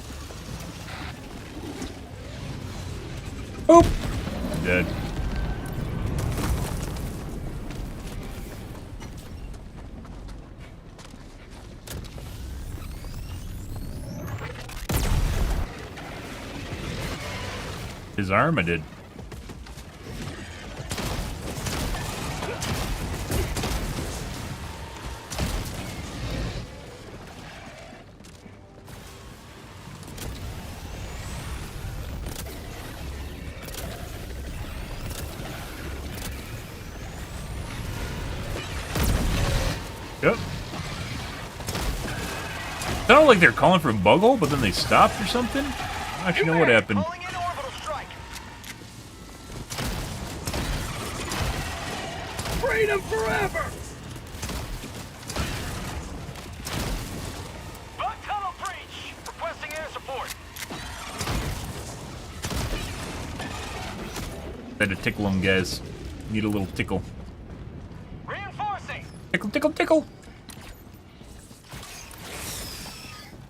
Oop. Dead. His arm, I did. Yep. Sounded like they're calling for a bug hole, but then they stopped or something. I don't actually know what happened. Calling in orbital strike. Freedom forever! Bug tunnel breach! Requesting air support. Had to tickle him, guys. Need a little tickle. Reinforcing! Tickle, tickle, tickle!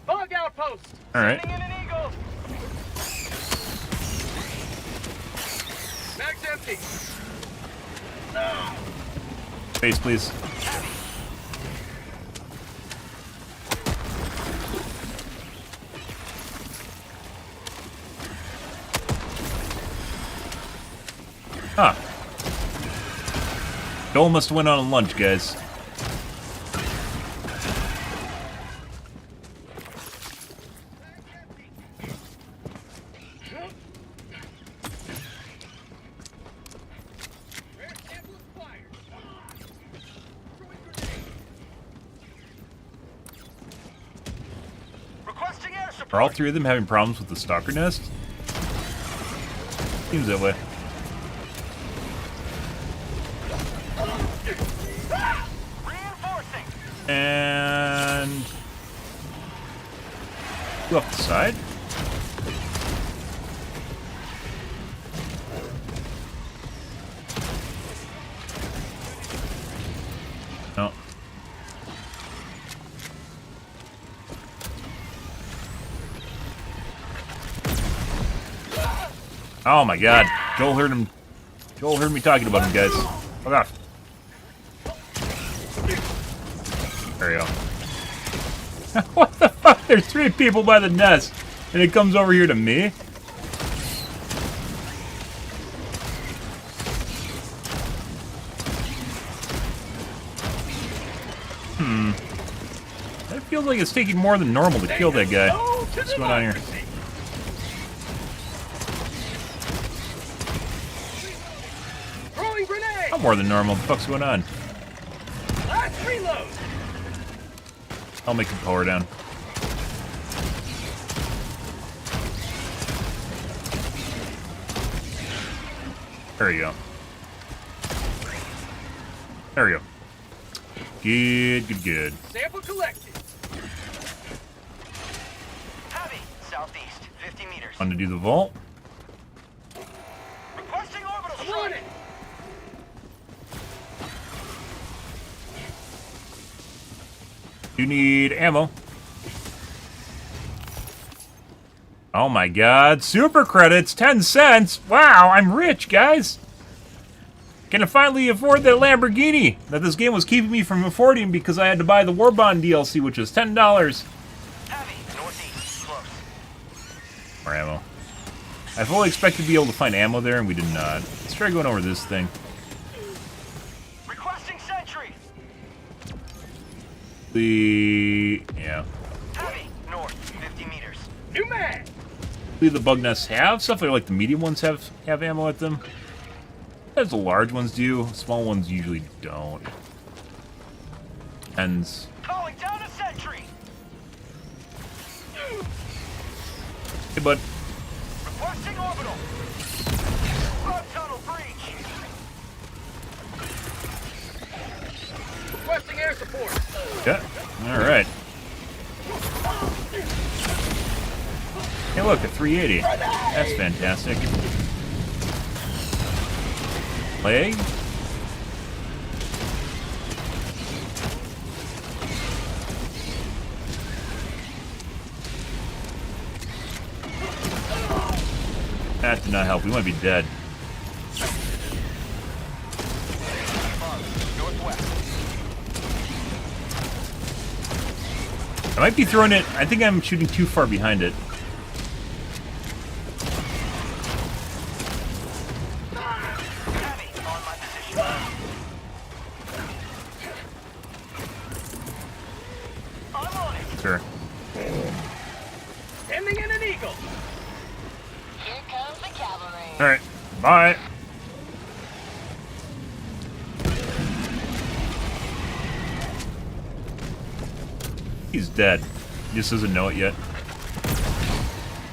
Bug outpost! Alright. Sending in an eagle! Mag's empty! Space, please. Huh. Joel must have went on lunch, guys. Requesting air support! Are all three of them having problems with the stalker nest? Seems that way. Reinforcing! And... Go off the side? No. Oh my god. Joel heard him. Joel heard me talking about him, guys. Fuck off. There you go. What the fuck? There's 3 people by the nest, and it comes over here to me? That feels like it's taking more than normal to kill that guy. What's going on here? Throwing grenade! Not more than normal. What the fuck's going on? Last reload! I'll make the power down. There you go. There we go. Good, good, good. Sample collected. Heavy, southeast, 50 meters. Fun to do the vault. Requesting orbital strike. Run it. You need ammo. Oh my god. Super credits, 10 cents. Wow, I'm rich, guys. Can I finally afford that Lamborghini that this game was keeping me from affording because I had to buy the Warbond DLC, which was $10. Heavy, northeast, close. More ammo. I fully expected to be able to find ammo there, and we did not. Let's try going over this thing. Requesting sentry. Yeah. Heavy, north, 50 meters. New man. The bug nests have stuff like the medium ones have ammo at them. As the large ones do, small ones usually don't. Depends. Calling down a sentry. Hey, bud. Requesting orbital. Bug tunnel breach. Requesting air support. Yeah. All right. Hey, look, a 380. That's fantastic. Leg. That did not help. We might be dead. I might be throwing it. I think I'm shooting too far behind it. sure. Sending in an eagle. Here comes the cavalry. Alright, bye. He's dead. He just doesn't know it yet.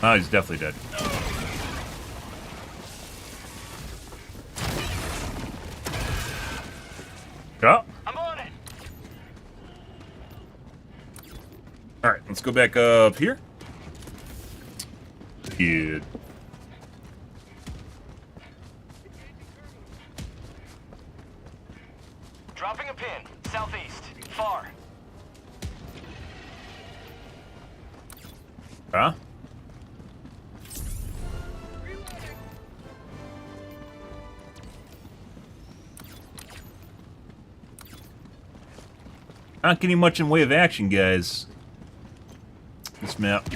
Oh, he's definitely dead. Yeah. I'm on it. Alright, let's go back up here. Good. Dropping a pin. Southeast. Far. Huh? Not getting much in way of action, guys. This map.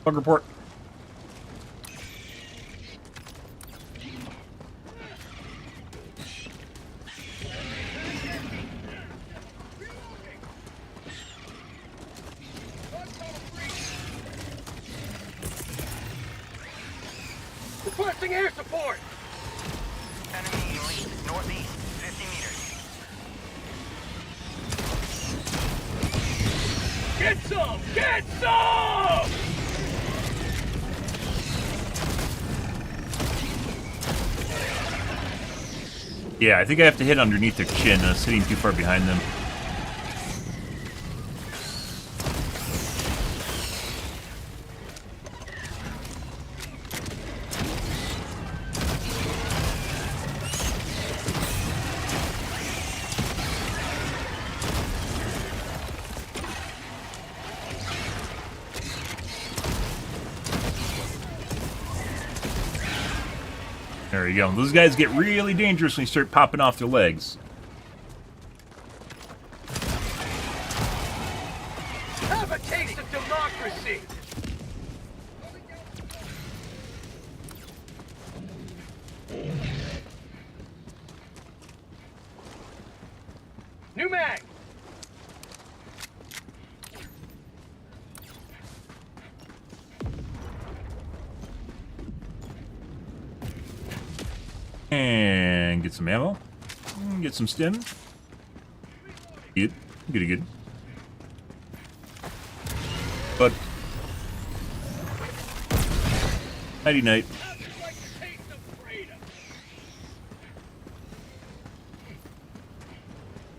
Bug report. Requesting air support. Enemy elite. Northeast. 50 meters. Get some! Get some! Yeah, I think I have to hit underneath their chin. I was sitting too far behind them. There you go. Those guys get really dangerous when you start popping off their legs. Have a taste of democracy. New mag. And get some ammo. Get some stim. Good. Good. But nighty night.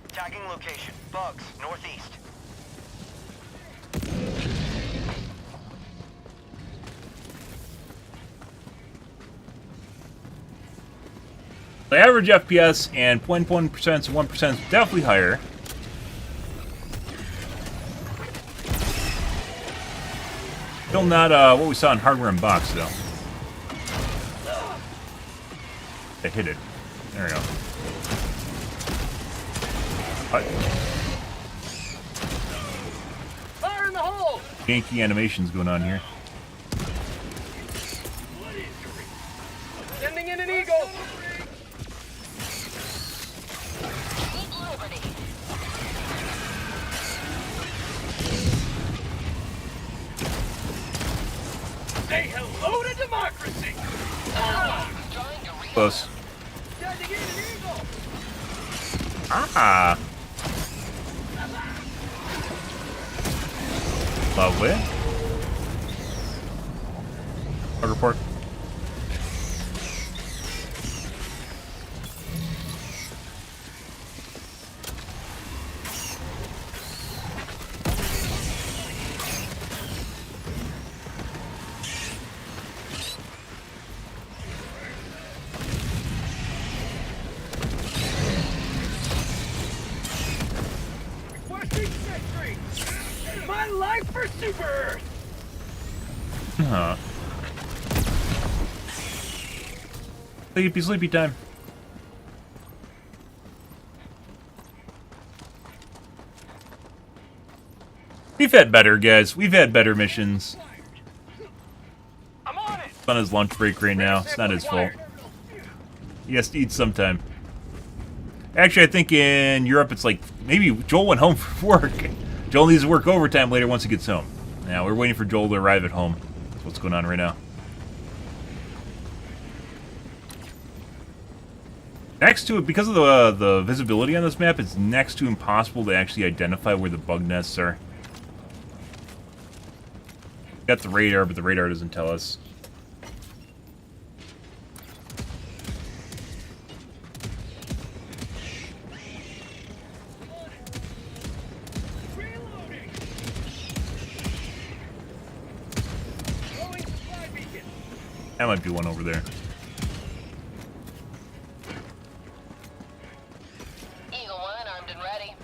Tagging location. Bugs. Northeast. The average FPS and 0.1% to 1% is definitely higher. Still not what we saw in Hardware and Box, though. I hit it. There we go. What? Fire in the hole! Janky animations going on here. Sending in an eagle! Say hello to democracy! Close. Sending in an eagle! Ah! Lovely. Bug report. My life for Super Earth! Huh. Sleepy time. We've had better, guys. We've had better missions. I'm on it! It's on his lunch break right now. It's not his fault. He has to eat sometime. Actually, I think in Europe it's like maybe Joel went home from work. Joel needs to work overtime later once he gets home. Now we're waiting for Joel to arrive at home. That's what's going on right now. Next to it, because of the visibility on this map, it's next to impossible to actually identify where the bug nests are. Got the radar, but the radar doesn't tell us. That might be one over there. Eagle 1 armed and ready.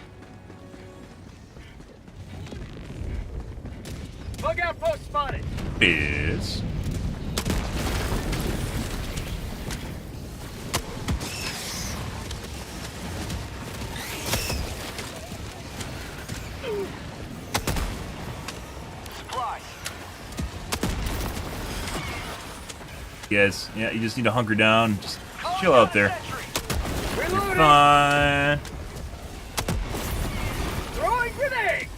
Bug outpost spotted. Is Supplies. yes, yeah. You just need to hunker down, just chill out there. You're Reloading. fine. Throwing grenade.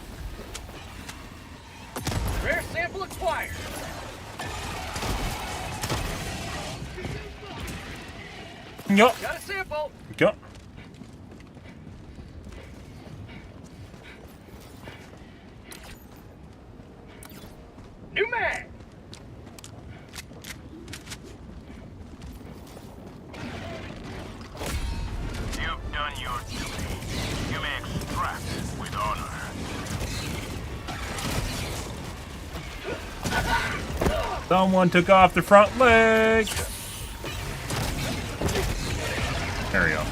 Rare sample acquired. Yup. Got a sample. Yup. New mag. You've done your duty. You may extract with honor. Someone took off the front leg. There we go.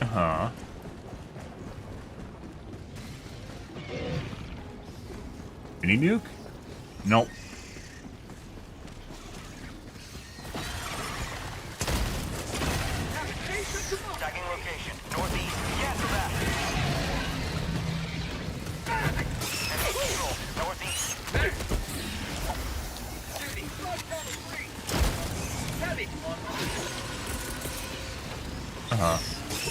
Uh-huh. Mini nuke? Nope. Tagging location. Northeast. Gas for that. Enemy control. Northeast. Shooting. Heavy. Uh-huh.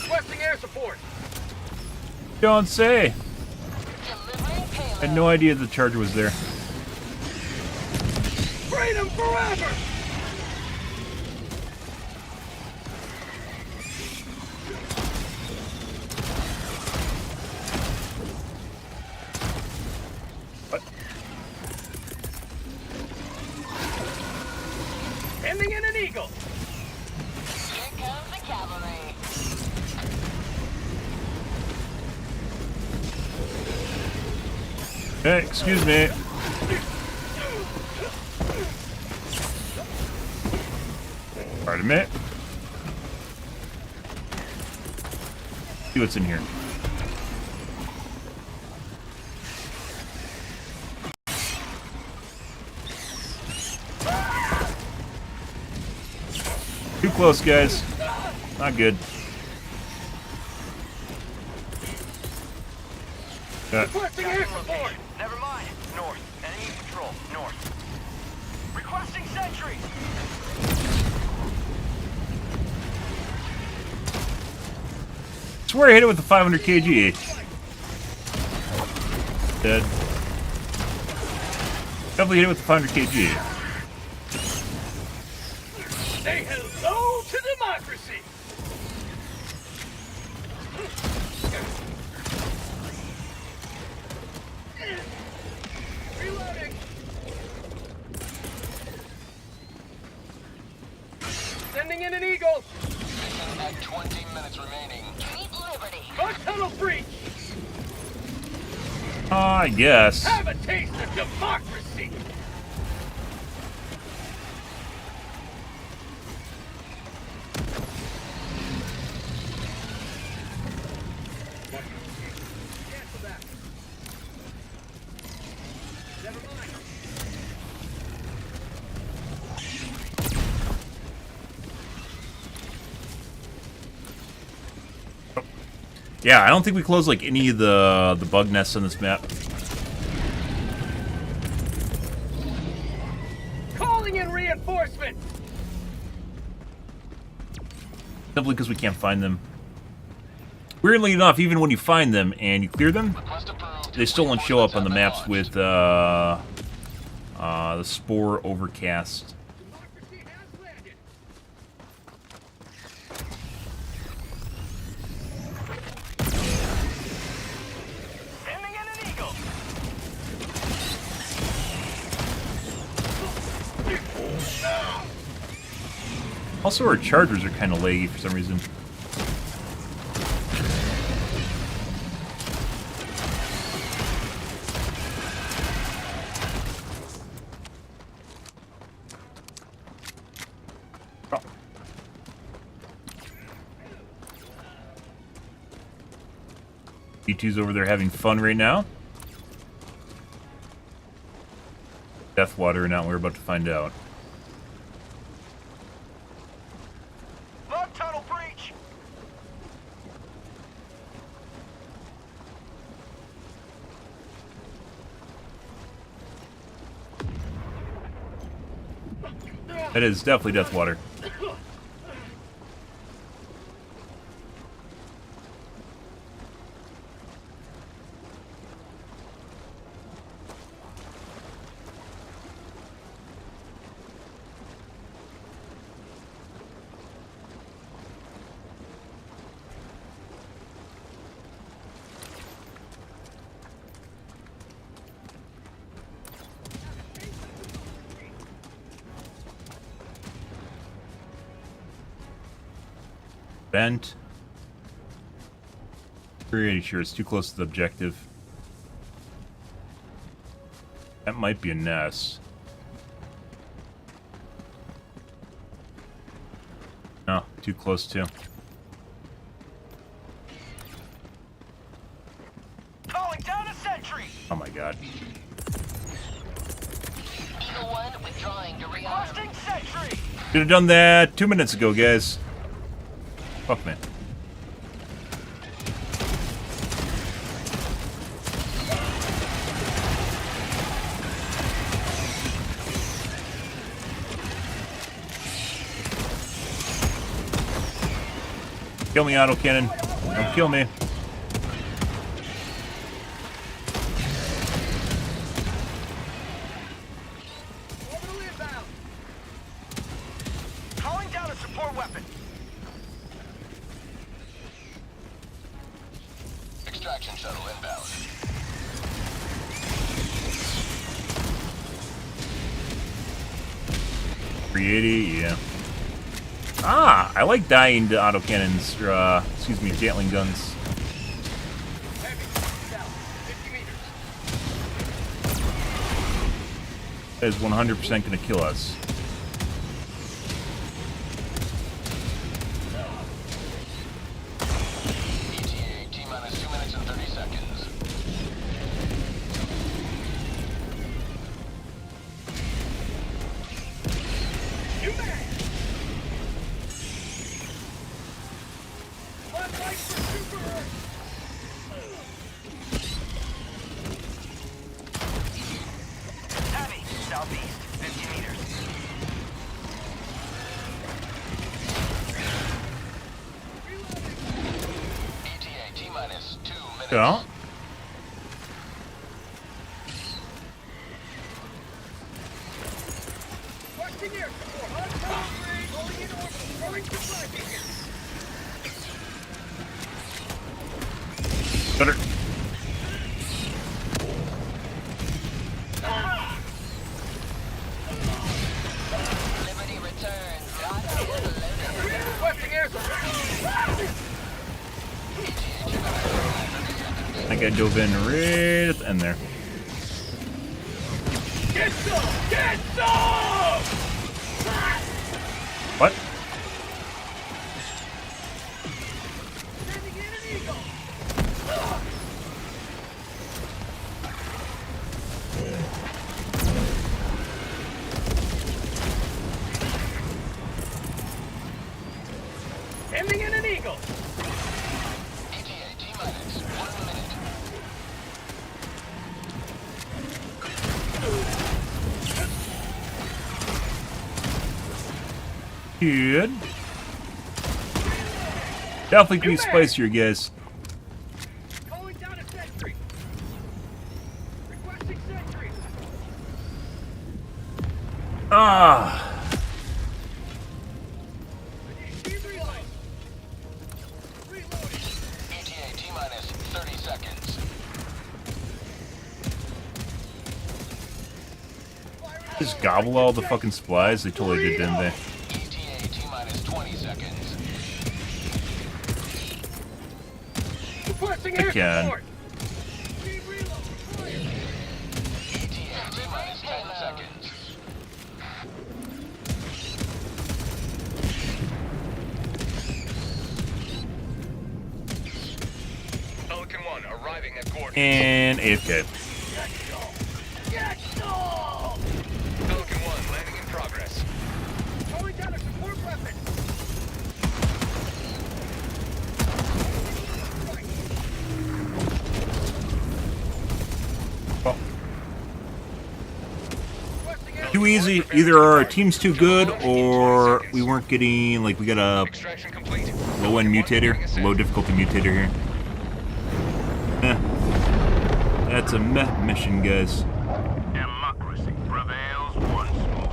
Requesting air support. Don't say. Delivering payload. I had no idea the charger was there. Freedom forever. What? Ending in an eagle. Here comes the cavalry. Hey, excuse me. Pardon me. See what's in here. Too close, guys. Not good. Requesting air support. Never mind. North. Enemy patrol. North. Requesting sentry. Swear I hit it with the 500 kg. Dead. Definitely hit it with the 500 kg. Say hello to democracy. Reloading. Sending in an eagle. Mission at 20 minutes remaining. Treat Liberty. Bug tunnel breach. I guess. Have a taste of democracy. Cancel that. Never mind. Yeah, I don't think we closed like any of the bug nests on this map. Calling in reinforcement. Simply because we can't find them. Weirdly enough, even when you find them and you clear them, they still won't show up on the maps with the spore overcast. Sending in an eagle. Also, our chargers are kind of laggy for some reason. Oh. B2's over there having fun right now. Deathwater or not, we're about to find out. Log tunnel breach. That is definitely Deathwater. Bent. Pretty sure it's too close to the objective. That might be a nest. No, too close too. Calling down a sentry. Oh my god. Eagle 1 withdrawing to rearm. Requesting sentry. Should have done that 2 minutes ago, guys. Fuck, man. Kill me, autocannon. Don't kill me. Orbital inbound. Calling down a support weapon. Extraction shuttle inbound. .380, yeah. Ah, I like dying to autocannons, or, excuse me, Gatling guns. Heavy. South. 50 meters. That is 100% going to kill us. ETA T-minus 2 minutes and 30 seconds. You man. One light for Super Earth. Heavy. Southeast. 50 meters. ETA T-minus 2 minutes. Yeah. Requesting air support. On top. Rolling in orbital. Throwing supply beacon. Better. Liberty returns. God is loaded. Requesting air support. I think I dove in right at the end there. Get some! Get some! What? Sending in an eagle. Sending in an eagle. ETA Good. Definitely could be spicier, guys. Calling down a sentry. Requesting sentry. Ah. ETA T-minus 30 seconds. Just gobble all the fucking supplies. They totally did, didn't they? ETA T-minus 20 seconds. Requesting I air can. support. ETA T-minus 10 seconds. Pelican 1 arriving at coordinates. And AFK. Pelican 1 landing in progress. Calling down a support weapon. Oh. Too easy. Either our team's too good, or we weren't getting, like, we got a Extraction complete. low-end mutator, low difficulty mutator here. That's a meh mission, guys. Democracy prevails once more.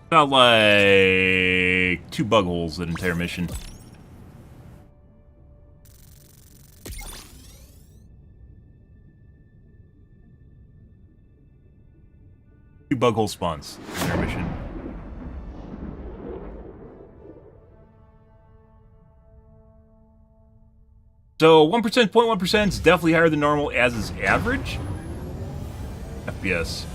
About like 2 bug holes that entire mission. Two bug hole spawns in their mission. So 1%, 0.1% is definitely higher than normal, as is average. FPS.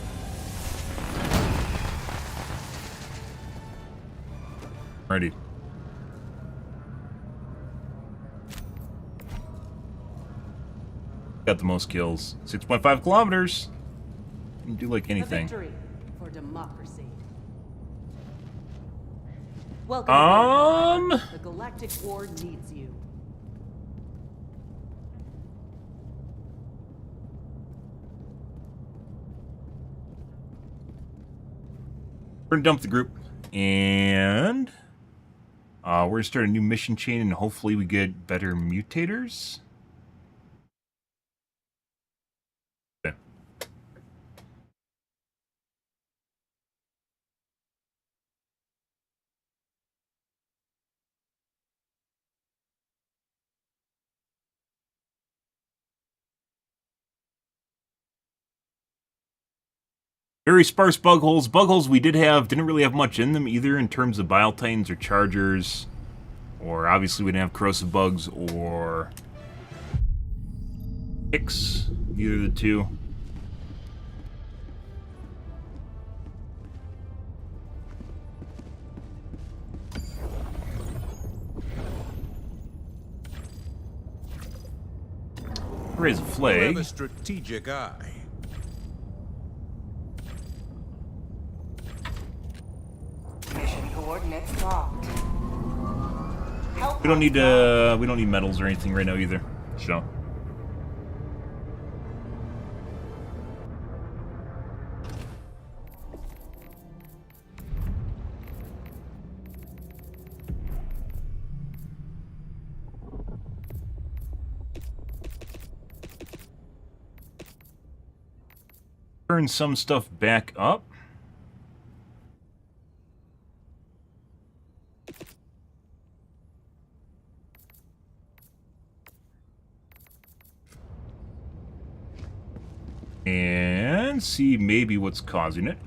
Ready. Got the most kills. 6.5 kilometers. Didn't do like anything. A victory for democracy. Welcome. The Galactic War needs you. We're gonna dump the group, and we're gonna start a new mission chain, and hopefully we get better mutators. Okay. Very sparse bug holes. Bug holes we did have didn't really have much in them either in terms of bile titans or chargers. Or obviously we didn't have corrosive bugs or ticks. Either of the two. Raise a You flag. have a strategic eye. Mission coordinates locked. We don't need medals or anything right now either. So turn some stuff back up. And see maybe what's causing it.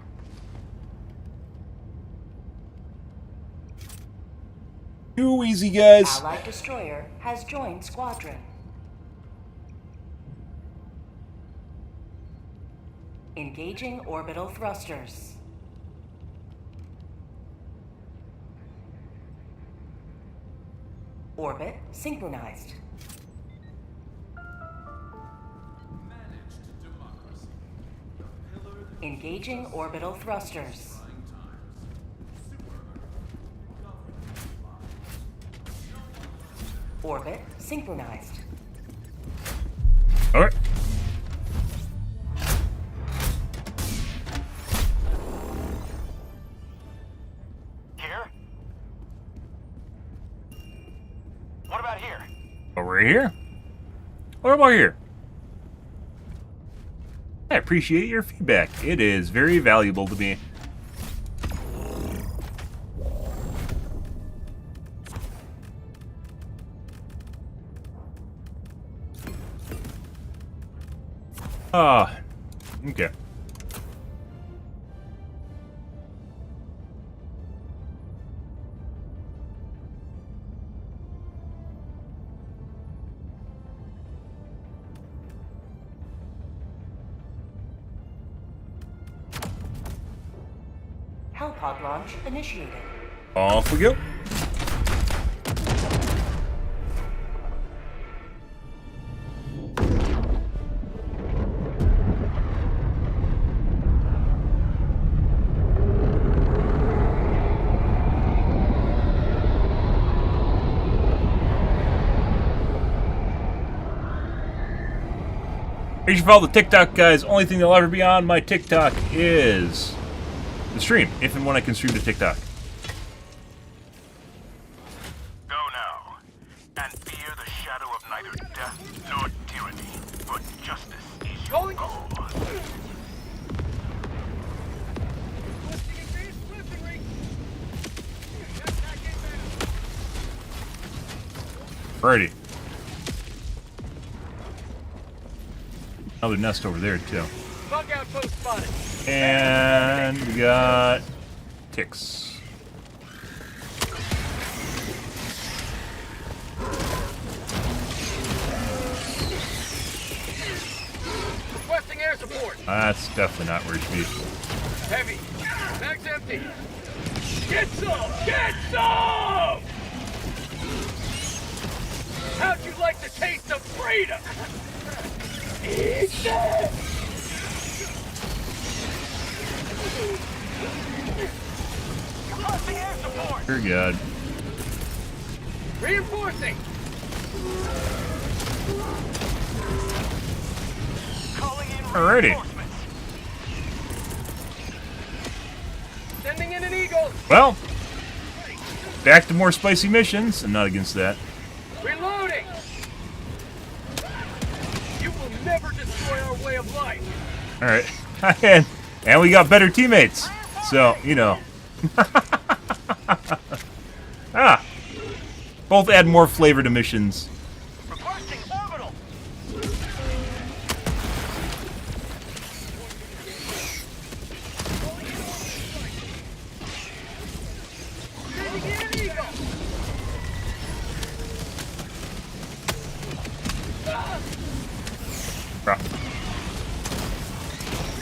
Too easy, guys. Allied destroyer has joined squadron. Engaging orbital thrusters. Orbit synchronized. Managed democracy. The pillar that Engaging orbital thrusters. trying times. Super government. Orbit synchronized. All right. Here? What about here? Over here? What about here? I appreciate your feedback. It is very valuable to me. Ah, okay. Hellpod launch initiated. Off we go. Make sure you follow the TikTok, guys. Only thing that'll ever be on my TikTok is the stream, if and when I can stream to TikTok. Go now, and fear the shadow of neither death nor tyranny, for justice is your goal. Alrighty. Another nest over there, too. Bug outpost spotted. And we got ticks. Requesting air support. That's definitely not where it should be. Heavy. Mag's empty. Get some! Get some! How'd you like the taste of freedom? Eat that! Requesting air support. Dear God. Reinforcing. Calling in Alrighty. reinforcements. Sending in an eagle. Well, back to more spicy missions. I'm not against that. Reloading. You will never destroy our way of life. Alright. And we got better teammates. So, you know. Ah. Both add more flavor to missions. Requesting orbital. Sending in an eagle. Bro.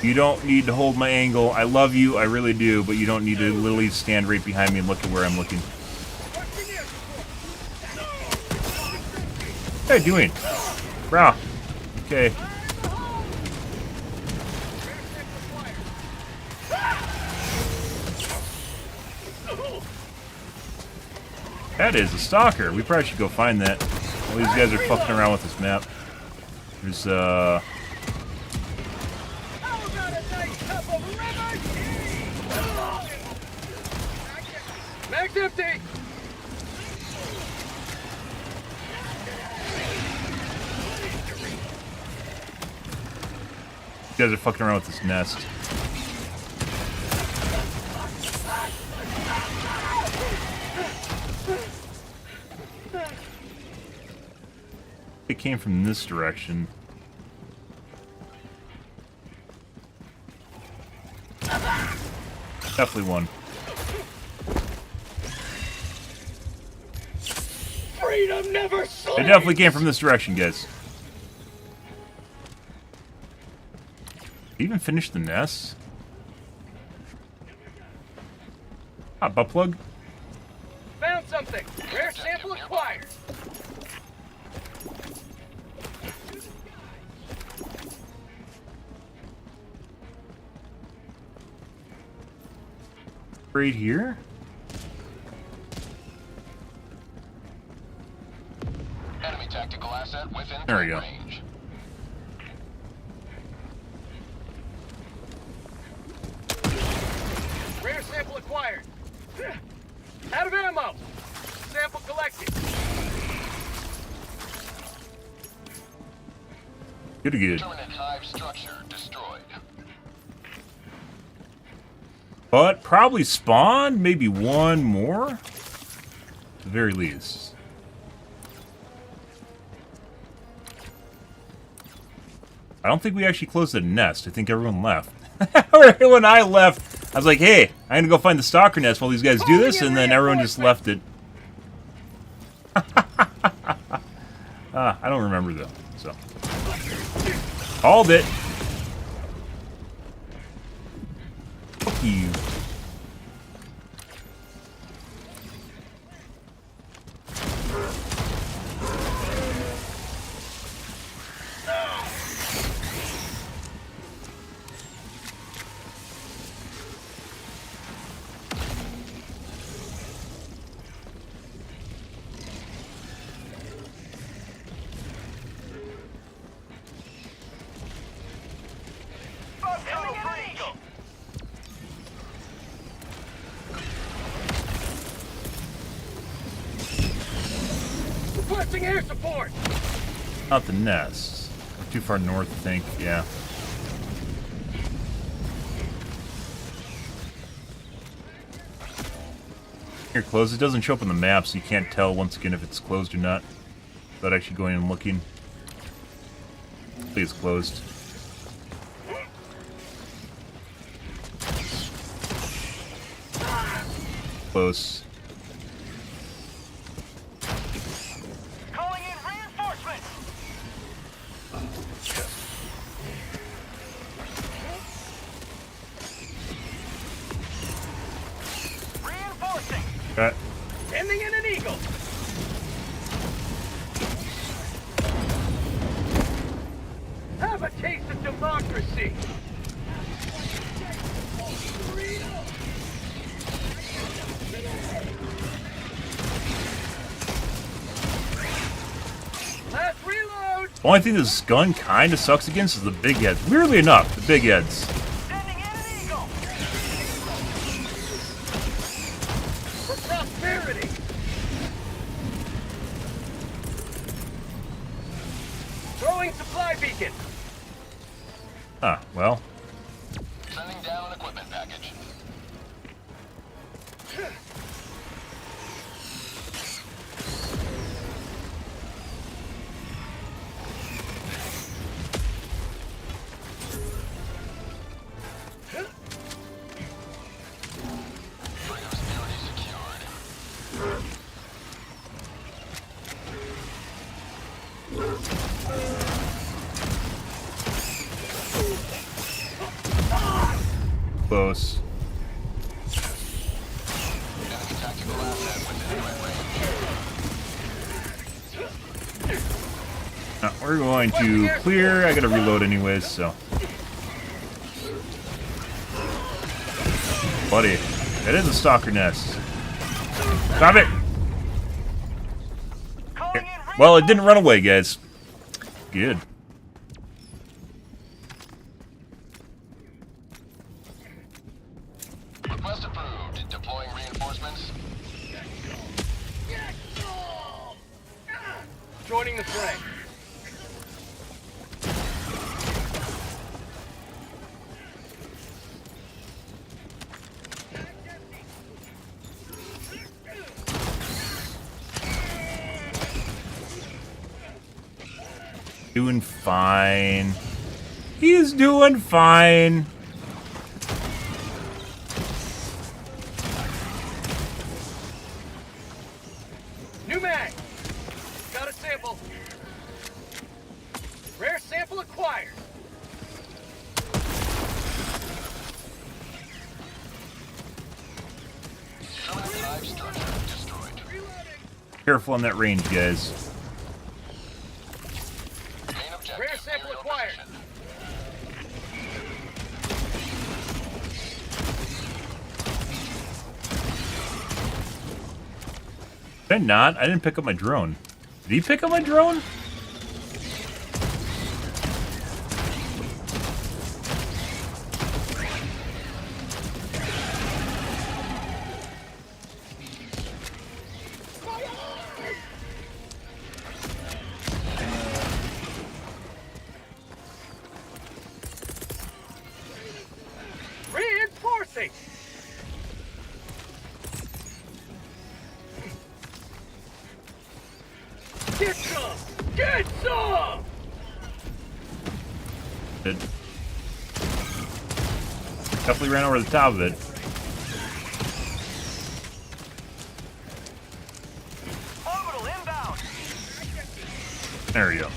You don't need to hold my angle. I love you, I really do, but you don't need to literally stand right behind me and look at where I'm looking. What are you doing? Bro. Okay. That is a stalker. We probably should go find that. All these guys are fucking around with this map. There's, Mag's empty. these guys are fucking around with this nest. It came from this direction. Definitely one. Freedom never sleeps. It definitely came from this direction, guys. Even finished the nest? Ah, butt plug? Found something. Rare sample acquired. Right here? Enemy tactical asset within There we go. range. Rare sample acquired. Out of ammo. Sample collected. Good. Permanent hive structure destroyed. But probably spawned, maybe one more? At the very least. I don't think we actually closed the nest. I think everyone left. When I left, I was like, hey, I'm gonna go find the stalker nest while these guys do this, and then everyone just left it. I don't remember though, so. Called it. Fuck you. Requesting air support. Not the nest. Too far north, I think. Yeah. Here, closed. It doesn't show up on the map, so you can't tell once again if it's closed or not. Without actually going and looking. Hopefully it's closed. Close. Calling in reinforcements. Reinforcing. Okay. Sending in an eagle. Have a taste of democracy. Last reload. The only thing this gun kind of sucks against is the big heads. Weirdly enough, the big heads. Sending in an eagle. For prosperity. Throwing supply beacon. Ah, well. Sending down equipment package. Security secured. Close. Enemy tactical asset within range. We're going to clear. I gotta reload anyways, so. Buddy, that is a stalker nest. Stop it! Well, it didn't run away, guys. Good. Request approved. Deploying reinforcements. Joining the fray. Doing fine. He's doing fine. New mag. Got a sample. Rare sample acquired. Permanent hive structure destroyed. Careful on that range, guys. Main objective. Rare sample aerial acquired. position. Did I not? I didn't pick up my drone. Did he pick up my drone? Reinforcing! Get some! Get some! It definitely ran over the top of it. Orbital inbound! There we go.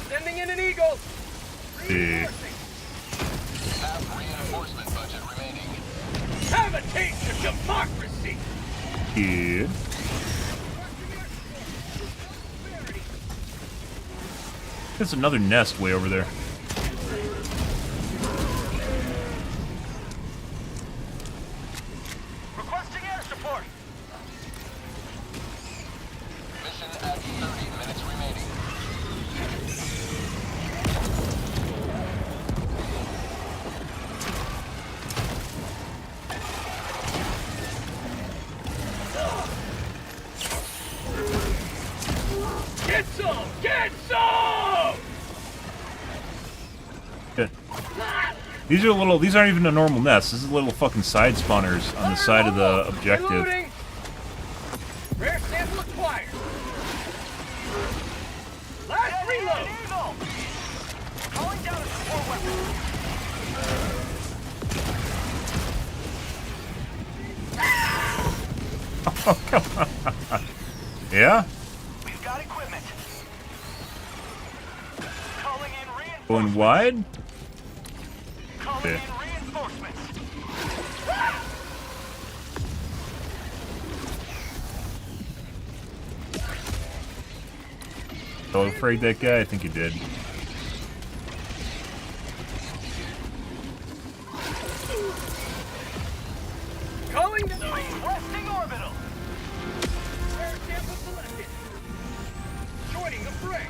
Sending in an eagle! See. Half reinforcement budget remaining. Have a taste of democracy! Good. There's another nest way over there. Requesting air support! Mission at 30 minutes remaining. Get some! Get some! Good. These are little. These aren't even a normal nest. This is little fucking side spawners on the side of the objective. Reloading. Rare sample acquired. Last reload. Calling down a support weapon. Oh, come on. Yeah? We've got equipment. Calling in reinforcements. Going wide? Calling Okay. in reinforcements. Oh, afraid that guy? I think he did. Calling the requesting orbital. Rare sample selected. Joining the fray.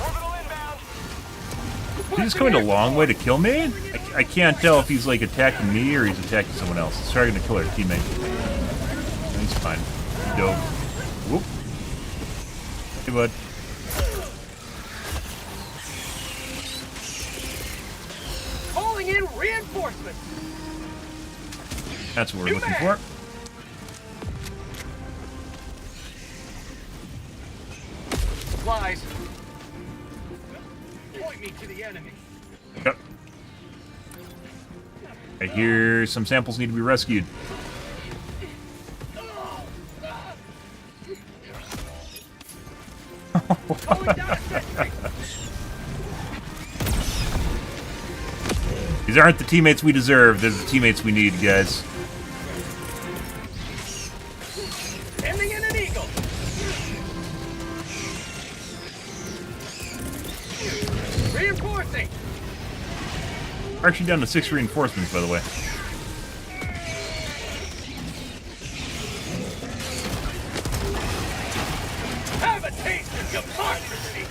Orbital inbound. He's coming a long way to kill me? I can't tell if he's like attacking me or he's attacking someone else. He's trying to kill our teammate. He's fine. Dope. Whoop. Hey, bud. Calling in reinforcements. That's what we're looking for. Supplies. Point me to the enemy. Yep. I hear some samples need to be rescued. Calling down a sentry. These aren't the teammates we deserve. They're the teammates we need, guys. Sending in an eagle. Reinforcing. We're actually down to 6 reinforcements, by the way. Have a taste of democracy.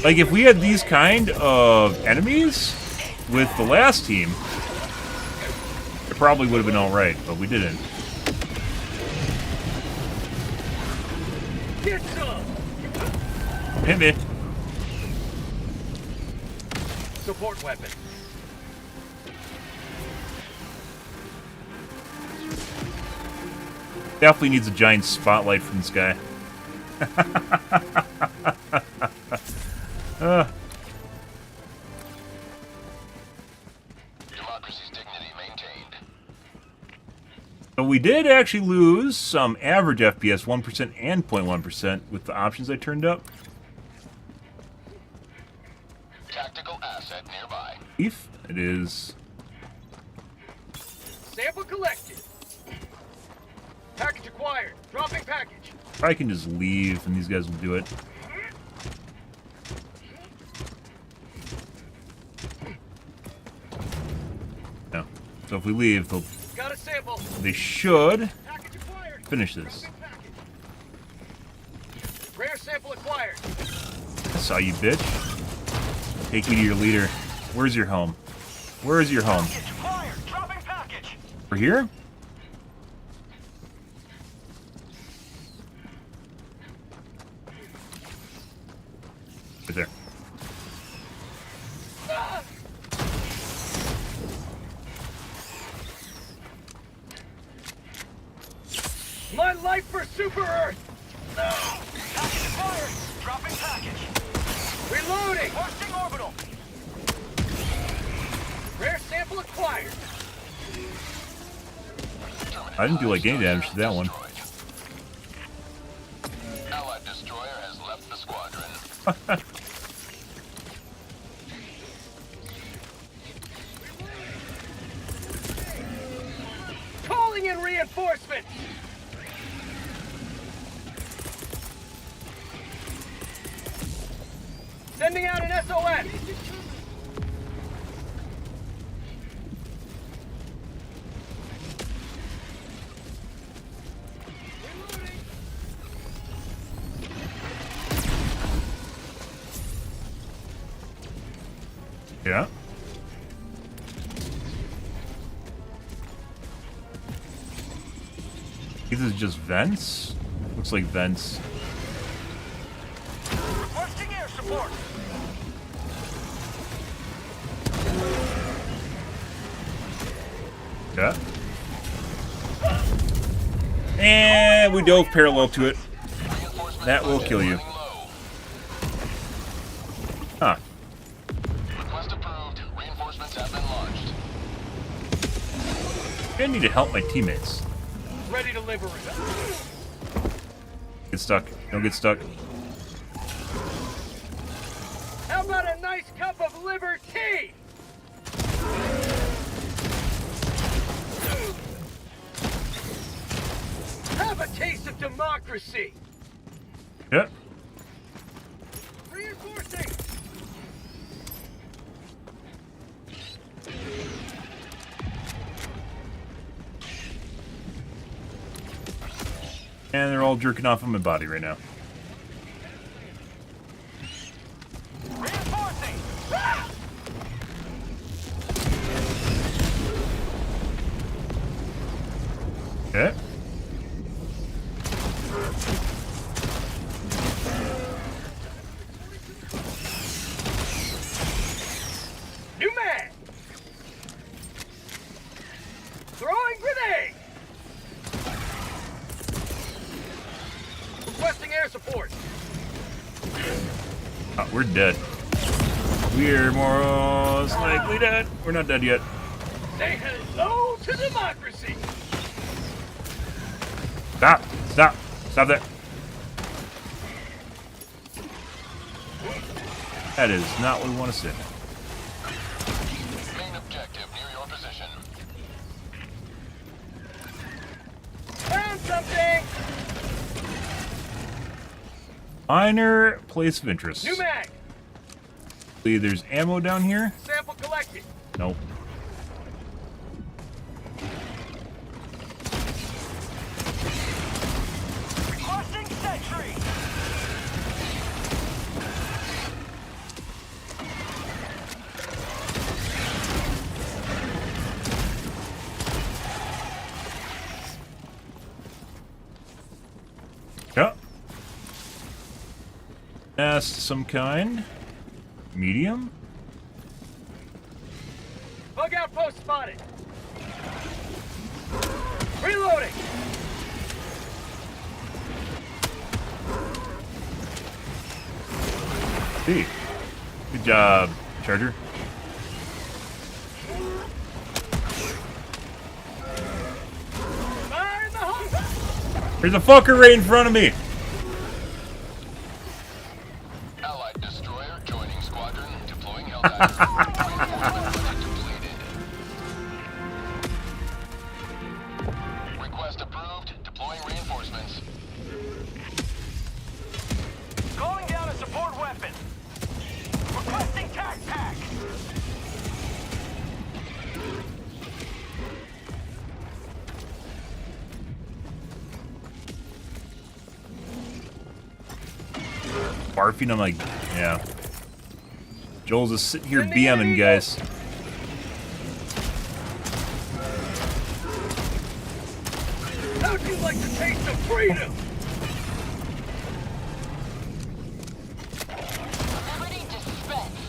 Like, if we had these kind of enemies with the last team, it probably would have been alright, but we didn't. Get some. Hit me. Support weapon. Definitely needs a giant spotlight from this guy. Democracy's dignity maintained. So we did actually lose some average FPS, 1% and 0.1% with the options I turned up. Tactical asset nearby. If it is. Sample collected. Package acquired. Dropping package. I can just leave and these guys will do it. No. So if we leave, they'll. Got a sample. They should Package acquired. finish this. Rare sample acquired. I saw you, bitch. Take me to your leader. Where's your home? Where is your home? Package acquired. Dropping package. We're here? Right there. My life for Super Earth! No! Package acquired! Dropping package! Reloading! Hoisting orbital! Rare sample acquired! I didn't do like any damage to that one. Allied destroyer has left the squadron. Calling in reinforcements! Sending out an SOS! Yeah. This is just vents? Looks like vents. Requesting air support! Yeah. And we dove parallel to it. That will kill you. Huh. Request approved. Reinforcements have been launched. I need to help my teammates. Ready to liberate. Get stuck. Don't get stuck. How about a nice cup of liver tea? Have a taste of democracy! Yeah. Reinforcing! And they're all jerking off on my body right now. Reinforcing! Ah! Okay. New man! Throwing grenade! Requesting air support. Oh, we're dead. We're most likely dead. We're not dead yet. Say hello to democracy! Stop! Stop! Stop that! That is not what we want to see. Main objective near your position. Found something! Minor place of interest. New mag! See, there's ammo down here? Sample collected. Nope. Requesting sentry! Yeah. Nest some kind. Medium? Bug outpost spotted. Reloading! See. Good job, Charger. Fire in the hole! There's a fucker right in front of me! Allied destroyer joining squadron. Deploying Helldivers. Reinforcement project completed. Request approved. Deploying barfing. I'm like, yeah. Joel's just sitting here BMing, guys. How'd you like to taste of freedom?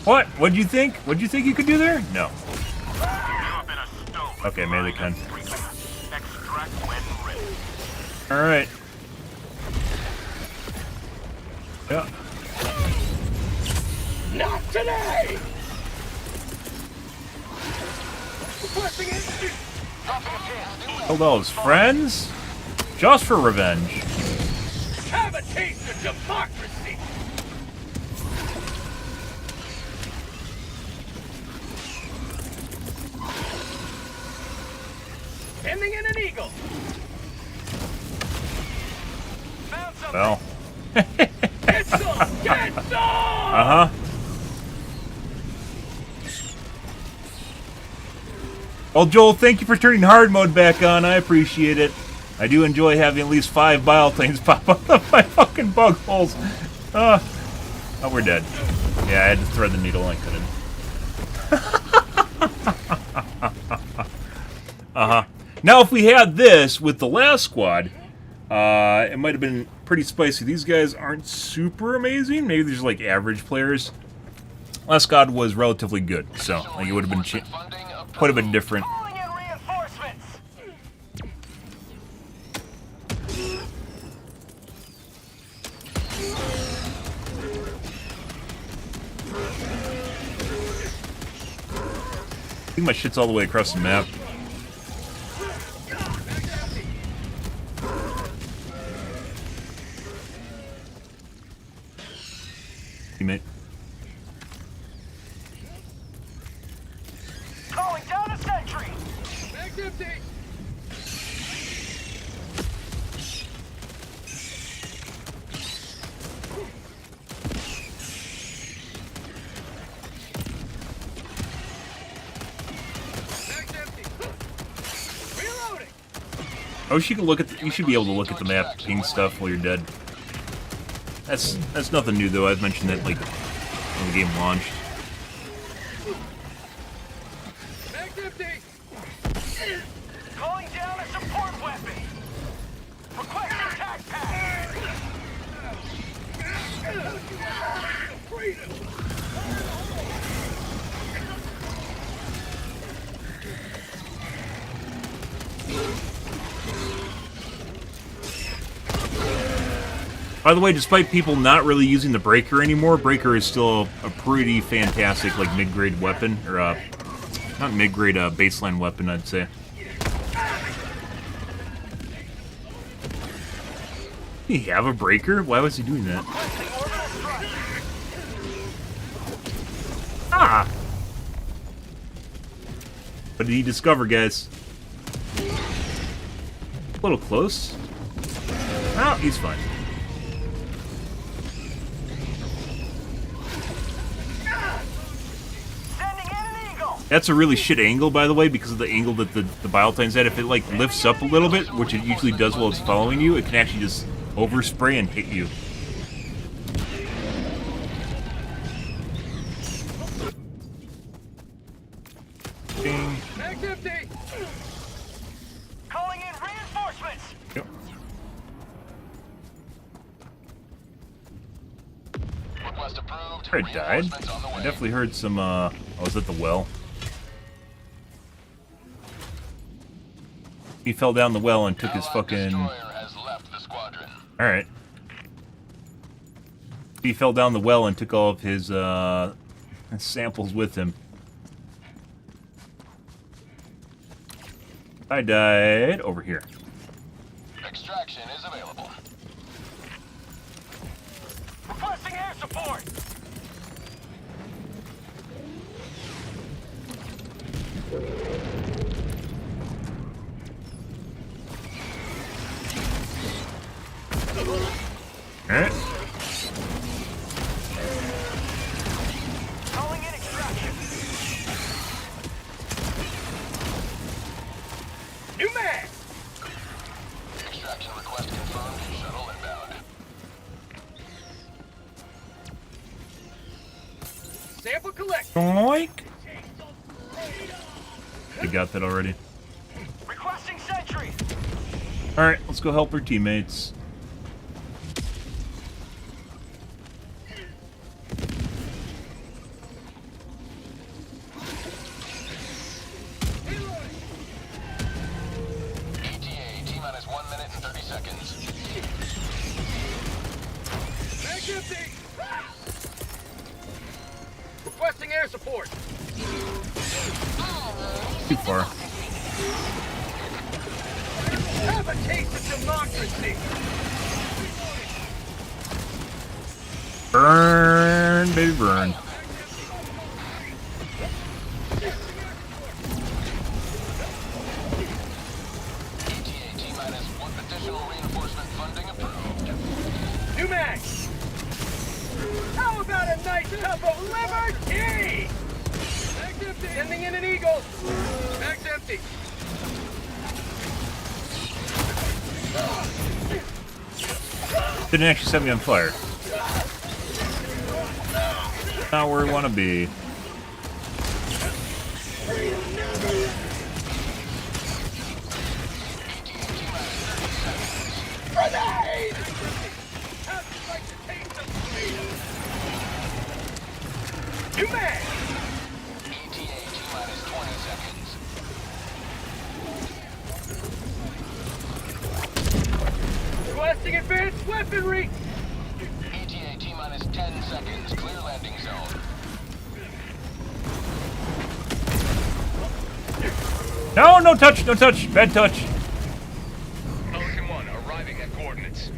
What? What'd you think? What'd you think you could do there? No. Okay, maybe they can. Alright. Yeah. Not today! Requesting instant. Killed all his friends? Just for revenge. Have a taste of democracy! Sending in an eagle! Found something! Well. Get some! Get some! Uh-huh. Well, Joel, thank you for turning hard mode back on. I appreciate it. I do enjoy having at least 5 bile things pop out of my fucking bug holes. Oh, we're dead. Yeah, I had to thread the needle and I couldn't. Uh-huh. Now, if we had this with the last squad, it might have been pretty spicy. These guys aren't super amazing. Maybe they're just like average players. Last squad was relatively good, so like it would have been quite a bit different. I think my shit's all the way across the map. Teammate. Calling down a sentry! Back empty! I wish you could look at. You should be able to look at the map, ping stuff while you're dead. That's nothing new though. I've mentioned that like when the game launched. Calling down a support weapon. Requesting tac pack. Freedom. By the way, despite people not really using the Breaker anymore, Breaker is still a pretty fantastic, like, mid-grade weapon. Or, not mid-grade, baseline weapon, I'd say. Did he have a Breaker? Why was he doing that? Ah! What did he discover, guys? A little close. Oh, he's fine. That's a really shit angle, by the way, because of the angle that the Bioletine's at. If it, like, lifts up a little bit, which it usually does while it's following you, it can actually just overspray and hit you. Ding. Mag's empty. Calling in reinforcements. Yep. Request approved. I died. I definitely heard some, I was at the well. He fell down the well and took his fucking... Alright. He fell down the well and took all of his, samples with him. I died over here. Extraction is available. Requesting air support. Alright. Calling in extraction. New mag. Extraction request confirmed. Shuttle inbound. got that already. Requesting sentry. Alright, let's go help our teammates. ETA, T-minus 1 minute and 30 seconds. Back empty. Requesting air support. Too far. Have a taste of democracy. Burn, baby, burn. ETA, T-minus 1 additional reinforcement funding approved. New mag. How about a nice cup of liberty? Bag's empty. Sending in an eagle. Bag's empty. Didn't actually set me on fire. Not where we want to be. Grenade! How'd you like to taste of freedom? New mag. ETA, T-minus 20 seconds. Requesting advanced weaponry. ETA, T-minus 10 seconds. Clear landing zone. No, no touch, no touch. Bad touch. Pelican 1 arriving at coordinates.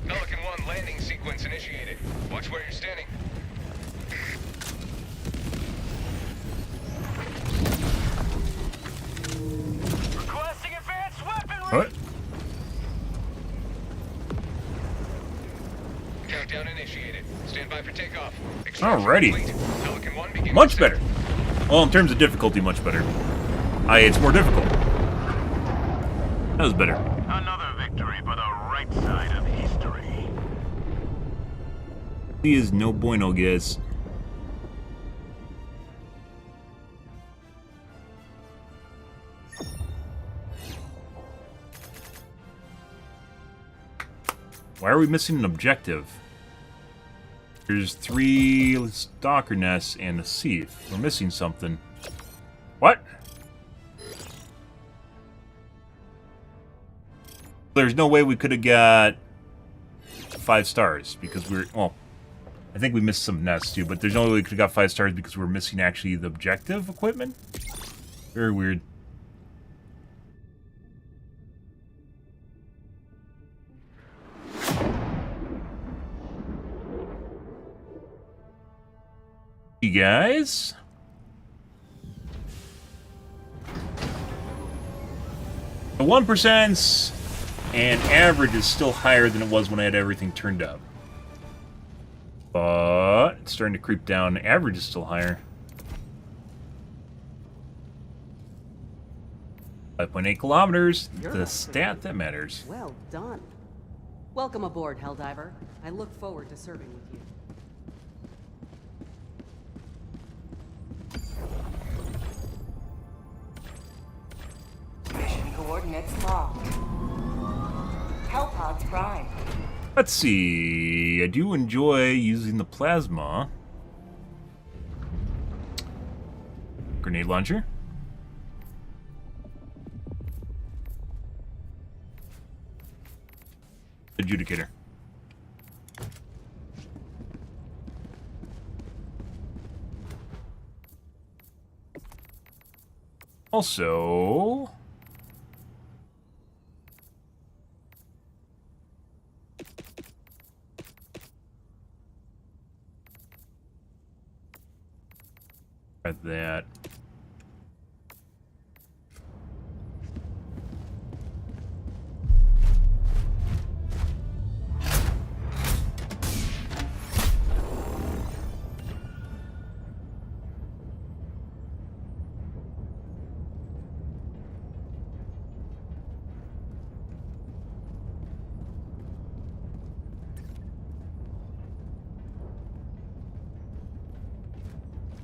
Pelican 1 landing sequence initiated. Watch where you're standing. Requesting advanced weaponry. What? Countdown initiated. Stand by for takeoff. Alrighty. Complete. Pelican 1 beginning. Much better. Well, in terms of difficulty, much better. It's more difficult. That was better. Another victory for the right side of history. He is no bueno, guys. Why are we missing an objective? There's 3 stalker nests and a sieve. We're missing something. What? There's no way we could have got 5 stars because we're... Well, I think we missed some nests too, but there's no way we could have got 5 stars because we're missing actually the objective equipment? Very weird. You guys? The 1% and average is still higher than it was when I had everything turned up. But it's starting to creep down. Average is still higher. 5.8 kilometers. You're The up stat that matters. Well done. Welcome aboard, Helldiver. I look forward to serving with you. Mission coordinates locked. Hellpods prime. Let's see. I do enjoy using the plasma. Grenade launcher. Adjudicator. Also... At that.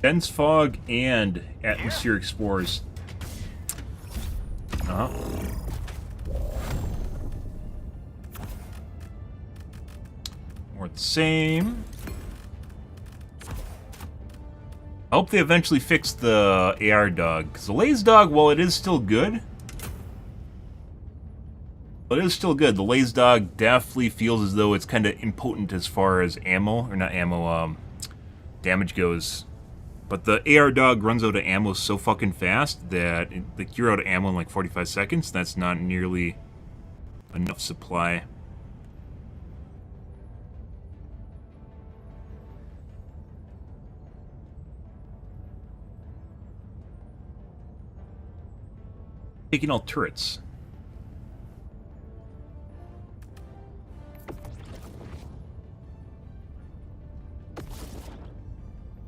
Dense fog and atmospheric spores. Uh-huh. More the same. I hope they eventually fix the AR dog. Because the laser dog, while it is still good... But it is still good. The laser dog definitely feels as though it's kind of impotent as far as ammo, or not ammo, damage goes. But the AR dog runs out of ammo so fucking fast that like you're out of ammo in like 45 seconds. That's not nearly enough supply. Taking all turrets.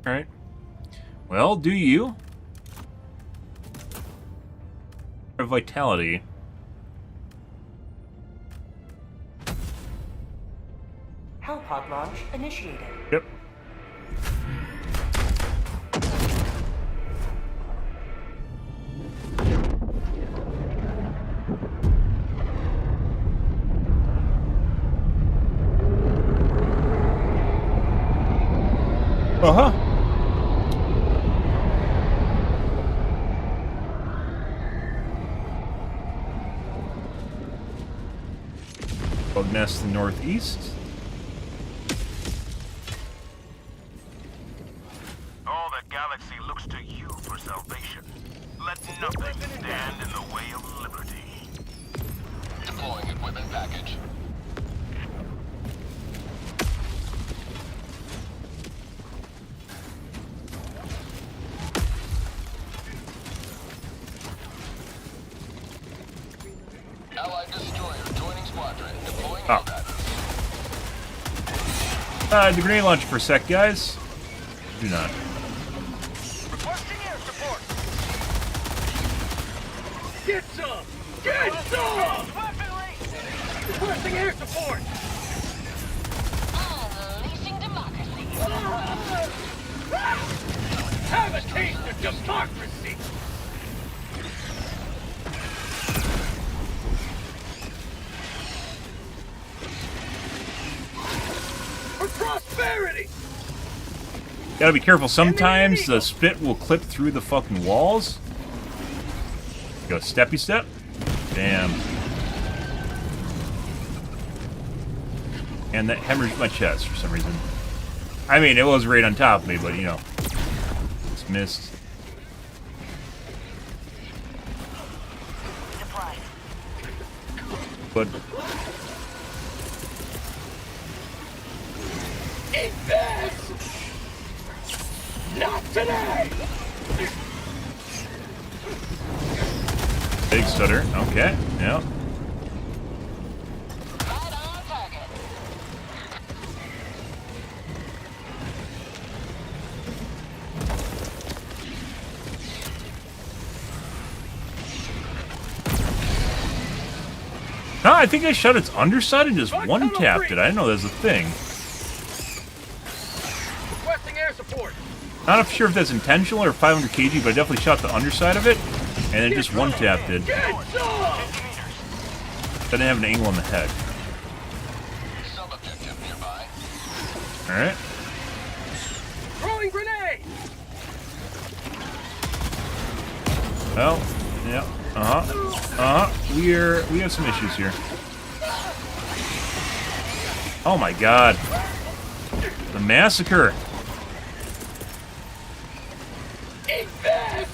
Alright. Well, do you? Vitality. Hellpod launch initiated. Yep. Uh-huh. Bug nest to the northeast. All the galaxy looks to you for salvation. Let nothing stand in the way of liberty. Deploying equipment package. Allied destroyer joining squadron. Deploying Helldivers. The grenade launcher for a sec, guys. Do not. Requesting air support. Get some! Get some! Requesting air support. Unleashing democracy. Have a taste of democracy. For prosperity. Gotta be careful. Sometimes the spit will clip through the fucking walls. Go steppy step. Damn. And that hemorrhaged my chest for some reason. I mean, it was right on top of me, but you know. It's missed. But Eat this! Not today! big stutter. Okay. Yeah. Right on target. No, I think I shot its underside and just one-tapped it. I didn't know that was a thing. Requesting air support. Not sure if that's intentional or 500 kg, but I definitely shot the underside of it, and it just one-tapped it. Didn't have an angle on the head. Sub-objective nearby. Alright. Throwing grenade. Well, yeah. We have some issues here. Oh my god. The massacre.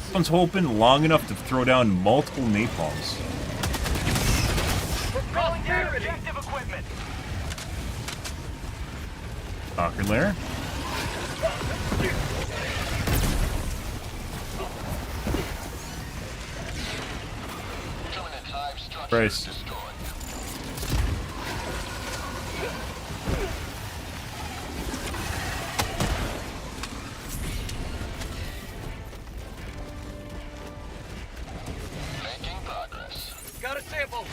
Someone's hoping long enough to throw down multiple napalms. Objective equipment. Stalker lair. Christ. Making progress. Got a sample.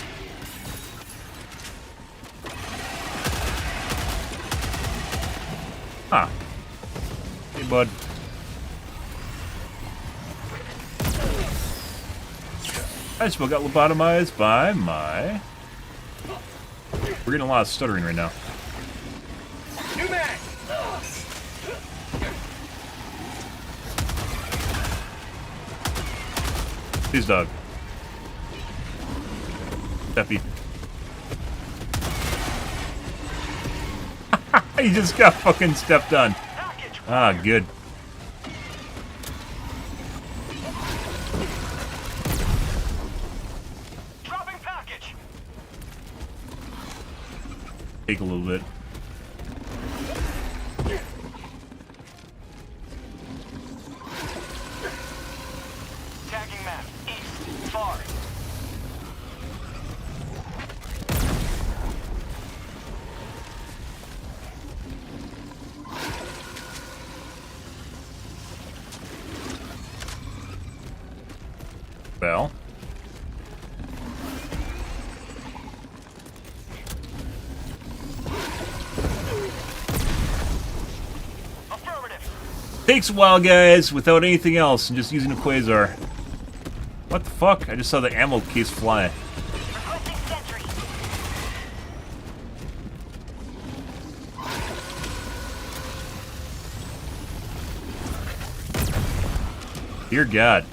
Ah. Hey, bud. I just got lobotomized by my... We're getting a lot of stuttering right now. New mag. Please, dog. Steppy. He just got fucking stepped on. Ah, good. Dropping package. Take a little bit. Tagging map. East. Far. Well. Takes a while, guys, without anything else, and just using a quasar. What the fuck? I just saw the ammo case fly. Dear God.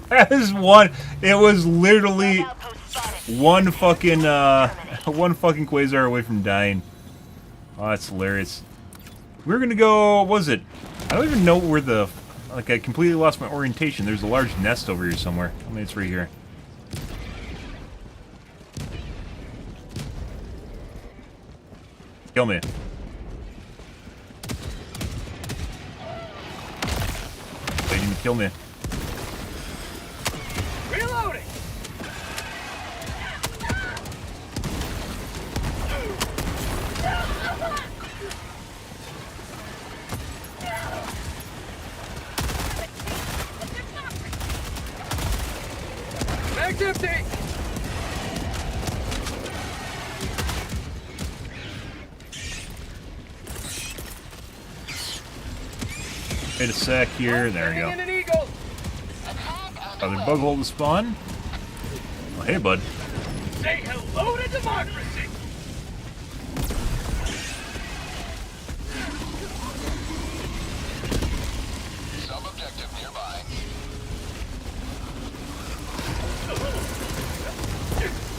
That is one. It was literally one fucking quasar away from dying. Oh, that's hilarious. We're gonna go. What was it? I don't even know where the. Like, I completely lost my orientation. There's a large nest over here somewhere. I mean, it's right here. Kill me. They didn't kill me. Reloading. Mag's empty. Wait a sec here. There we go. An eagle. Other bug hole to spawn. Oh, hey, bud. Say hello to democracy. Sub-objective nearby.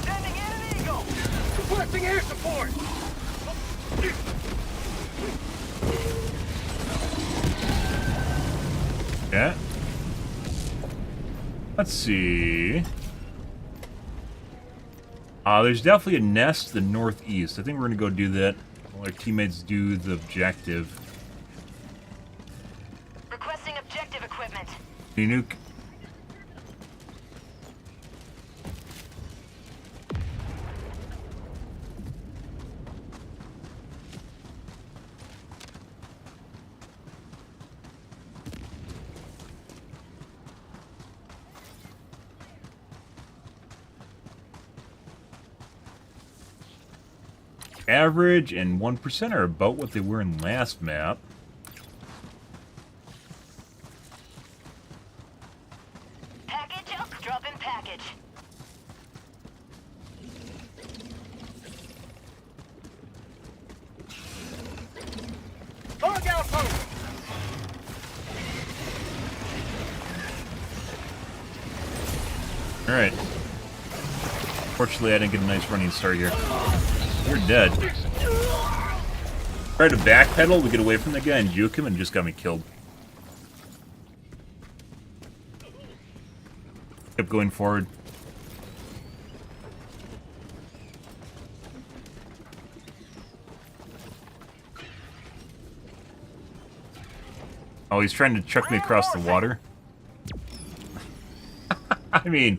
Sending in an eagle. Requesting air support. Yeah. Let's see. There's definitely a nest to the northeast. I think we're gonna go do that while our teammates do the objective. Requesting objective equipment. Nuke. Average and 1% are about what they were in last map. Package up. Drop in package. Dog outpost. Alright. Fortunately, I didn't get a nice running start here. You're dead. Tried to backpedal to get away from the guy and juke him and just got me killed. Kept going forward. Oh, he's trying to chuck me across the water. I mean,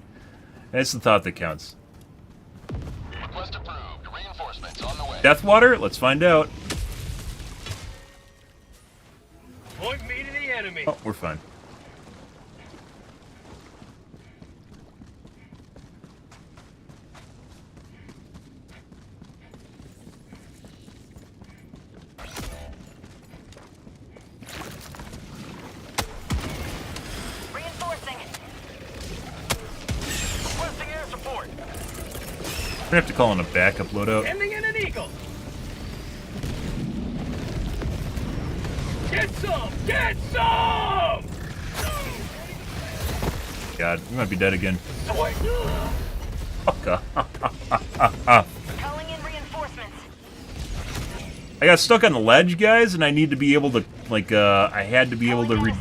that's the thought that counts. Request approved. Reinforcements on the way. Deathwater? Let's find out. Point me to the enemy. Oh, we're fine. We have to call in a backup loadout. Ending in an eagle. Get some! Get some! God, we might be dead again. Calling in reinforcements. I got stuck on the ledge, guys, and I need to be able to, like, I had to be able to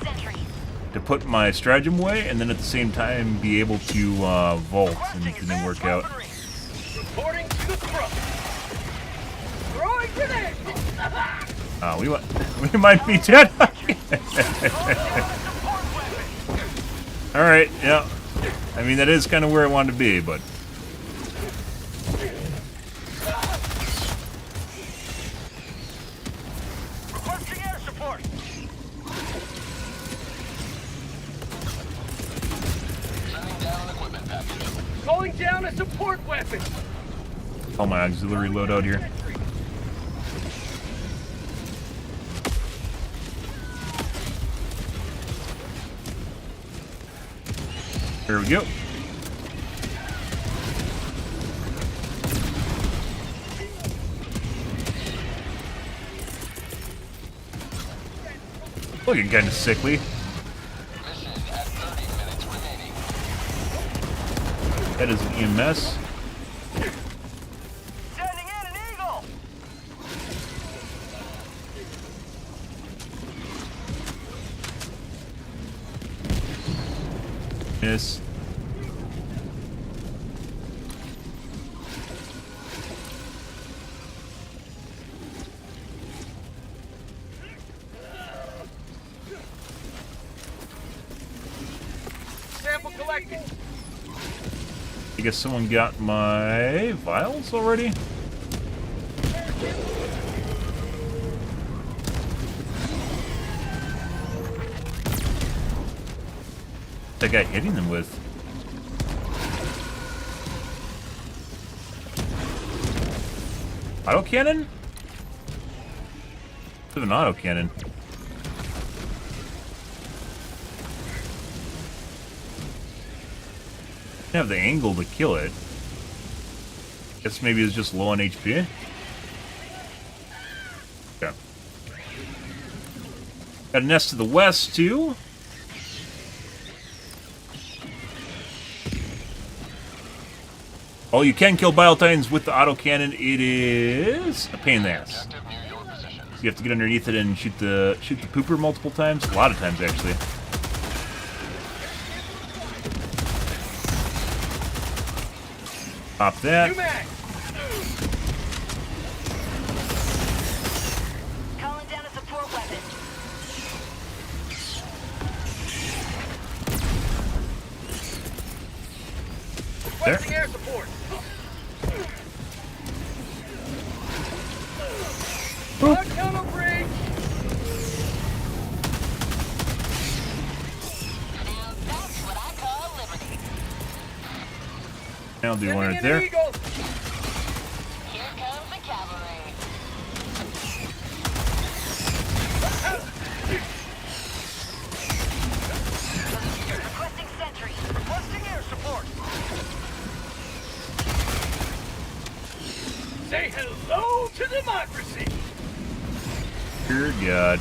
put my stratagem away, and then at the same time be able to vault, and it didn't work out. Reporting to the front. Throwing grenade. We might be dead. All right, yeah. I mean, that is kind of where I wanted to be, but. Requesting air support. Sending down an equipment package. Calling down a support weapon. Call my auxiliary loadout here. There we go. Looking kind of sickly. Mission at 30 minutes remaining. That is an EMS. Sending in an eagle. Miss. Sample collected. I guess someone got my vials already? That guy hitting them with. Autocannon? It's an autocannon. Have the angle to kill it. Guess maybe it's just low on HP. Okay. Got a nest to the west too. Oh, you can kill Bile Titans with the autocannon. It is a pain in the ass. You have to get underneath it and shoot the pooper multiple times. A lot of times, actually. Pop that. Calling down a support weapon. Requesting air support. Tunnel breach. Now that's what I call liberty. I'll do one right there. Here comes the cavalry. Requesting sentry. Requesting air support. Say hello to democracy. Dear God.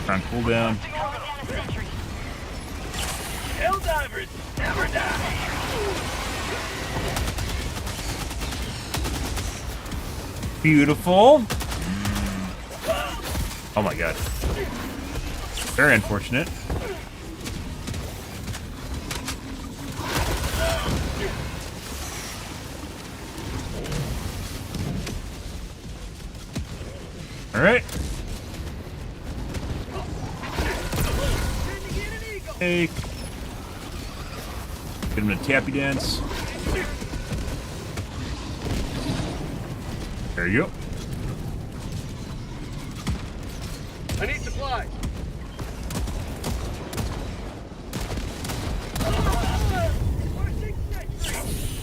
Try and pull down. Helldivers never die. Beautiful. Oh my God. Very unfortunate. All right. Hey. Get him to tappy dance. There you go. I need supplies.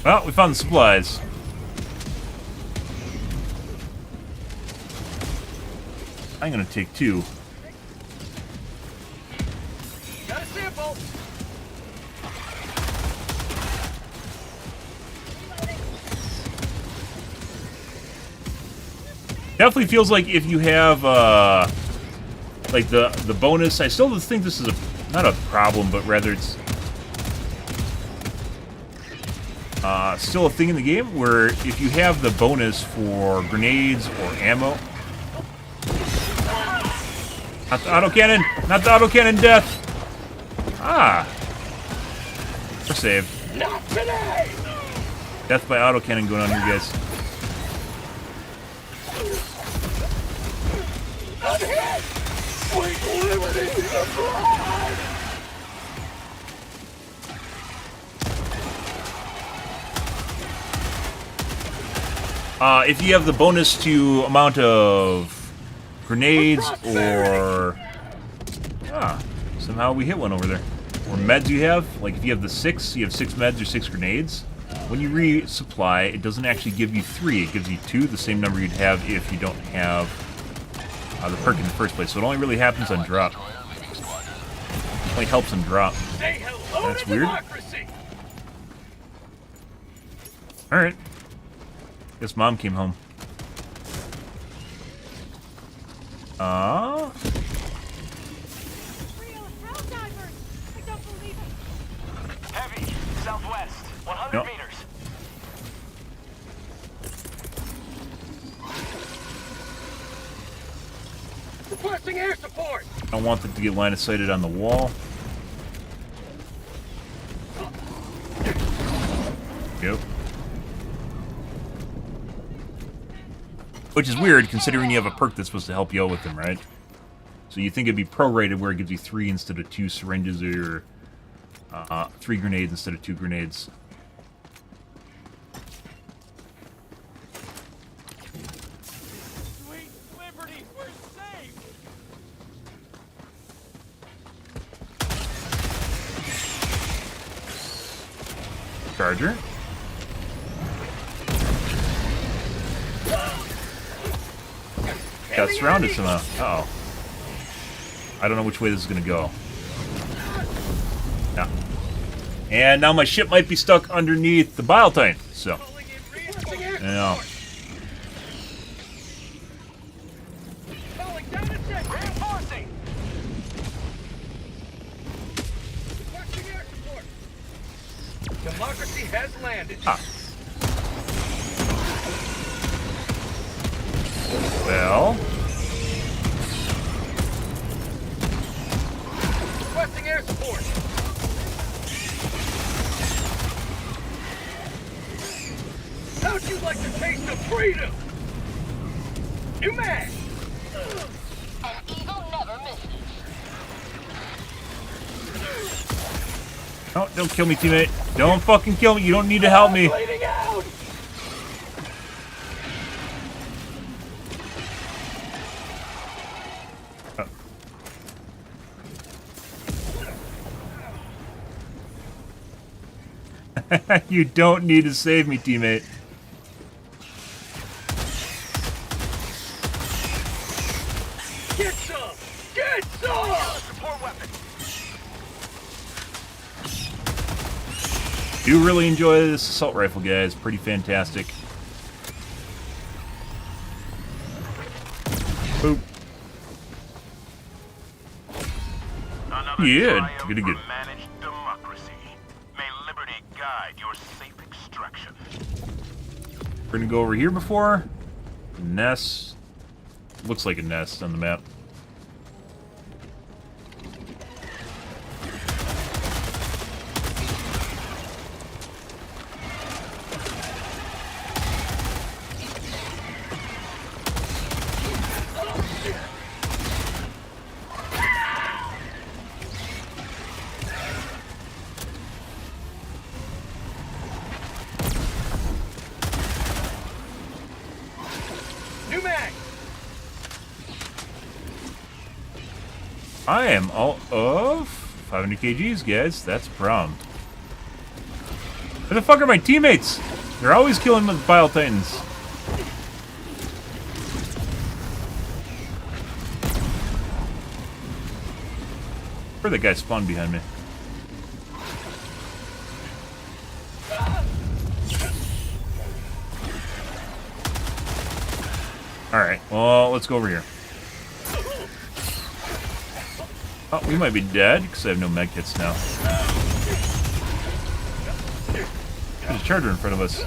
Well, we found the supplies. I'm gonna take two. Got a sample. Definitely feels like if you have like the bonus. I still think this is not a problem, but rather it's still a thing in the game where if you have the bonus for grenades or ammo. Not the autocannon! Not the autocannon death! Ah! We're saved. Not today! Death by autocannon going on here, guys. I'm hit! Sweet liberty to the blood! If you have the bonus to amount of grenades or... somehow we hit one over there. Or meds you have, like if you have the 6, you have 6 meds or 6 grenades. When you resupply, it doesn't actually give you 3, it gives you 2, the same number you'd have if you don't have the perk in the first place. So it only really happens on drop. It only helps on drop. That's weird. Alright. Guess Mom came home. Real Helldivers! I don't believe it! Heavy, southwest, 100 Yep. meters. Requesting air support! I don't want them to get line of sighted on the wall. Yep. Which is weird, considering you have a perk that's supposed to help you out with them, right? So you think it'd be prorated where it gives you 3 instead of 2 syringes, or 3 grenades instead of 2 grenades. Sweet liberty, we're safe! Charger. Got surrounded somehow. Uh-oh. I don't know which way this is going to go. Yeah. And now my ship might be stuck underneath the bile tank, so. I know. Falling down a set! Reinforcing! Requesting air support! Democracy has landed! Ah. Well. Requesting air support! How'd you like the taste of freedom? New mag! An eagle never misses. Oh, don't kill me, teammate. Don't fucking kill me. You don't need to help me. Bleeding out! You don't need to save me, teammate. Get some! Get some! Support weapon. Do really enjoy this assault rifle, guys. Pretty fantastic. Boop. Another Yeah, triumph good. for managed democracy. May liberty guide your safe extraction. We're gonna go over here before. Nest. Looks like a nest on the map. New mag! I am all of 500 kgs, guys. That's a problem. Where the fuck are my teammates? They're always killing with Bile Titans. Where the guy spawned behind me? Alright, well, let's go over here. Oh, we might be dead, because I have no medkits now. There's a charger in front of us.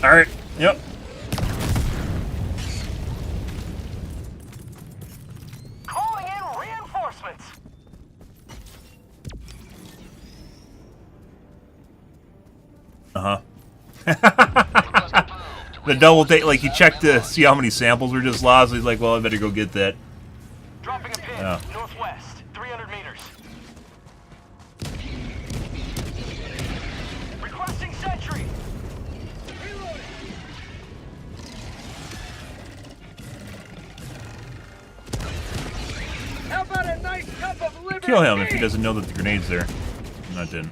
Alright, yep. Calling in reinforcements. Uh-huh. The double take, like, he checked to see how many samples were just lost. He's like, well, I better go get that. Dropping a pin, northwest, 300 meters. Requesting sentry. Reloading. How about a nice cup of liver? Kill him if he doesn't know that the grenade's there. No, it didn't.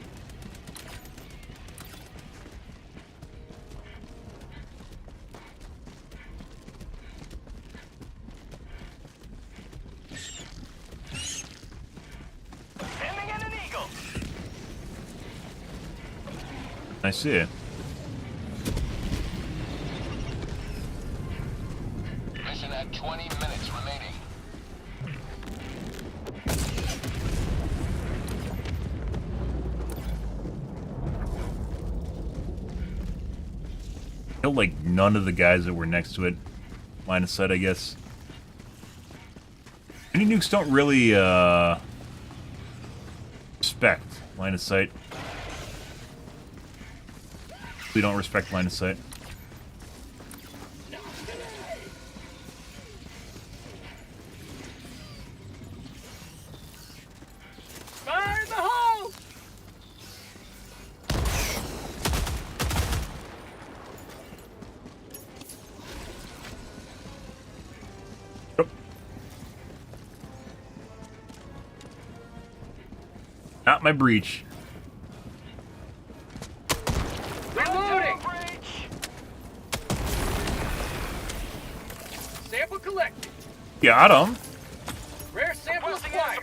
Sending in an eagle. I see it. Mission at 20 minutes remaining. Killed, like, none of the guys that were next to it. Line of sight, I guess. Any nukes don't really, respect line of sight. We don't respect line of sight. Fire in the hole! Not my breach. Reloading! Sample collected. Got him. Rare sample acquired.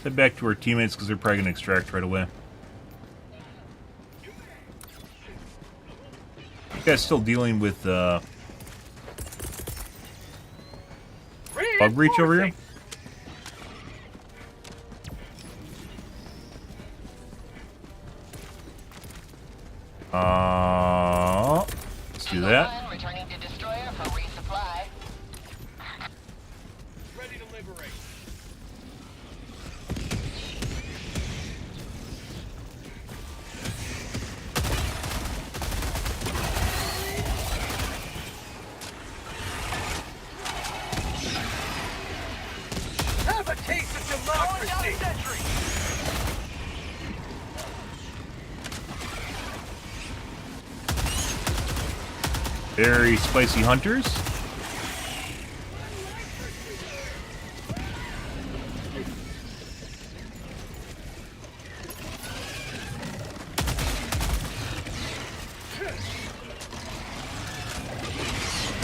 Head back to our teammates because they're probably going to extract right away. You guys still dealing with bug breach over here? Let's do that. Returning to destroyer for resupply. Ready to liberate. Have a taste of democracy! Very spicy hunters.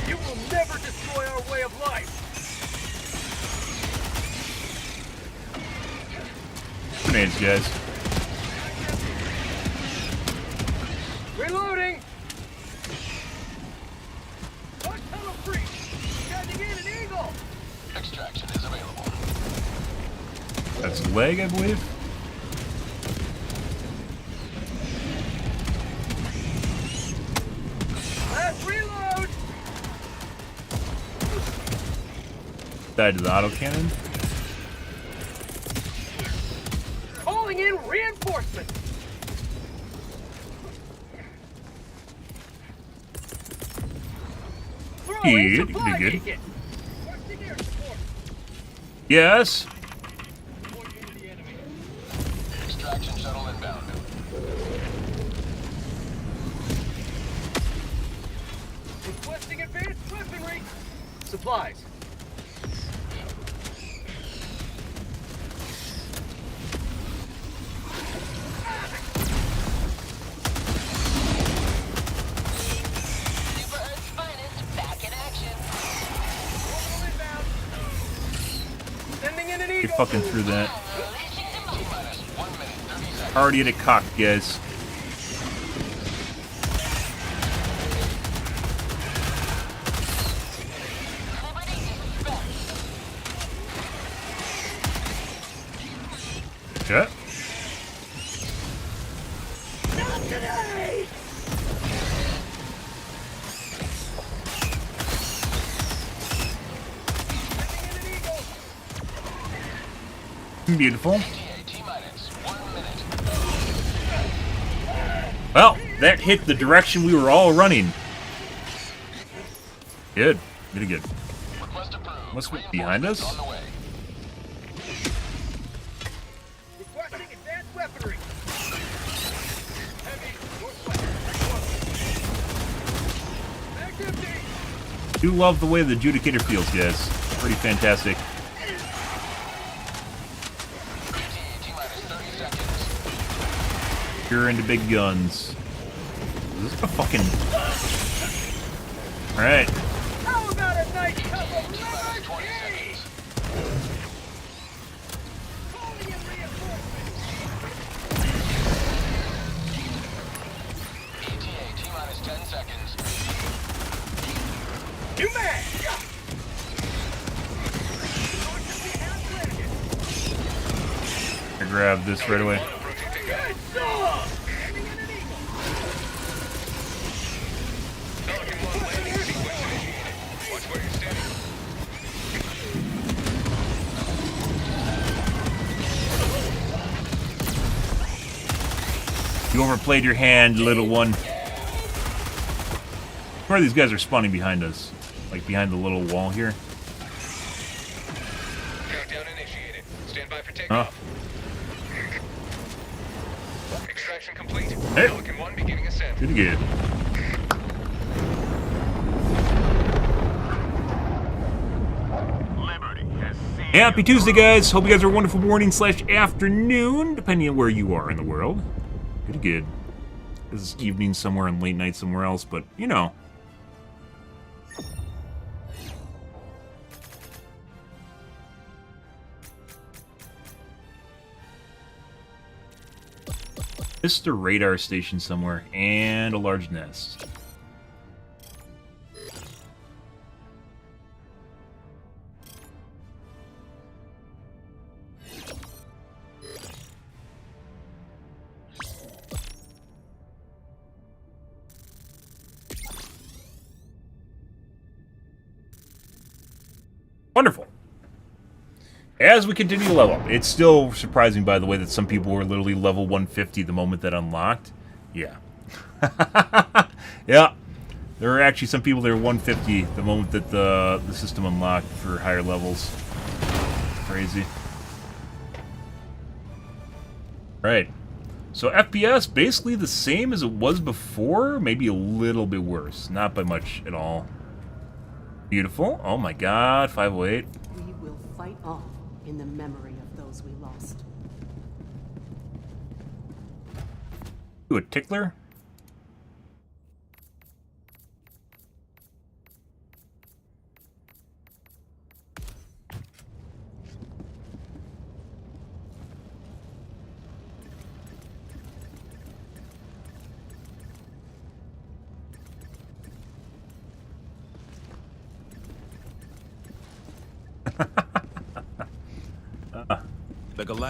You will never destroy our way of life! Grenades, guys. Reloading! One tunnel breach! Sending in an eagle! Extraction is available. That's leg, I believe. Last reload! Died to the autocannon. Calling in reinforcements! Throwing Good, supply good. beacon! Requesting air support! Yes. Pointing to the enemy. Extraction shuttle inbound. supplies. Super Earth's finest back in action. Orbital inbound. Sending in an Get eagle. fucking through that. Unleashing democracy. 1 minute, 30 seconds. Already at a cock, guys. Liberty to suspend. Okay. Not today. Sending in an eagle. Beautiful. T-minus 1 minute. Well, that hit the direction we were all running. Good. Really good. Request approved. What's behind us? On the way. Requesting advanced weaponry. Heavy northwest. Activity. Do love the way the adjudicator feels, guys. Pretty fantastic. T-minus 30 seconds. You're into big guns. Is this a fucking... Alright. How about a nice cup of T-minus liver 20 tea? seconds. Calling in reinforcements. ETA T-minus 10 seconds. You man! Going to be outlanded. I grab this right away. Approaching takeoff. Good dog! Sending in an eagle. Pelican 1 landing sequence initiated. Watch where you're standing. You overplayed your hand, little one. Where these guys are spawning behind us. Like behind the little wall here. Countdown initiated. Stand by for Huh. takeoff. Extraction complete. Hey. Pelican 1 beginning ascent. Good, good. Liberty has seen Happy Tuesday, guys. Hope you guys are a wonderful morning / afternoon, depending on where you are in the world. Good, good. This is evening somewhere and late night somewhere else, but you know. Missed a radar station somewhere and a large nest. Wonderful. As we continue to level up, it's still surprising, by the way, that some people were literally level 150 the moment that unlocked. Yeah. Yeah. There are actually some people that are 150 the moment that the system unlocked for higher levels. Crazy. Right. So FPS, basically the same as it was before, maybe a little bit worse. Not by much at all. Beautiful. Oh my god, 508. We will fight on in the memory of those we lost. Do a tickler?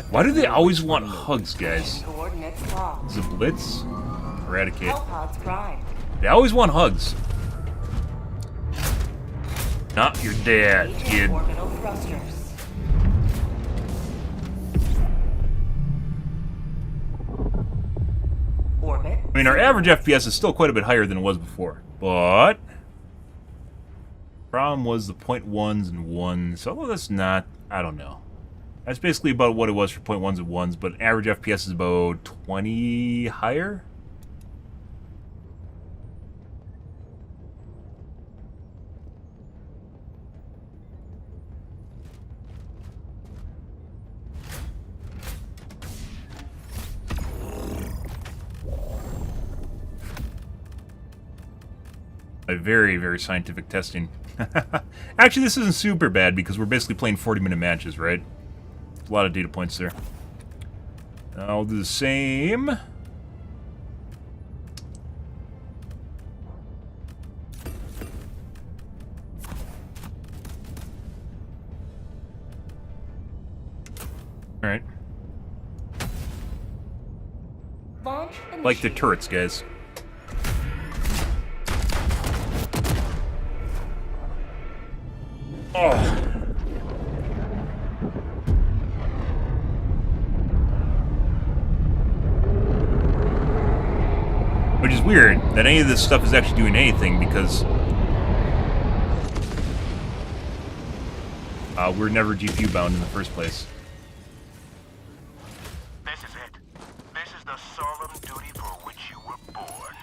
Why do they always want hugs, guys? Coordinates locked. Is it Blitz? Eradicate. Hellpods prime. They always want hugs. Not your dad, Engaging kid. orbital thrusters. Orbit. I mean, our average FPS is still quite a bit higher than it was before, but problem was the 0.1s and 1s. Although that's not, I don't know. That's basically about what it was for 0.1s and 1s, but average FPS is about 20 higher. A very, very scientific testing. Actually, this isn't super bad because we're basically playing 40-minute matches, right? A lot of data points there. I'll do the same. Alright. Like the turrets, guys. Oh. Which is weird that any of this stuff is actually doing anything because we're never GPU bound in the first place. This is it. This is the solemn duty for which you were born.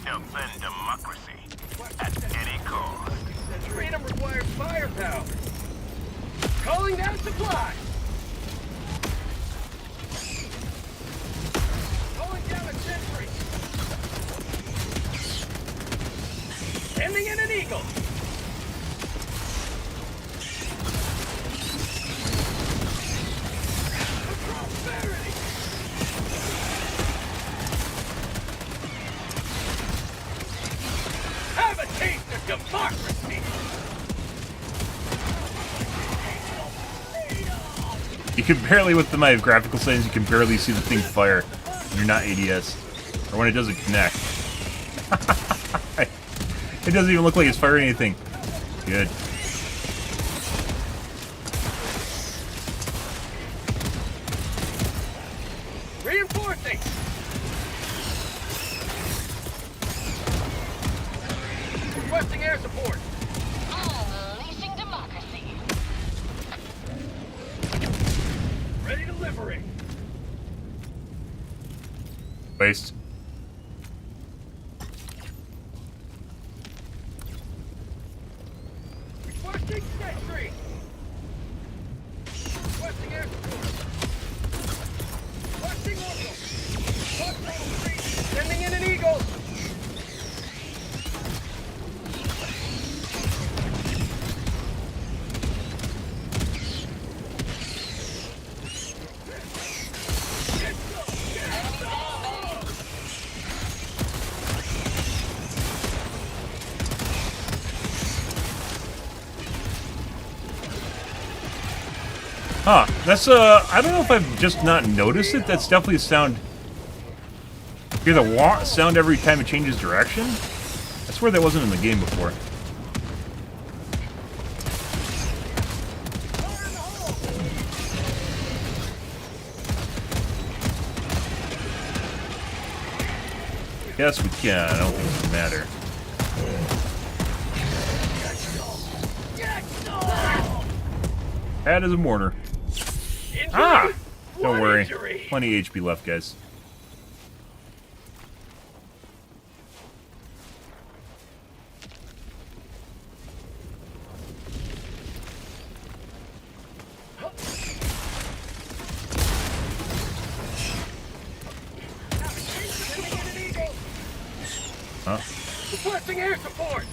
Defend democracy at any cost. Freedom requires firepower. Calling down supply. Calling down a sentry. Sending in an eagle. Prosperity. Have a taste of democracy. You can barely, with my graphical settings, you can barely see the thing fire when you're not ADS. Or when it doesn't connect. It doesn't even look like it's firing anything. Good. Reinforcing. Requesting air support. Unleashing democracy. Ready to liberate. Waste. Requesting sentry. Requesting air support. Requesting orbital. Sending in an eagle. Huh, that's, I don't know if I've just not noticed it. That's definitely a sound. You hear the sound every time it changes direction? I swear that wasn't in the game before. Yes, we can. I don't think it doesn't matter. That is a mortar. Ah! Don't worry. Plenty of HP left, guys. Huh? Requesting air support.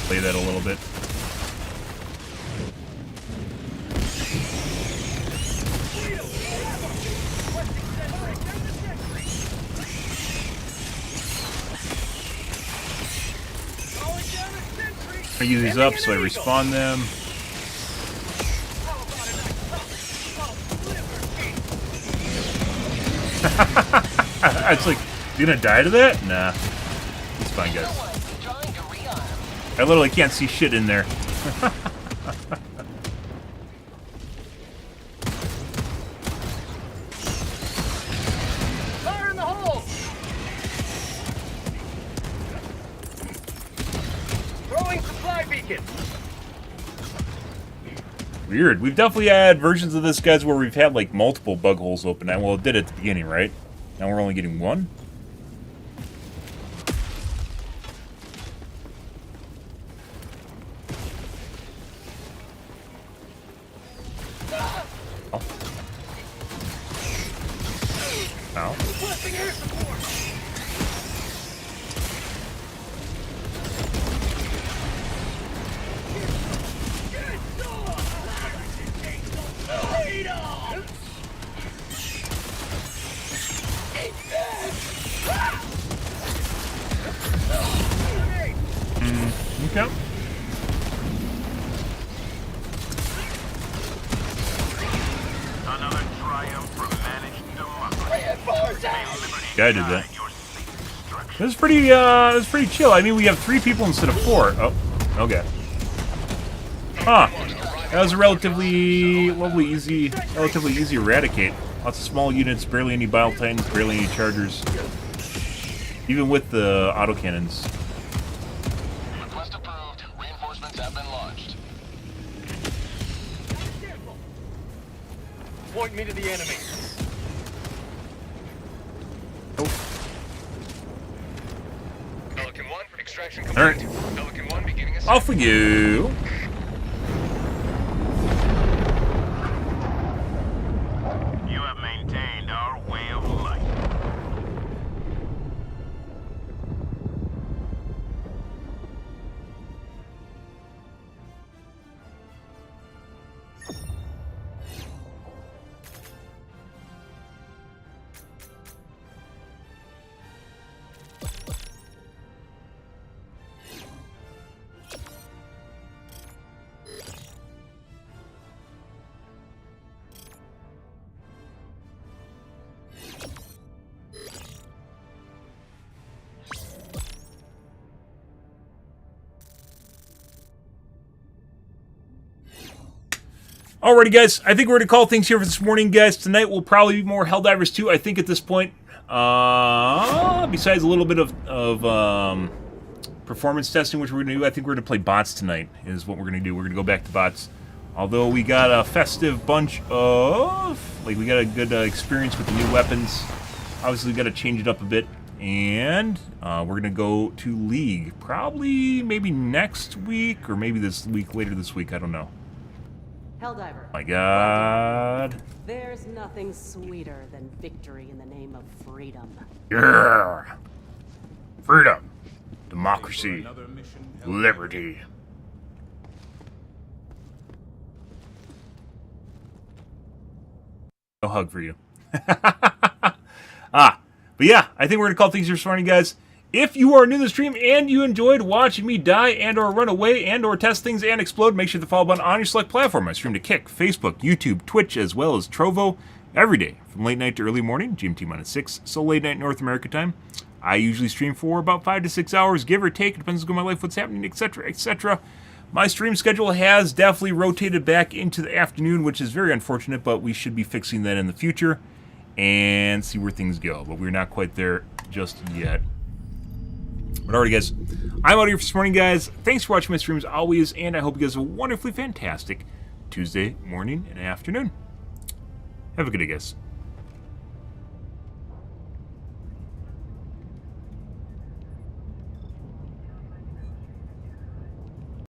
Play that a little bit. I use these up so I respawn them. It's like, you gonna die to that? Nah. It's fine, guys. I literally can't see shit in there. Fire in the hole! Throwing supply beacon. Weird. We've definitely had versions of this, guys, where we've had like multiple bug holes open. Well, it did at the beginning, right? Now we're only getting one. Ow. Okay. Another triumph for managed democracy. Guy did that. This is pretty chill. I mean, we have 3 people instead of 4. Oh, okay. Huh. That was a relatively easy to eradicate. Lots of small units, barely any Bile Titans, barely any Chargers. Even with the autocannons. Request approved. Reinforcements have been launched. Point me to the enemy. Pelican 1, extraction All right. complete. Pelican 1 beginning ascent. Off we go. You have maintained our way of life. Alrighty, guys. I think we're going to call things here for this morning, guys. Tonight will probably be more Helldivers 2, I think, at this point. Besides a little bit of performance testing, which we're going to do, I think we're going to play bots tonight, is what we're going to do. We're going to go back to bots. Although we got a festive bunch of... Like, we got a good experience with the new weapons. Obviously, we got to change it up a bit. And we're going to go to League. Probably maybe next week, or maybe this week, later this week. I don't know. Helldiver. My God. There's nothing sweeter than victory in the name of freedom. Yeah. Freedom. Democracy. Liberty. No hug for you. But yeah, I think we're going to call things here this morning, guys. If you are new to the stream and you enjoyed watching me die and or run away and or test things and explode, make sure to follow button on your select platform. I stream to Kick, Facebook, YouTube, Twitch, as well as Trovo every day from late night to early morning, GMT-6, so late night North America time. I usually stream for about 5 to 6 hours, give or take. It depends on my life, what's happening, etc., etc. My stream schedule has definitely rotated back into the afternoon, which is very unfortunate, but we should be fixing that in the future and see where things go. But we're not quite there just yet. But alright, guys, I'm out of here for this morning, guys. Thanks for watching my streams always, and I hope you guys have a wonderfully fantastic Tuesday morning and afternoon. Have a good day, guys.